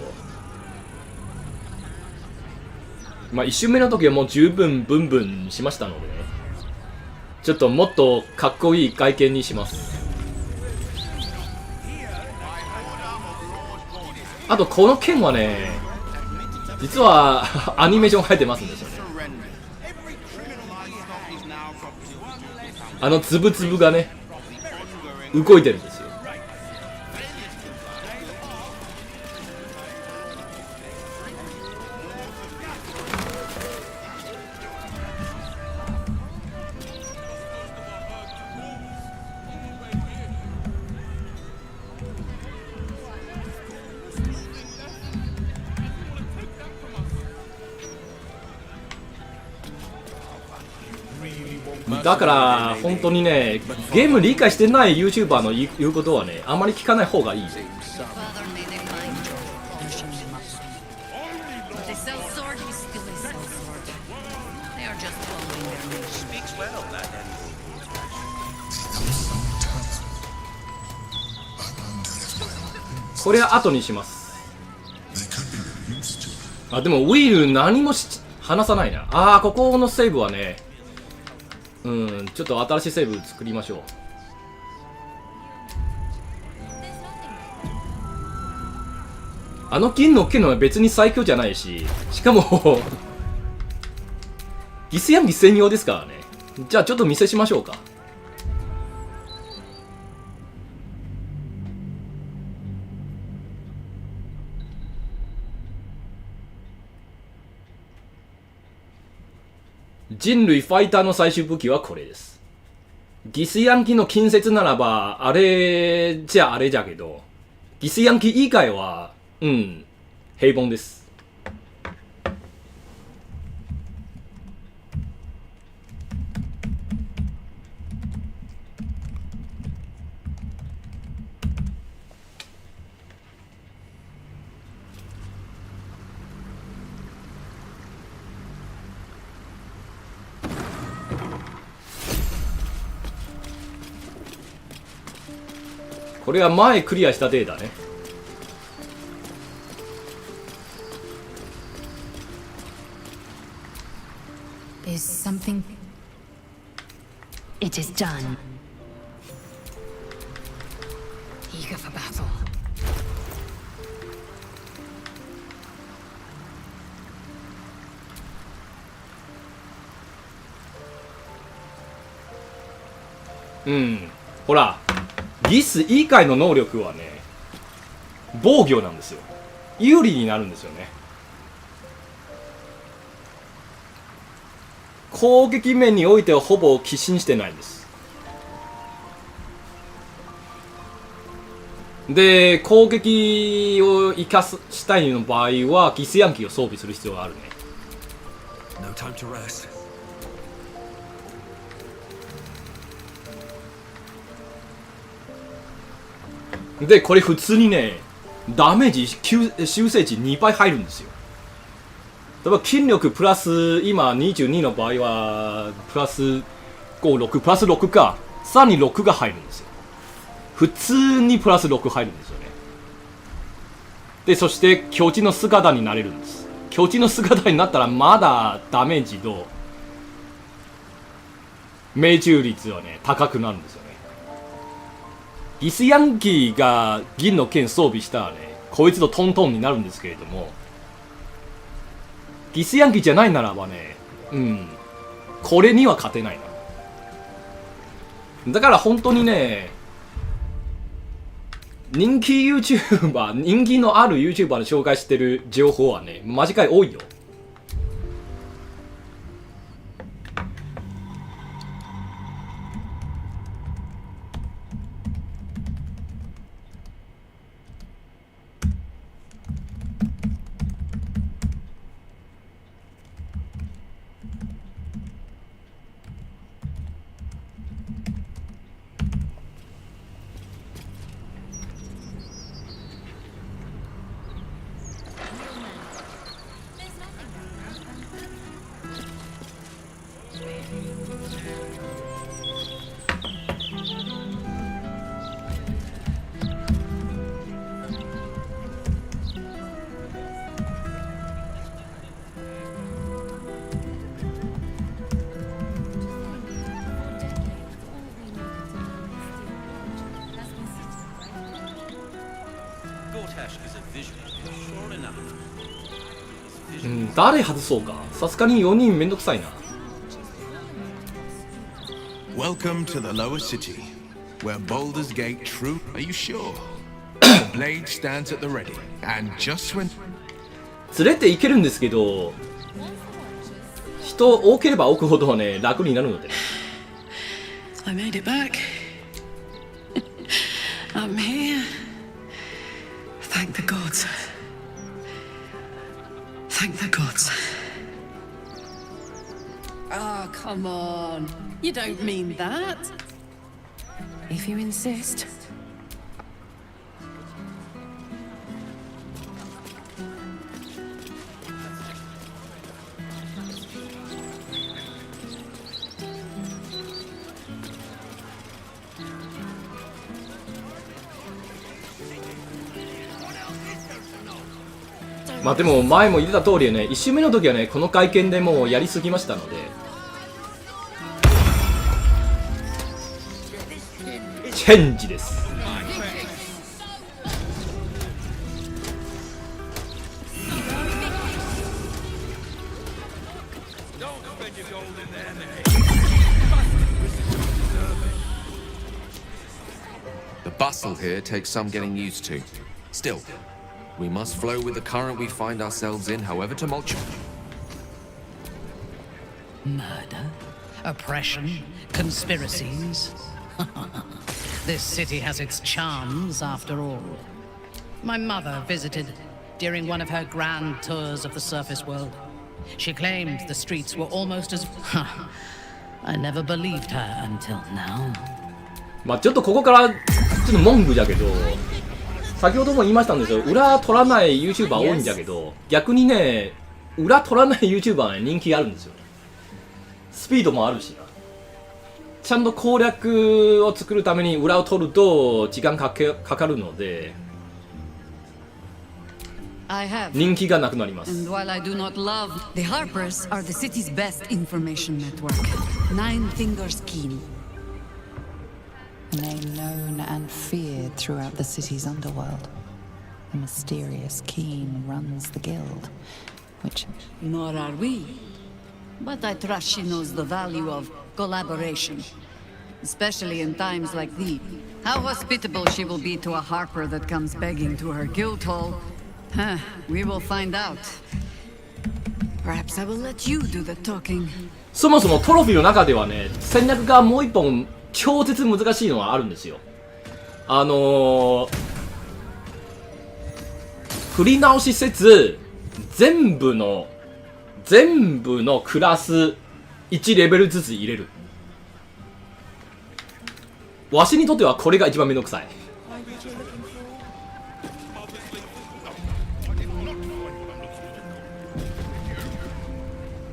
まあ1周目の時はもう十分ブンブンしましたのでね、ちょっともっとかっこいい外見にします。あとこの剣はね、実はアニメーション入ってますんですよね。あのつぶつぶがね、動いてるんですよ。だから本当にね、ゲーム理解してない YouTuber の言うことはね、あんまり聞かない方がいい。これは後にします。あ、でもウィール何も話さないな。ああ、ここのセーブはね、ちょっと新しいセーブ作りましょう。あの銀の剣は別に最強じゃないし、しかもギスヤンギ専用ですからね。じゃあちょっと見せしましょうか。人類ファイターの最終武器はこれです。ギスヤンキの近接ならばあれじゃあれじゃけど、ギスヤンキ以外は平凡です。これは前クリアしたデータね。Is something? It is done. Eager for battle. ほら。ギス以外の能力はね、防御なんですよ。有利になるんですよね。攻撃面においてはほぼ寄進してないんです。で、攻撃を生かしたいの場合はギスヤンキーを装備する必要があるね。No time to rest. で、これ普通にね、ダメージ修正値2倍入るんですよ。例えば筋力プラス、今22の場合は、プラス5、6、プラス6か、さらに6が入るんですよ。普通にプラス6入るんですよね。で、そして境地の姿になれるんです。境地の姿になったらまだダメージと命中率はね、高くなるんですよね。ギスヤンキーが銀の剣装備したらね、こいつとトントンになるんですけれども、ギスヤンキーじゃないならばね、これには勝てないな。だから本当にね、人気 YouTuber、人気のある YouTuber の紹介してる情報はね、間違い多いよ。誰外そうか。さすがに4人めんどくさいな。Welcome to the lower city, where Baldur's Gate true. Are you sure? The blade stands at the ready, and just when 連れて行けるんですけど、人多ければ多くほどね、楽になるので。I made it back. I'm here. Thank the gods. Thank the gods. Oh, come on. You don't mean that. If you insist. まあでも前も言ってた通りね、1周目の時はね、この会見でもうやりすぎましたので、チェンジです。The bustle here takes some getting used to. Still, we must flow with the current we find ourselves in, however tumultuous. Murder? Oppression? Conspiracies? This city has its charms, after all. My mother visited during one of her grand tours of the surface world. She claimed the streets were almost as... I never believed her until now. まあちょっとここからちょっと文句じゃけど、先ほども言いましたんですよ。裏取らない YouTuber 多いんじゃけど、逆にね、裏取らない YouTuber は、ね、人気あるんですよね。スピードもあるしな。ちゃんと攻略を作るために裏を取ると時間かかるので、人気がなくなります。And while I do not love, the Harpers are the city's best information network. 9 fingers keen. A name known and feared throughout the city's underworld. The mysterious Keen runs the guild, which... Nor are we. But I trust she knows the value of collaboration, especially in times like these. How hospitable she will be to a Harper that comes begging to her guild hall. We will find out. Perhaps I will let you do the talking. そもそもトロフィーの中ではね、戦略がもう一本超絶難しいのはあるんですよ。振り直しせず全部のクラス1レベルずつ入れる。わしにとってはこれが一番めんどくさい。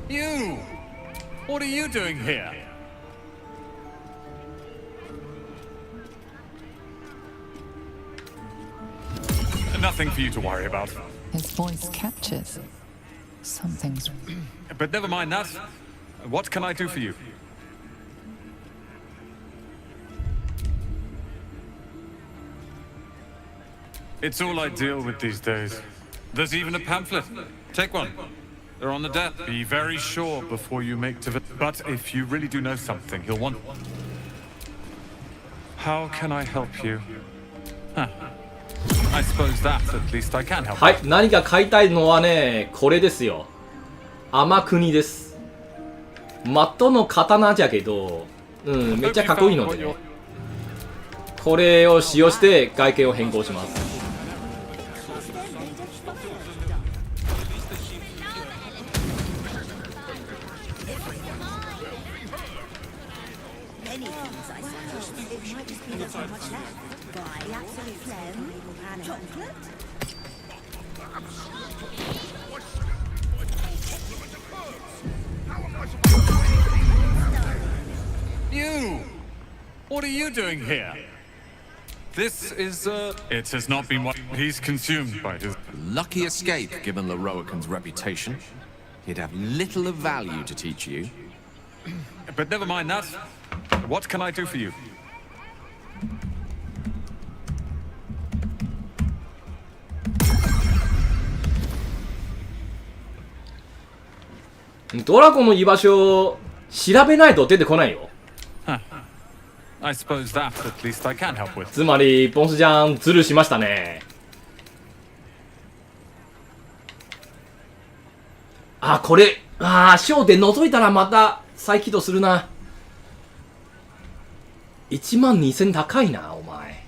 You! What are you doing here? Nothing for you to worry about. His voice catches. Something's... But never mind that. What can I do for you? It's all I deal with these days. There's even a pamphlet. Take one. They're on the deck. Be very sure before you make to... But if you really do know something, you'll want... How can I help you? Huh. I suppose that at least I can help. はい、何か買いたいのはね、これですよ。天国です。マットの刀じゃけど、めっちゃかっこいいのでね。これを使用して外見を変更します。You! What are you doing here? This is, it has not been what he's consumed by his... Lucky escape, given Leroican's reputation. He'd have little of value to teach you. But never mind that. What can I do for you? ドラゴンの居場所を調べないと出てこないよ。I suppose that at least I can help with. つまりボスジャンズルしましたね。あ、これ焦点覗いたらまた再起動するな。12000高いなお前。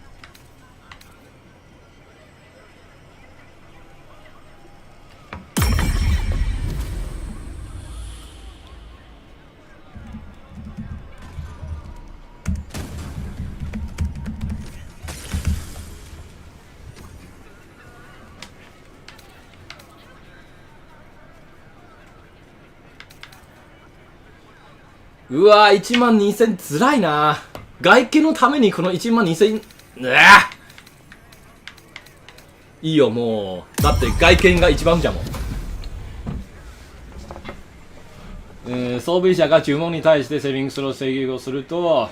うわー、12000つらいな。外見のためにこの12000、いいよもう。だって外見が一番じゃもん。装備者が注文に対してセービングスロー制御をすると、あ、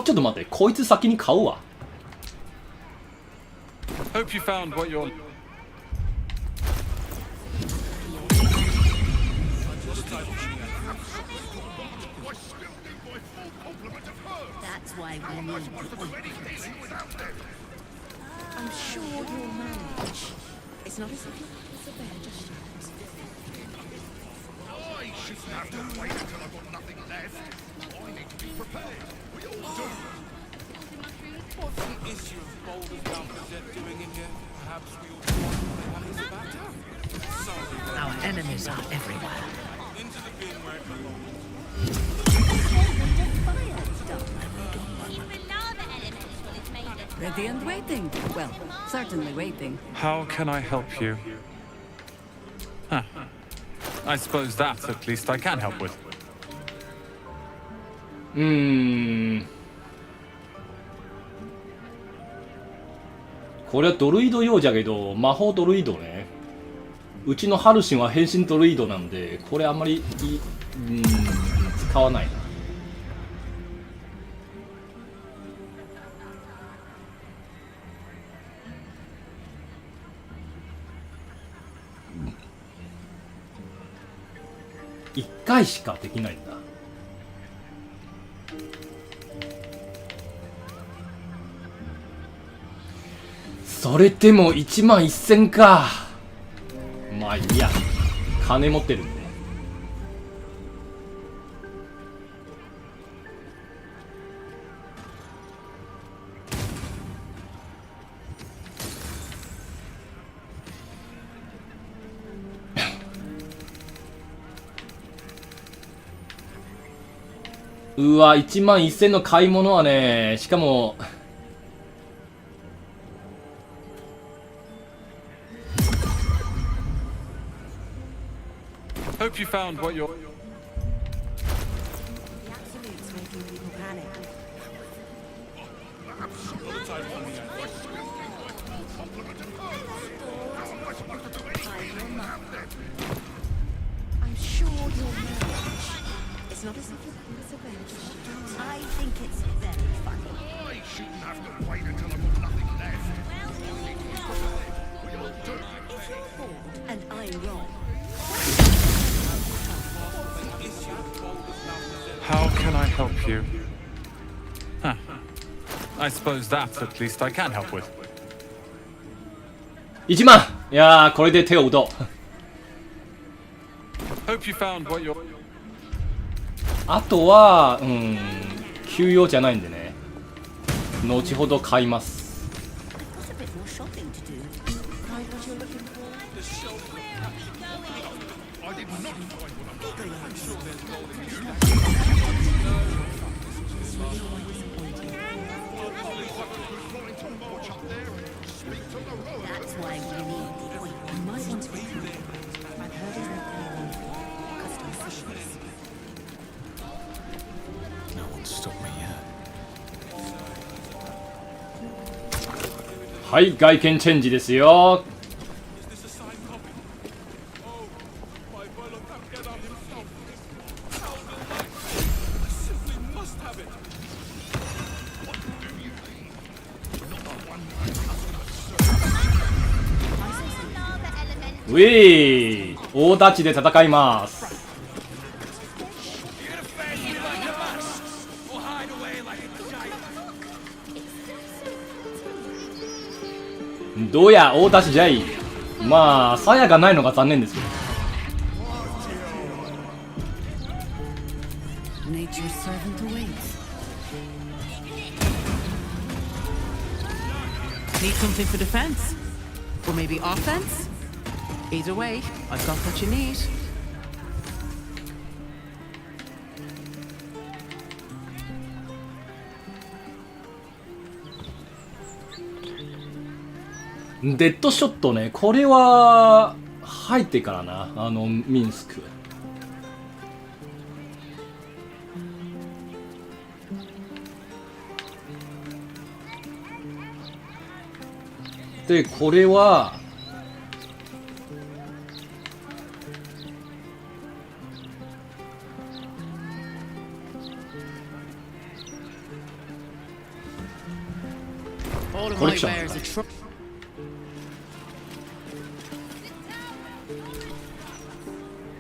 ちょっと待って、こいつ先に買うわ。Hope you found what you're... That's why we need I'm sure you'll manage. It's not as if you was a bear just I shouldn't have to wait until I've got nothing left. I need to be prepared. We all do. What's the issue of Baldur doing in here? Perhaps we ought to watch what he's about to have. Our enemies are everywhere. Into the bin where it belongs. Ready and waiting. Well, certainly waiting. How can I help you? Huh. I suppose that at least I can help with. これはドルイド用じゃけど、魔法ドルイドね。うちのハルシンは変身ドルイドなんで、これあんまり使わないな。1回しかできないんだ。それでも1万1000か。まあいいや、金持ってるんで。うわ、1万1000の買い物はね、しかもHope you found what you're... I'm sure you'll manage. It's not as if it's a bench. I think it's very funny. I shouldn't have to wait until I've got nothing left. If you're bored and I'm wrong, How can I help you? Huh. I suppose that at least I can help with. 1万。いやー、これで手を打とう。 Hope you found what you're... あとは休養じゃないんでね、後ほど買います。 I've got a bit more shopping to do. Find what you're looking for. I did not find what I'm looking for. I'm sure there's gold in you. That's why we need the oil. You might want to be careful. I've heard he's not very well for custom fishes. No one's stopped me yet. はい、外見チェンジですよ。ウィー、大立ちで戦います。どうや、大立ちじゃい。まあ鞘がないのが残念ですけど。 Nature's servant awaits. Need something for defense? Or maybe offense? Either way, I've got what you need. デッドショットね、これは入ってからな、ミンスク。で、これはコレクション。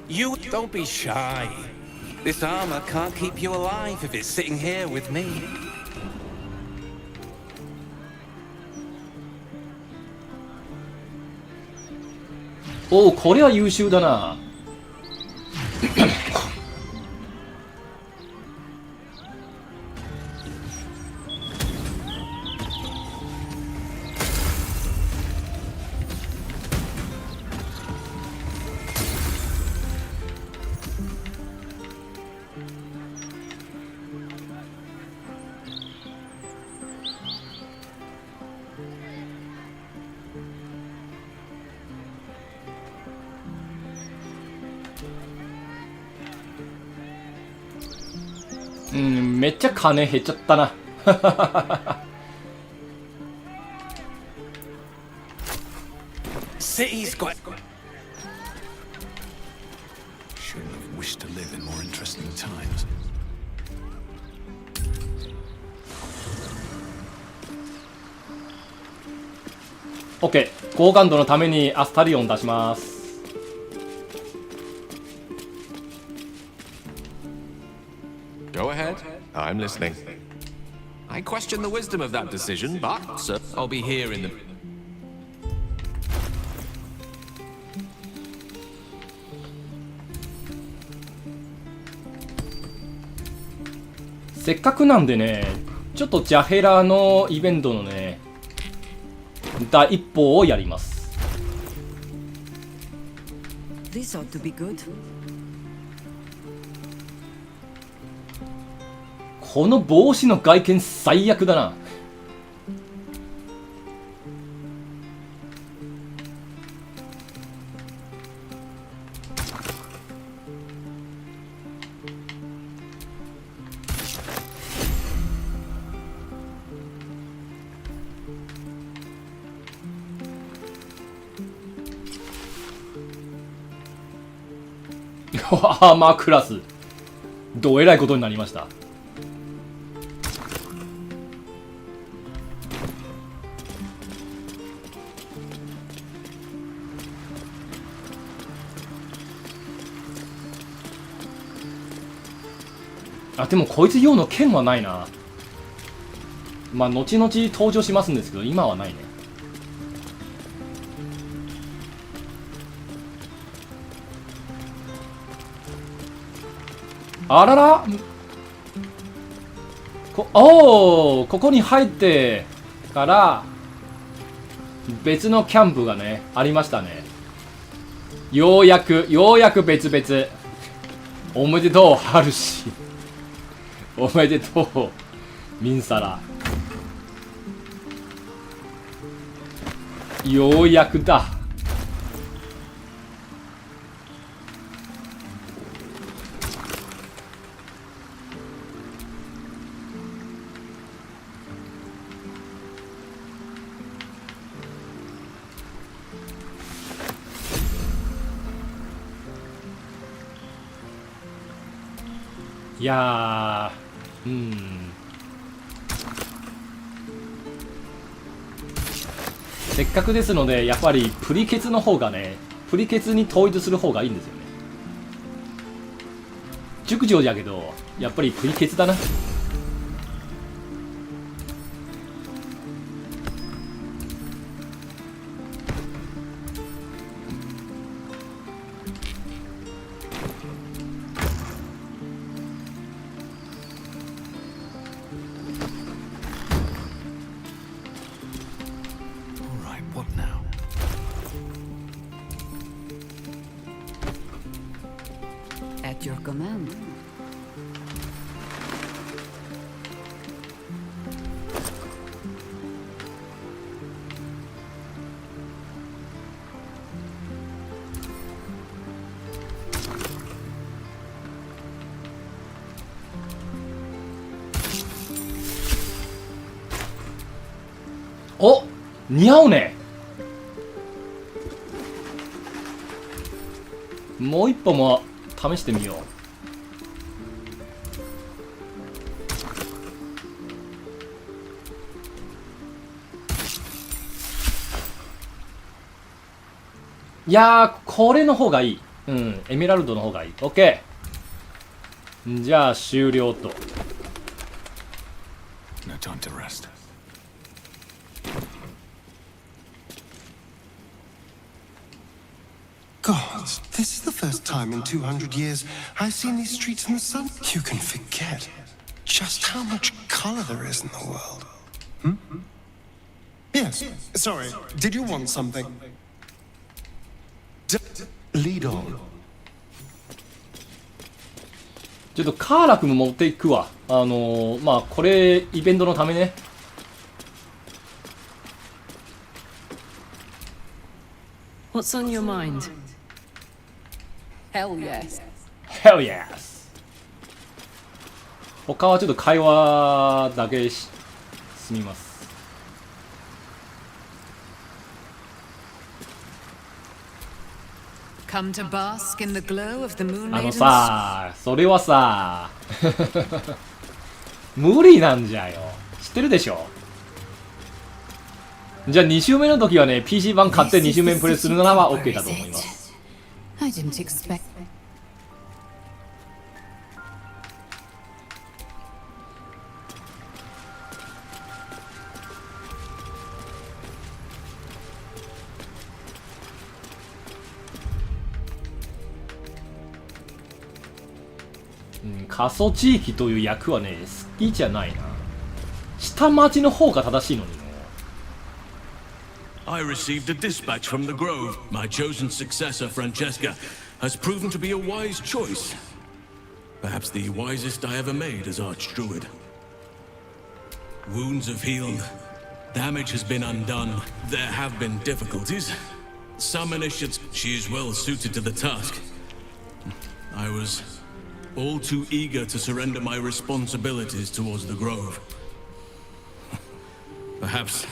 You don't be shy. This armor can't keep you alive if it's sitting here with me. おお、これは優秀だな。めっちゃ金減っちゃったな。City's got. Shouldn't have wished to live in more interesting times. OK、好感度のためにアスタリオン出します。Go ahead. I'm listening. I question the wisdom of that decision, but sir, I'll be here in the... せっかくなんでね、ちょっとジャヘラのイベントのね、第一歩をやります。This ought to be good. この帽子の外見最悪だな。アーマークラス、どえらいことになりました。あ、でもこいつ用の剣はないな。まあ後々登場しますんですけど、今はないね。あらら、ここに入ってから別のキャンプがねありましたね。ようやく別々。おめでとうハルシ、おめでとうミンサラ。ようやくだ。いやー、せっかくですのでやっぱりプリケツの方がね、プリケツに統一する方がいいんですよね。熟女じゃけどやっぱりプリケツだな。At your command.お、似合うね。もう一歩も試してみよう。いやー、これの方がいい。エメラルドの方がいい。OK。じゃあ終了と。No time to rest. God, this is the first time in 200 years I've seen these streets in the sun. You can forget just how much color there is in the world. Yes, sorry, did you want something? Lead on. ちょっとカーラクも持っていくわ。まあこれイベントのためね。What's on your mind? Hell yes. Hell yes. 他はちょっと会話だけ済みます。Come to bask in the glow of the moon さ、それはさ無理なんじゃよ。知ってるでしょ。じゃあ2週目の時はね PC 版買って2週目プレイするならば OK だと思います。I didn't expect. 過疎地域という役はね好きじゃないな。下町の方が正しいのにね。I received a dispatch from the Grove. My chosen successor, Francesca, has proven to be a wise choice. Perhaps the wisest I ever made as Archdruid. Wounds have healed. Damage has been undone. There have been difficulties. Some initiates. She is well suited to the task. I was all too eager to surrender my responsibilities towards the Grove. Perhaps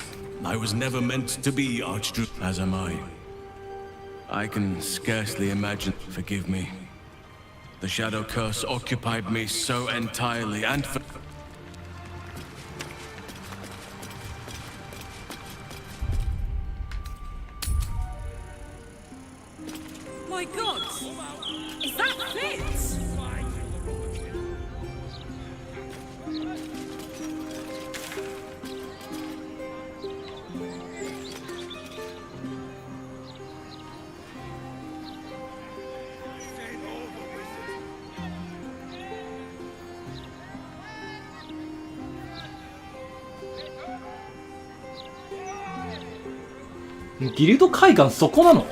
I was never meant to be Archdruid, as am I. I can scarcely imagine. Forgive me. The Shadow Curse occupied me so entirely, and for... My God! Is that Fitz? ?ギルド会館そこなの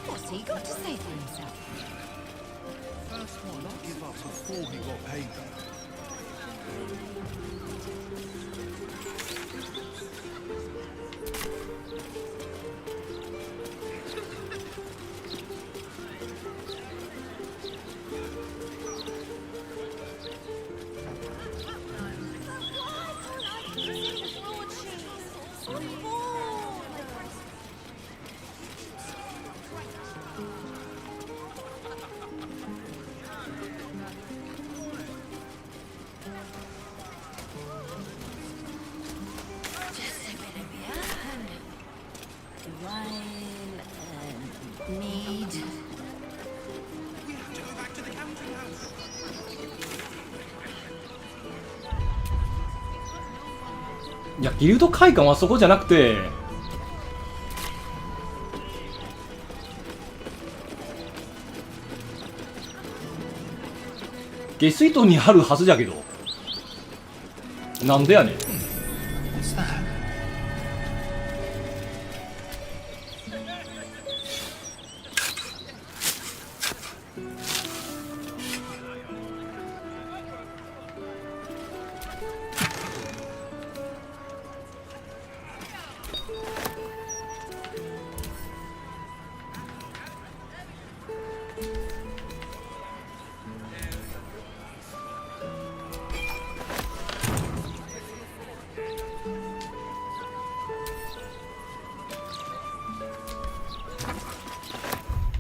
？What's he got to say for himself? First one, I'll give up before he got paid though. Need. いやギルド会館はそこじゃなくて、下水道にあるはずじゃけど、なんでやねん。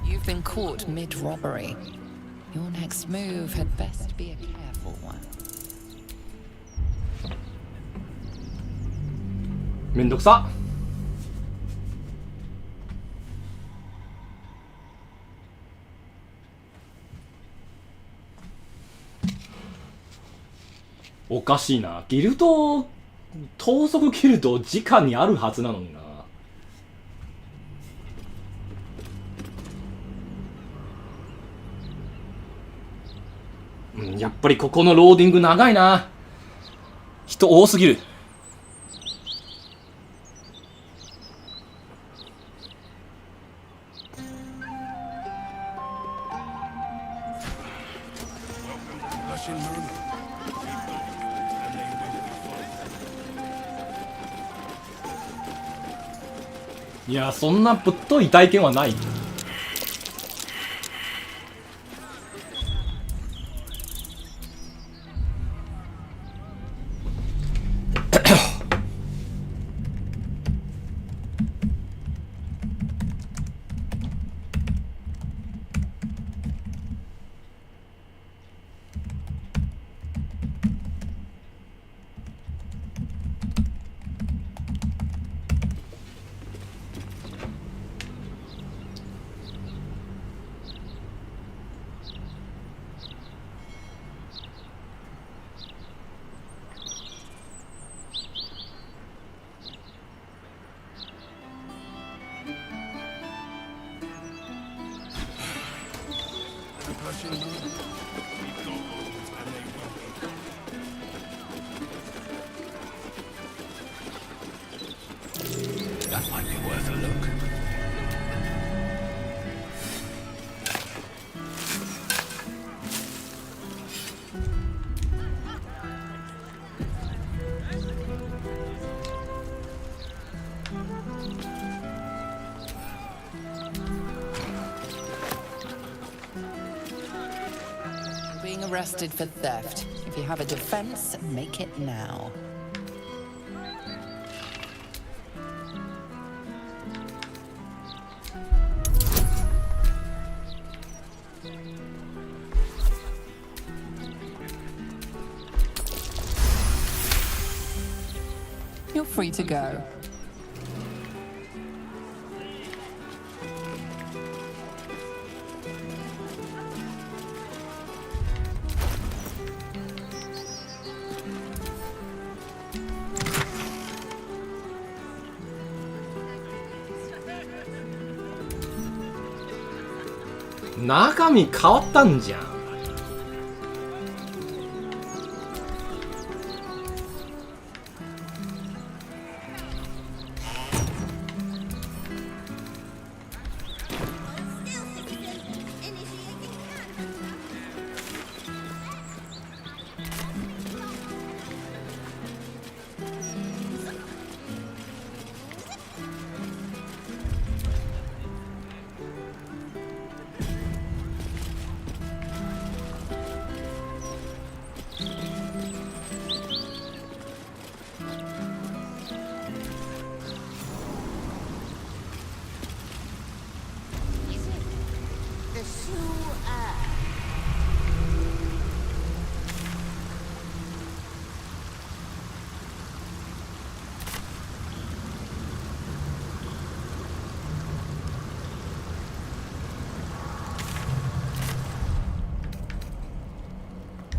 You've been caught mid-robbery. Your next move had best be a careful one. めんどくさ。おかしいな。ギルド盗賊ギルド直にあるはずなのにな。やっぱりここのローディング長いな。人多すぎる。いや、そんなぶっとい体験はない。That might be worth a look. Being arrested for theft. If you have a defense, make it now. You're free to go. Nakami 変わったんじゃん。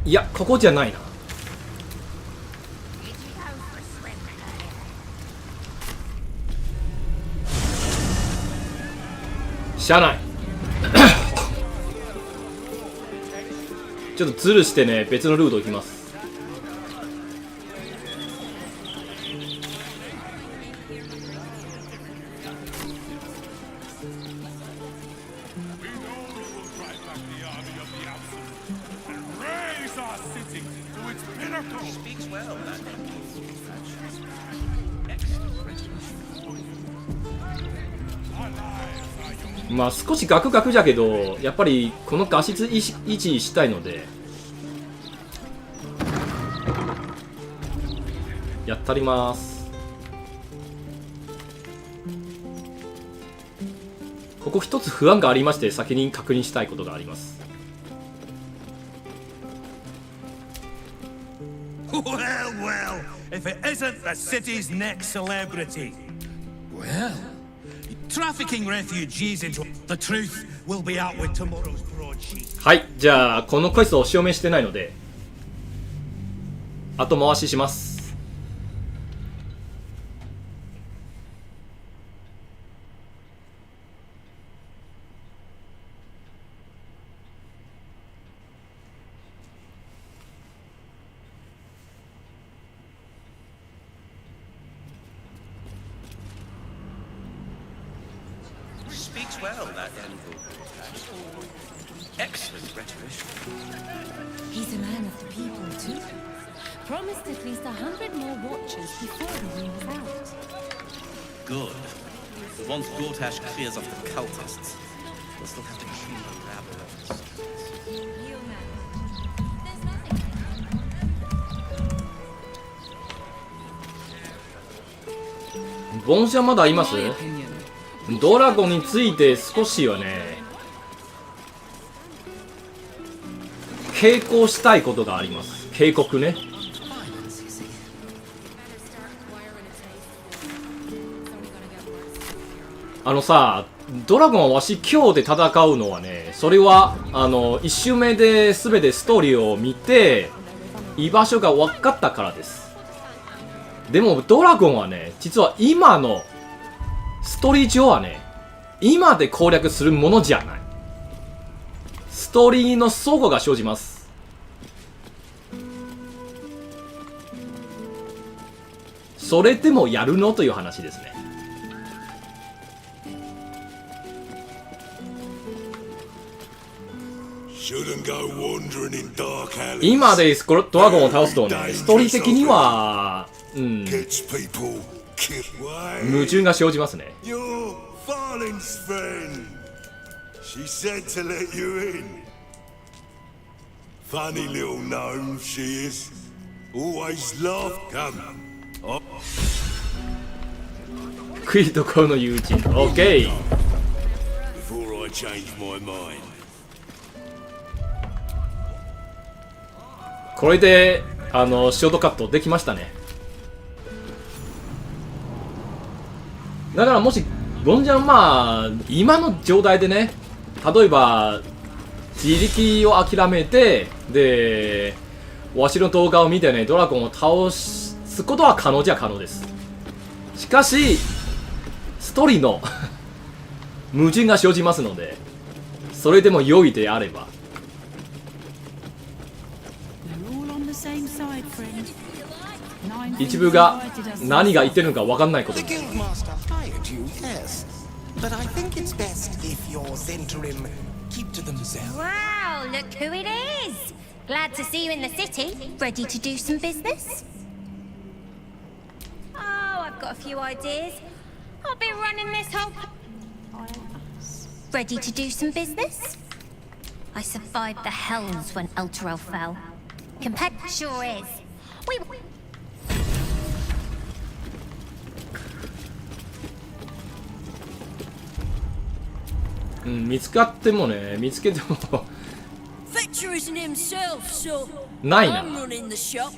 いや、ここじゃないな。しゃあないちょっとズルしてね、別のルート行きます。まあ少しガクガクじゃけど、やっぱりこの画質維持したいのでやったります。ここ一つ不安がありまして、先に確認したいことがあります。Well, well, if it isn't the city's next celebrity. Well.Trafficking refugees into the truth will be out with tomorrow's broadsheet. はい、じゃあこのクエストをお証明してないので後回しします。Speaks well, that envoy. Excellent rhetorician. He's a man of the people, too. Promised at least 100 more watchers before the war was out. Good. But once Gortash clears off the cultists, we'll still have to clean the rabbits. ボンシャまだいます？ドラゴンについて少しはね、警告したいことがあります。警告ね。あのさ、ドラゴンはわし今日で戦うのはね、それは1周目で全てストーリーを見て居場所が分かったからです。でもドラゴンはね、実は今のストーリー上はね、今で攻略するものじゃない。ストーリーの齟齬が生じます。それでもやるのという話ですね。今でドラゴンを倒すとね、ストーリー的には、矛盾が生じますね。She said to let you in. Funny little gnome she is. Always laugh. Come. Oh. クイとコウの友人。OK。Before I change my mind. これでショートカットできましたね。だからもしゴンジャンまあ今の状態でね。例えば自力を諦めてでわしの動画を見てねドラゴンを倒すことは可能じゃ可能です。しかしストーリーの矛盾が生じますのでそれでも良いであれば一部が何が言ってるのか分かんないことです。But I think it's best if your Zentrim keep to themselves. Wow, look who it is! Glad to see you in the city. Ready to do some business? Oh, I've got a few ideas. I'll be running this whole... Ready to do some business? I survived the hells when Elturel fell. Compared sure is. We...見つかってもね、見つけてもFetcher isn't himself, so ないな。 I'm running the shop.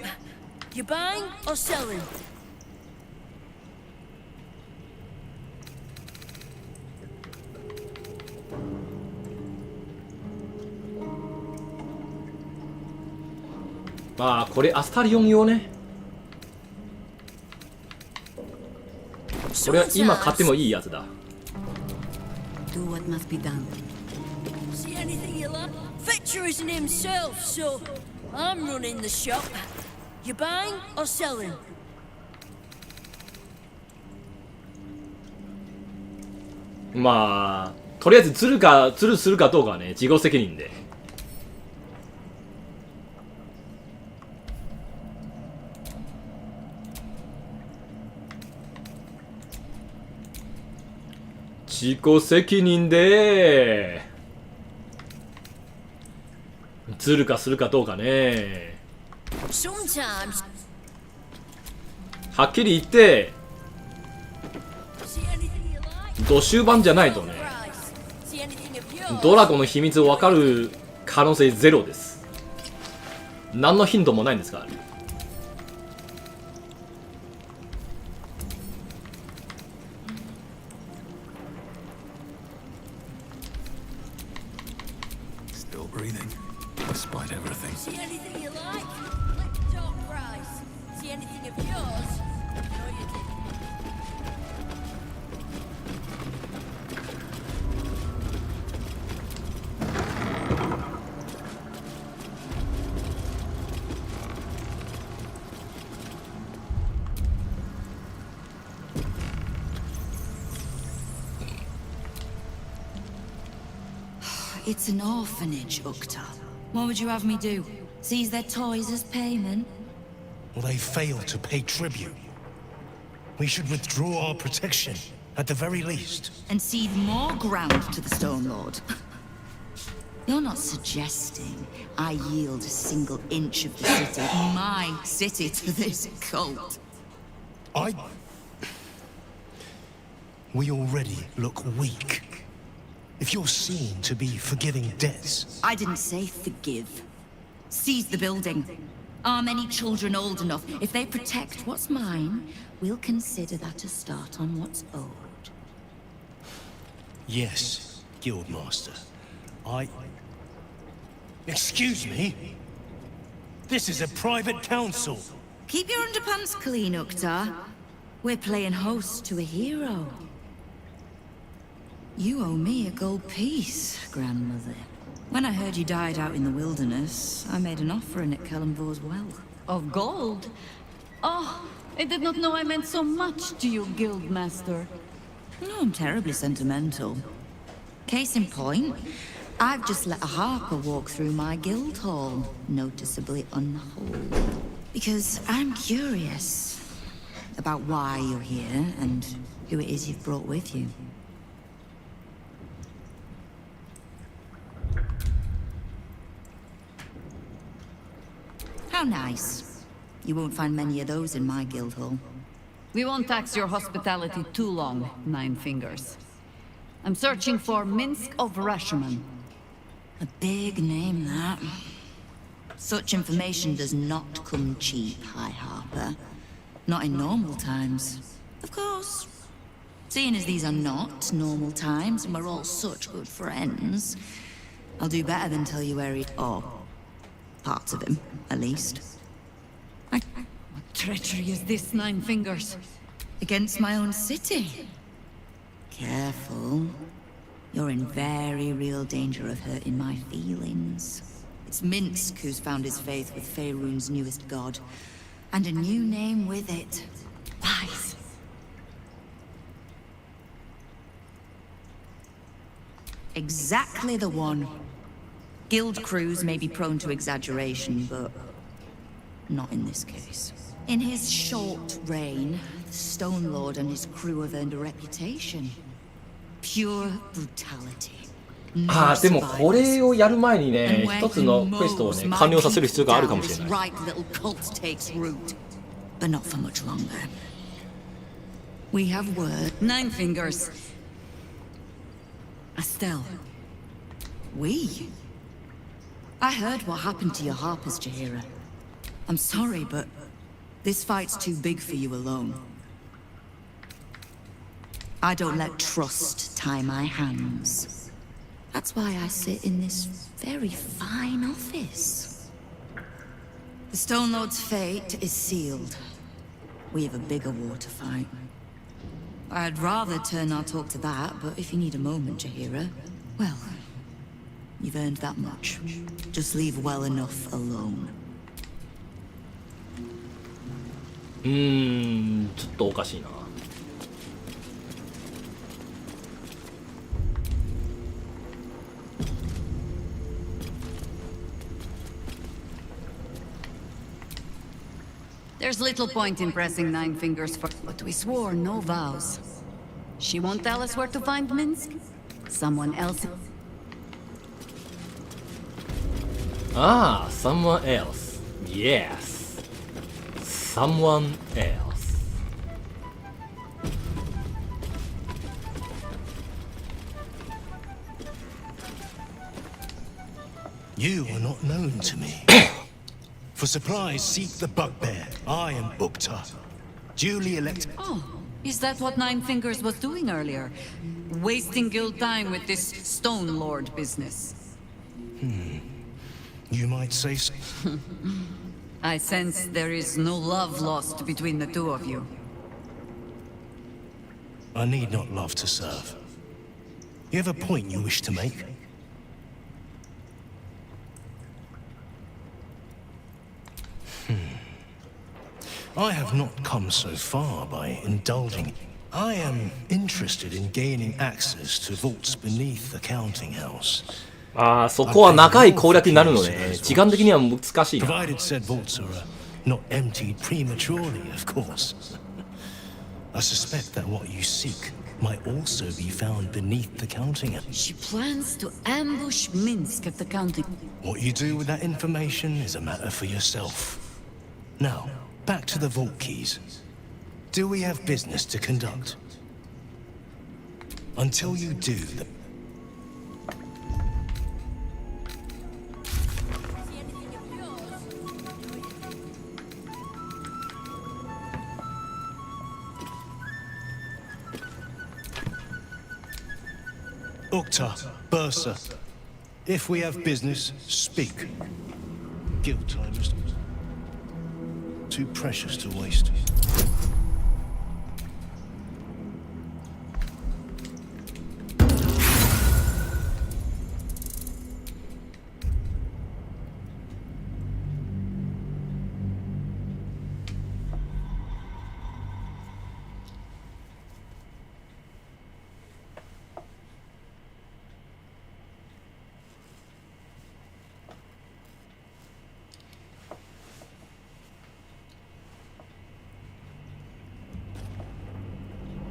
You buying or selling? まあこれアスタリオン用ね。これは今買ってもいいやつだ。Do what must be done. See anything you like? Fetcher isn't himself, so I'm running the shop. You buying or selling? まあとりあえずズルするかどうかはね自己責任で。自己責任でズルかするかどうかね。はっきり言ってド終盤じゃないとねドラゴンの秘密を分かる可能性ゼロです。何のヒントもないんですから。Breathing, despite everything. See anything you like? Let's talk price. See anything of yours? No, you didn't. It's an orphanage, Ukta. What would you have me do? Seize their toys as payment? Well, they failed to pay tribute. We should withdraw our protection, at the very least. And cede more ground to the Stone Lord? You're not suggesting I yield a single inch of the city, my city, to this cult? We already look weak. If you're seen to be forgiving debts... I didn't say forgive. Seize the building. Arm any children old enough. If they protect what's mine, we'll consider that a start on what's owed. Yes, Guildmaster. Excuse me? This is a private council. Keep your underpants clean, Uktar. We're playing host to a hero. You owe me a gold piece, grandmother. When I heard you died out in the wilderness, I made an offering at Kellenvor's well. Of gold? Oh, I did not know I meant so much to you, Guildmaster. No, I'm terribly sentimental. Case in point, I've just let a harper walk through my guild hall, noticeably unholed. Because I'm curious about why you're here and who it is you've brought with you. How nice. You won't find many of those in my guild hall. We won't tax your hospitality too long, Nine Fingers. I'm searching for Minsk of Rashomon. A big name, that. Such information does not come cheap, High Harper. Not in normal times. Of course. Seeing as these are not normal times and we're all such good friends, I'll do better than tell you where he... or parts of him, at least. What treachery is this, Nine Fingers? Against my own city. Careful. You're in very real danger of hurting my feelings. It's Minsk who's found his faith with Faerun's newest god. And a new name with it. Wise. Exactly the one. Guild crews may be prone to exaggeration, but not in this case. In his short reign, the Stone Lord and his crew have earned a reputation. Pure brutality. でもこれをやる前にね、一つのクエストをね、完了させる必要があるかもしれない。But not for much longer. We have word. Nine Fingers. Estelle. We? I heard what happened to your Harpers, Jaheira. I'm sorry, but this fight's too big for you alone. I don't let trust tie my hands. That's why I sit in this very fine office. The Stone Lord's fate is sealed. We have a bigger war to fight. I'd rather turn our talk to that, but if you need a moment, Jaheira, well, you've earned that much. Just leave well enough alone. ちょっとおかしいな。There's little point in pressing Nine Fingers for... But we swore no vows. She won't tell us where to find Minsk? Someone else... Ah, someone else. Yes. Someone else. You are not known to me. For supplies, seek the bugbear. I am Ukta, duly elected. Oh, is that what Nine Fingers was doing earlier? Wasting guild time with this Stone Lord business. You might say so. I sense there is no love lost between the two of you. I need not love to serve. You have a point you wish to make? I have not come so far by indulging. I am interested in gaining access to vaults beneath the counting house. ああ、そこは長い攻略になるので、時間的には難しいな。Provided said vaults are not emptied prematurely, of course. I suspect that what you seek might also be found beneath the counting house. She plans to ambush Minsk at the counting. What you do with that information is a matter for yourself. Now, back to the vault keys. Do we have business to conduct? Until you do, the... Ukta, Bursa, if we have business, speak. Guild time is too precious to waste.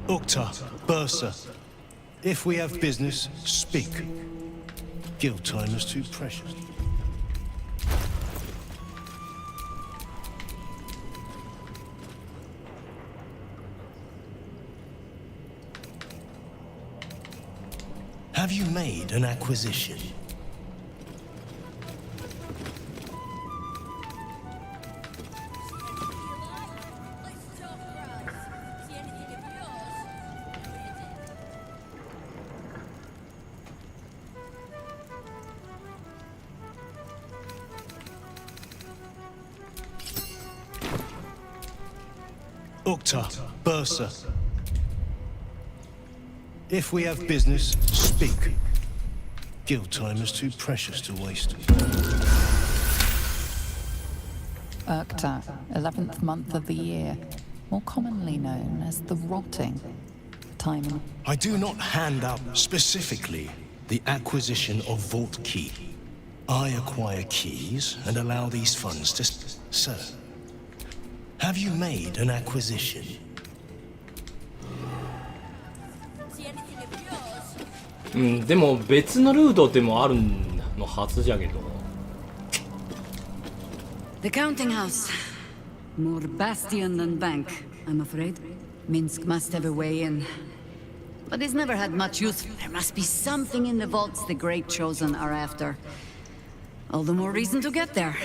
Ukta, Bursa. If we have business, speak. Guild time is too precious. Have you made an acquisition? Ukta, Bursa. If we have business, speak. Guild time is too precious to waste. Urkta, 11th month of the year, more commonly known as the rotting. Time. I do not hand up specifically the acquisition of vault key. I acquire keys and allow these funds to... Sir, have you made an acquisition? See anything of yours? うん、でも別のルートでもあるのはずじゃけど。The counting house. More bastion than bank, I'm afraid. Minsk must have a way in. But it's never had much use. There must be something in the vaults the Great Chosen are after. All the more reason to get there.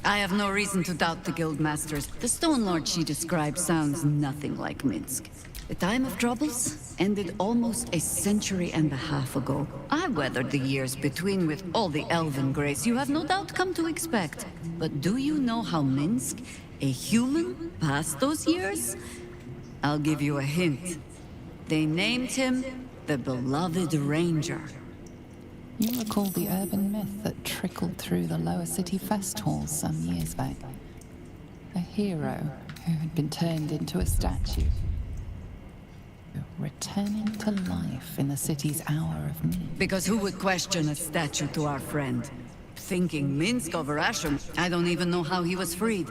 I have no reason to doubt the guild masters. The Stone Lord she describes sounds nothing like Minsk. The time of troubles ended almost a century and a half ago. I weathered the years between with all the elven grace you have no doubt come to expect. But do you know how Minsk, a human, passed those years? I'll give you a hint. They named him the Beloved Ranger. You recall the urban myth that trickled through the lower city fest halls some years back. A hero who had been turned into a statue. Returning to life in the city's hour of need. Because who would question a statue to our friend? Thinking Minsk over Ashram, I don't even know how he was freed.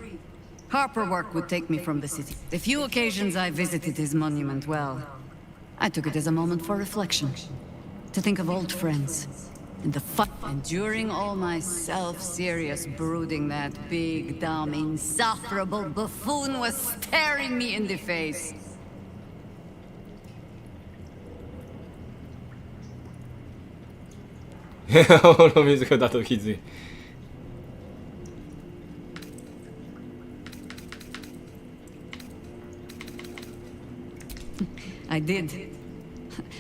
Harper work would take me from the city. The few occasions I visited his monument, well, I took it as a moment for reflection. To think of old friends. And the fun. And during all my self-serious brooding, that big, dumb, insufferable buffoon was staring me in the face. I did.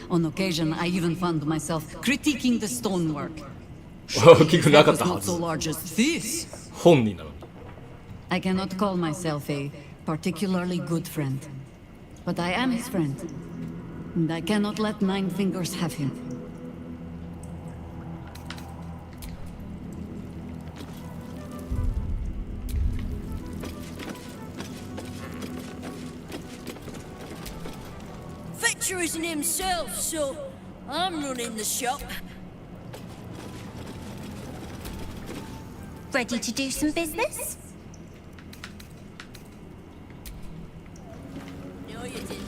On occasion, I even found myself critiquing the stonework. It was not so large as this. I cannot call myself a particularly good friend, but I am his friend, and I cannot let Nine Fingers have him. Fetcher isn't himself, so I'm running the shop. Ready to do some business? No, you didn't.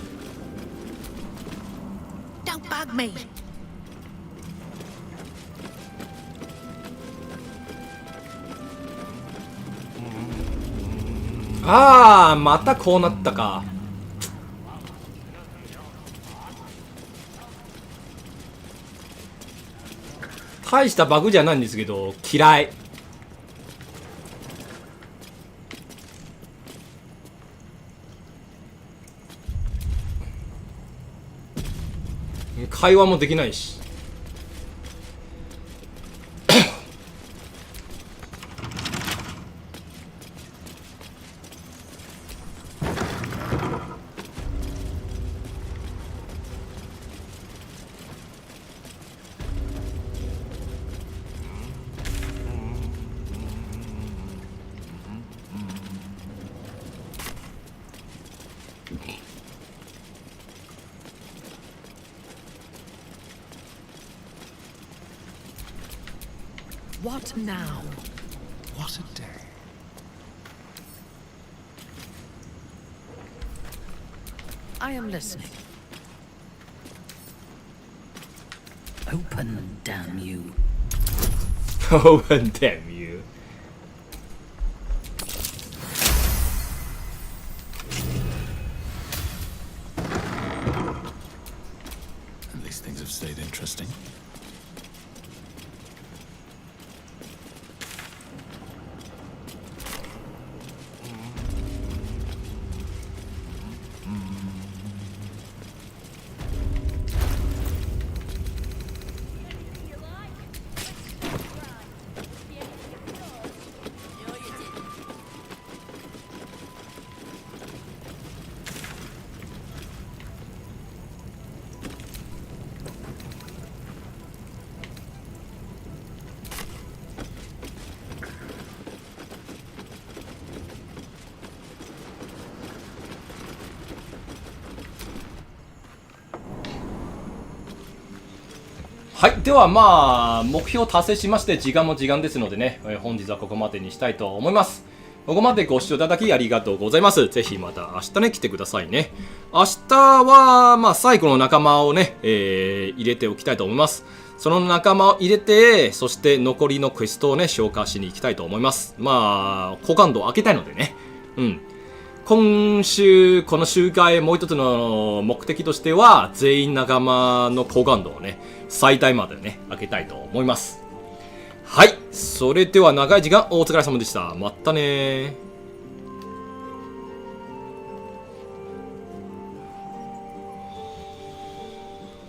Don't bug me. Ah, またこうなったか。大したバグじゃないんですけど嫌い。会話もできないし。What now? What a day. I am listening. Open, damn you. Open, damn you. At least things have stayed interesting.はい。ではまあ、目標達成しまして、時間も時間ですのでね、本日はここまでにしたいと思います。ここまでご視聴いただきありがとうございます。ぜひまた明日ね、来てくださいね。明日は、まあ、最後の仲間をね、入れておきたいと思います。その仲間を入れて、そして残りのクエストをね、消化しに行きたいと思います。まあ、好感度を上げたいのでね。うん。今週、この集会もう一つの目的としては、全員仲間の好感度をね、最大までね、上げたいと思います。はい。それでは長い時間お疲れ様でした。またねー。